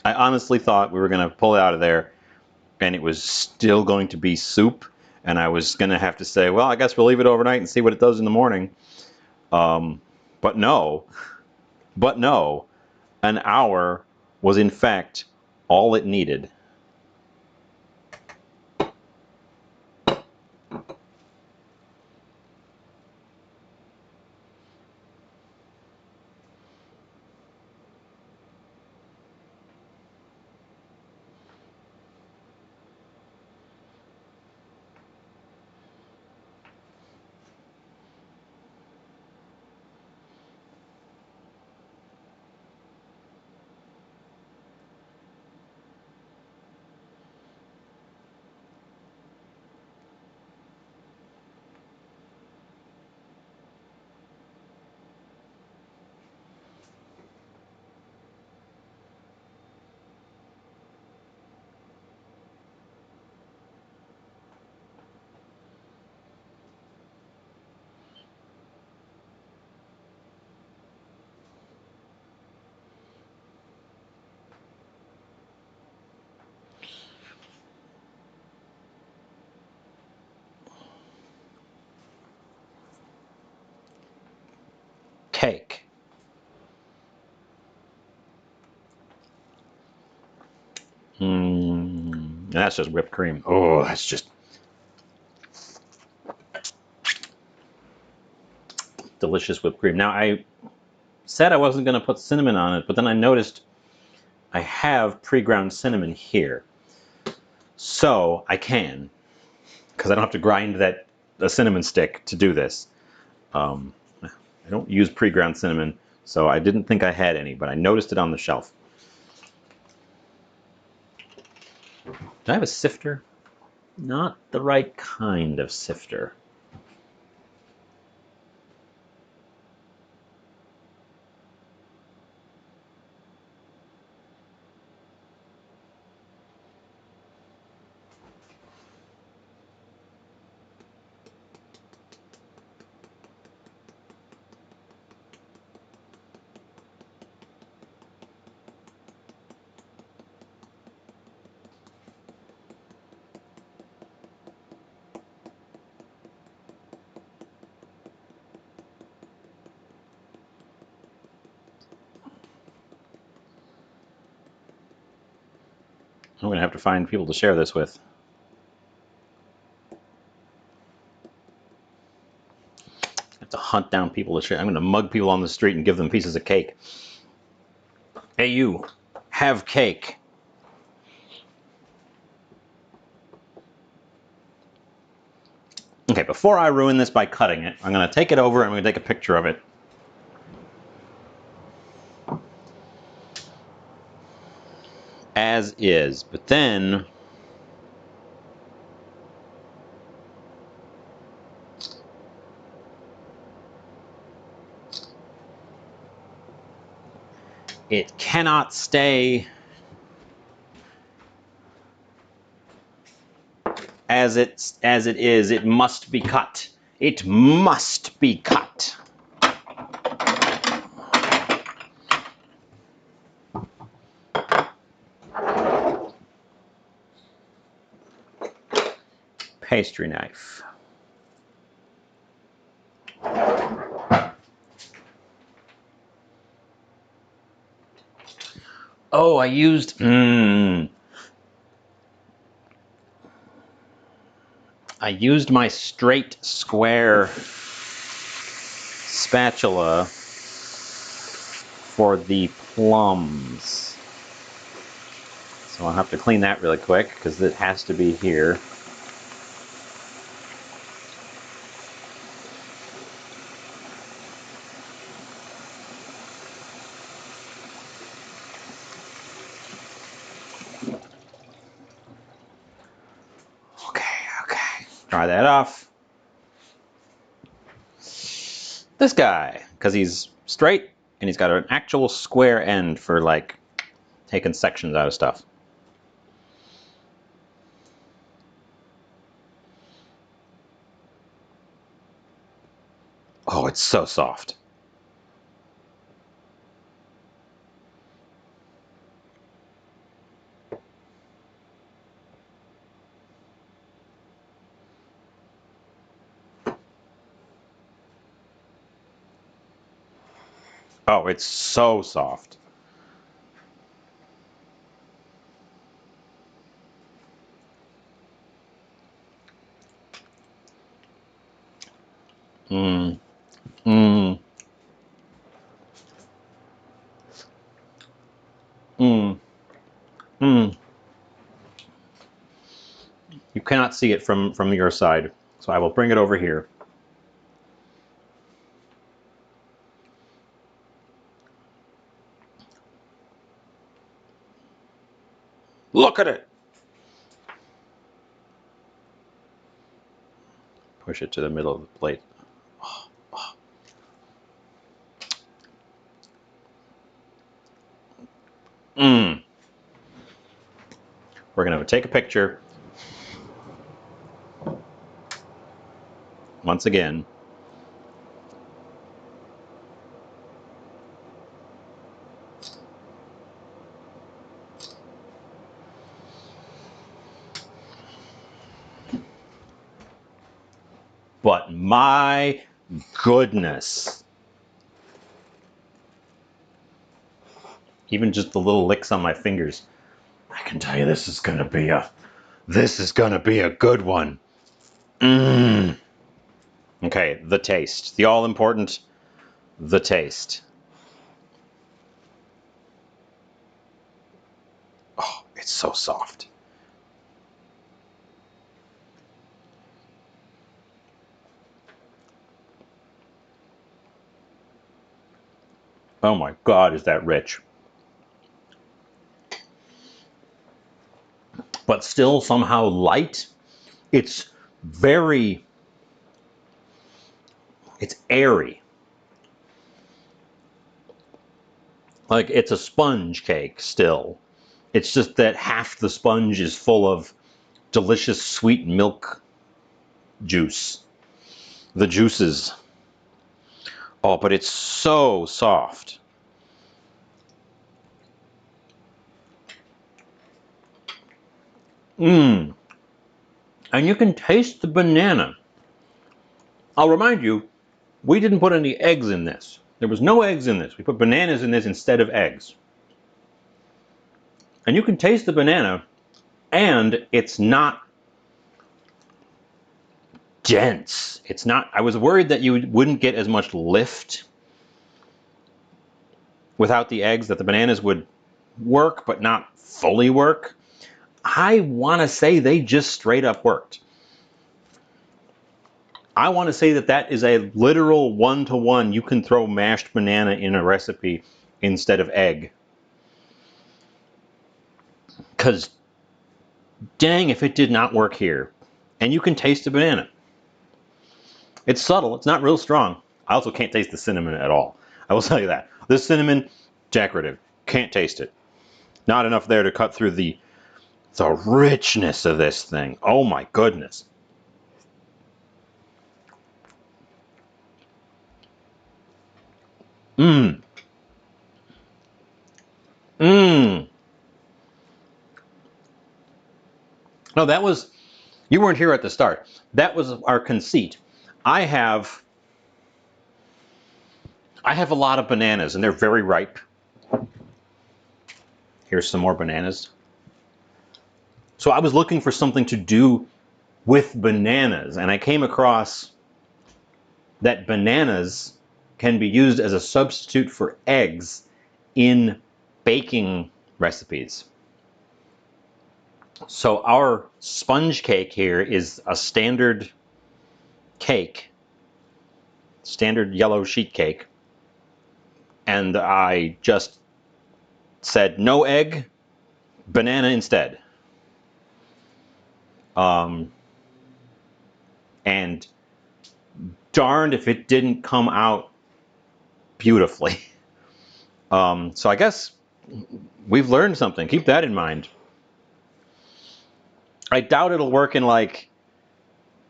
I honestly thought we were going to pull it out of there and it was still going to be soup. And I was going to have to say, well, I guess we'll leave it overnight and see what it does in the morning. But no, an hour was in fact all it needed. Cake. That's just whipped cream. Oh, that's just delicious whipped cream. Now, I said I wasn't going to put cinnamon on it, but then I noticed I have pre-ground cinnamon here. So I can, because I don't have to grind a cinnamon stick to do this. I don't use pre-ground cinnamon, so I didn't think I had any, but I noticed it on the shelf. Do I have a sifter? Not the right kind of sifter. I'm going to have to find people to share this with. I have to hunt down people to share. I'm going to mug people on the street and give them pieces of cake. Hey, you, have cake. Okay, before I ruin this by cutting it, I'm going to take it over and I'm going to take a picture of it. As is, but then it cannot stay as it is. It must be cut. It must be cut. Pastry knife. Oh, I used my straight square spatula for the plums. So I'll have to clean that really quick because it has to be here. Okay. Dry that off. This guy, because he's straight and he's got an actual square end for like taking sections out of stuff. Oh, it's so soft. Oh, it's so soft. Mmm. Mmm. Mmm. Mmm. You cannot see it from your side, so I will bring it over here. Look at it! Push it to the middle of the plate. Mmm. We're going to take a picture. Once again. But my goodness. Even just the little licks on my fingers. I can tell you this is gonna be a good one. Mmm. Okay, the taste. The all important the taste. Oh, it's so soft. Oh my God, is that rich. But still somehow light. It's it's airy. Like it's a sponge cake still. It's just that half the sponge is full of delicious sweet milk juice. The juices. Oh, but it's so soft. Mmm. And you can taste the banana. I'll remind you, we didn't put any eggs in this. There was no eggs in this. We put bananas in this instead of eggs. And you can taste the banana, and it's not dense. It's not, I was worried that you wouldn't get as much lift without the eggs, that the bananas would work, but not fully work. I want to say they just straight up worked. I want to say that that is a literal one-to-one. You can throw mashed banana in a recipe instead of egg. Because dang if it did not work here. And you can taste the banana. It's subtle. It's not real strong. I also can't taste the cinnamon at all. I will tell you that. This cinnamon, decorative. Can't taste it. Not enough there to cut through the richness of this thing. Oh my goodness. Mmm. Mmm. No, that was, you weren't here at the start. That was our conceit. I have a lot of bananas and they're very ripe. Here's some more bananas. So I was looking for something to do with bananas, and I came across that bananas can be used as a substitute for eggs in baking recipes. So our sponge cake here is a standard cake, standard yellow sheet cake, and I just said no egg, banana instead. And darned if it didn't come out beautifully. So I guess we've learned something. Keep that in mind. I doubt it'll work in like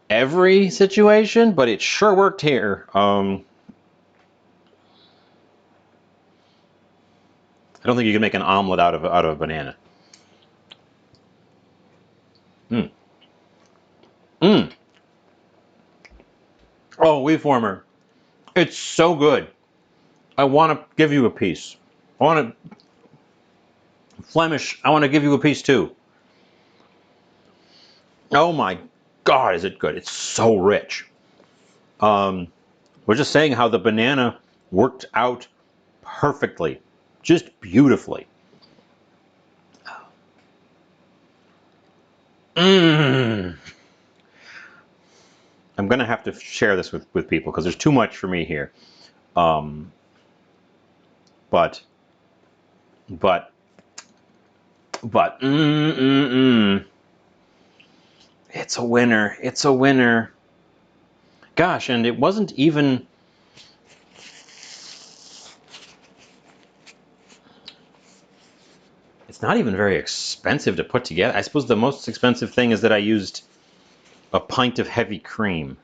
every situation, but it sure worked here. I don't think you can make an omelet out of a banana. Mm. Mm. Oh, wheat former. It's so good. I want to give you a piece. I want to Flemish. I want to give you a piece too. Oh my God, is it good? It's so rich. We're just saying how the banana worked out perfectly, just beautifully. Mmm. I'm gonna have to share this with people because there's too much for me here. Um, but, but, but, it's a winner. It's a winner. Gosh, and it wasn't even. It's not even very expensive to put together. I suppose the most expensive thing is that I used a pint of heavy cream.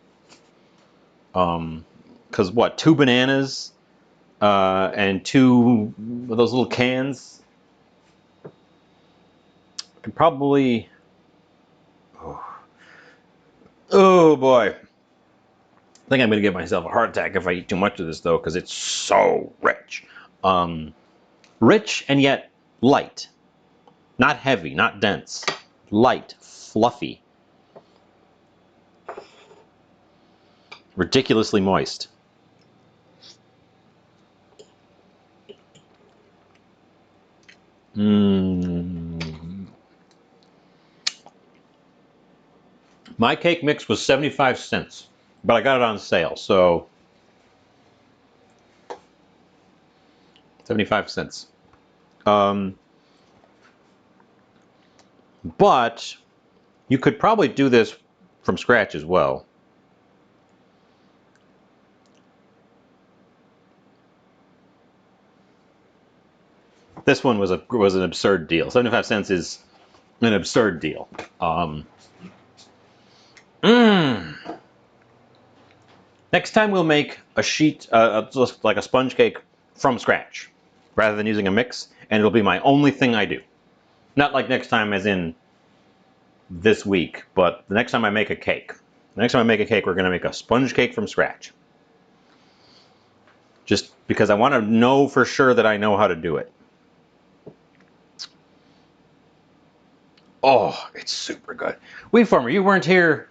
Because what, 2 bananas and 2 of those little cans? I could probably. Oh boy. I think I'm going to give myself a heart attack if I eat too much of this, though, because it's so rich. Rich and yet light. Not heavy, not dense. Light, fluffy. Ridiculously moist. My cake mix was 75 cents, but I got it on sale, so 75 cents. But you could probably do this from scratch as well. This one was an absurd deal. 75 cents is an absurd deal. Next time we'll make a sheet, just like a sponge cake from scratch, rather than using a mix, and it'll be my only thing I do. Not like next time as in this week, but the next time I make a cake. The next time I make a cake, we're going to make a sponge cake from scratch. Just because I want to know for sure that I know how to do it. Oh, it's super good. Wheat Farmer, you weren't here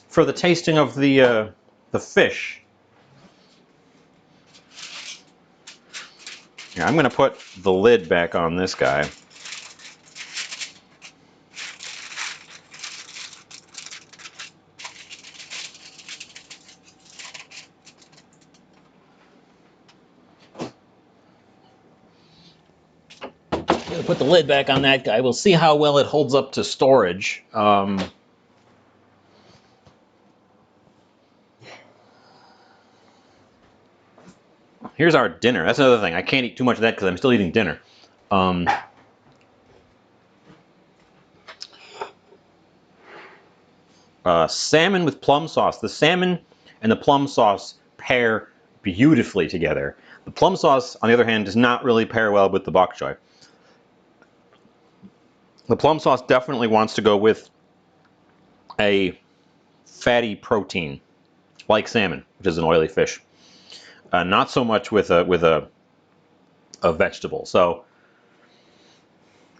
for the tasting of the fish. Yeah, I'm going to put the lid back on this guy. Put the lid back on that guy. We'll see how well it holds up to storage. Here's our dinner. That's another thing. I can't eat too much of that because I'm still eating dinner. Salmon with plum sauce. The salmon and the plum sauce pair beautifully together. The plum sauce, on the other hand, does not really pair well with the bok choy. The plum sauce definitely wants to go with a fatty protein, like salmon, which is an oily fish. Not so much with a vegetable. So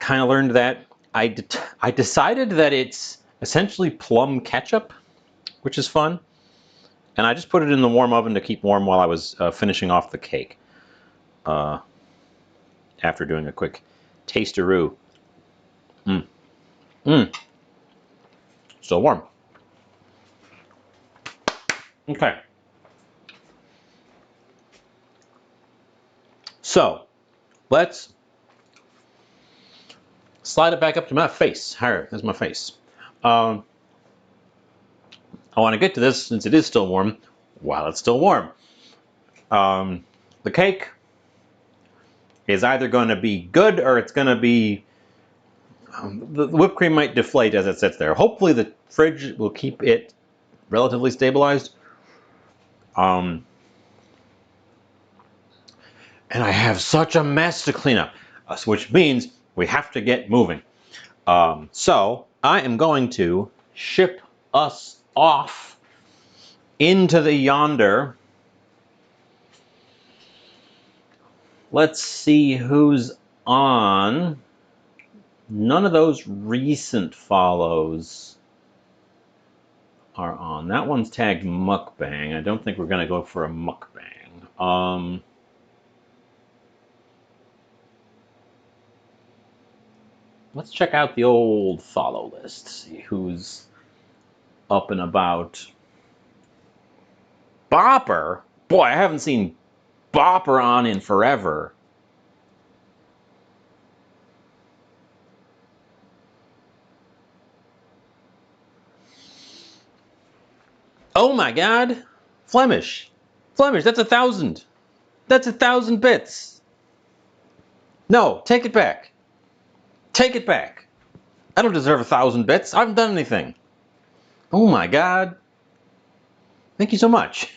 kind of learned that. I decided that it's essentially plum ketchup, which is fun. And I just put it in the warm oven to keep warm while I was finishing off the cake. After doing a quick tasteroo. Still warm. Okay. So, let's slide it back up to my face. Here, there's my face. I want to get to this since it is still warm while it's still warm. The cake is either going to be good or it's going to be... the whipped cream might deflate as it sits there. Hopefully the fridge will keep it relatively stabilized. And I have such a mess to clean up, which means we have to get moving. So I am going to ship us off into the yonder. Let's see who's on. None of those recent follows are on. That one's tagged mukbang. I don't think we're going to go for a mukbang. Let's check out the old follow list, see who's up and about. Bopper? Boy, I haven't seen Bopper on in forever. Oh my God! Flemish, that's 1,000. That's 1,000 bits. No, take it back. Take it back. I don't deserve 1,000 bits. I haven't done anything. Oh my God. Thank you so much.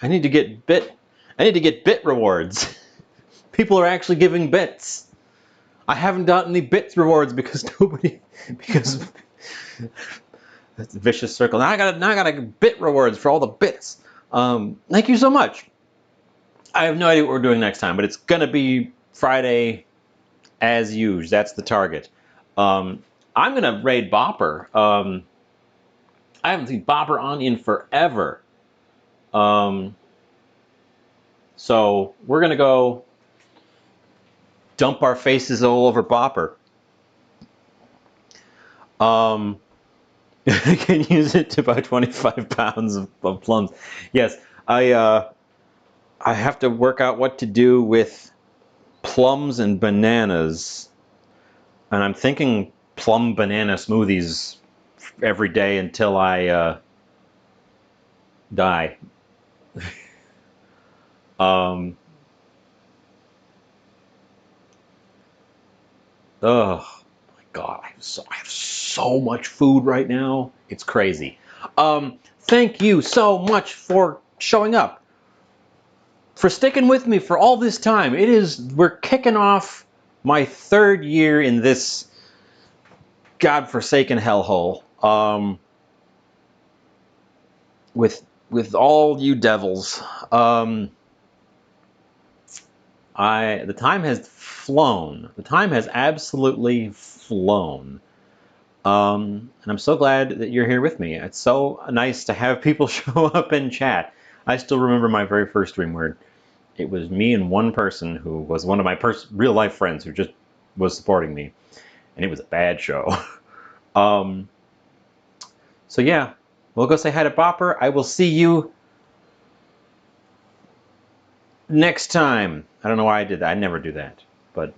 I need to get bit rewards. People are actually giving bits. I haven't gotten any bits rewards because that's a vicious circle. Now I gotta bit rewards for all the bits. Thank you so much. I have no idea what we're doing next time, but it's gonna be Friday as usual. That's the target. I'm gonna raid Bopper. I haven't seen Bopper on in forever. So we're gonna go dump our faces all over Bopper. I can use it to buy 25 pounds of plums. Yes, I have to work out what to do with plums and bananas. And I'm thinking plum banana smoothies every day until I die. Oh my God, I have so much food right now. It's crazy. Thank you so much for showing up, for sticking with me for all this time. We're kicking off my 3rd year in this godforsaken hellhole. With all you devils. The time has flown. The time has absolutely flown. And I'm so glad that you're here with me. It's so nice to have people show up and chat. I still remember my very first stream where it was me and one person who was one of my real life friends who just was supporting me. And it was a bad show. So yeah, we'll go say hi to Bopper. I will see you next time. I don't know why I did that. I never do that. But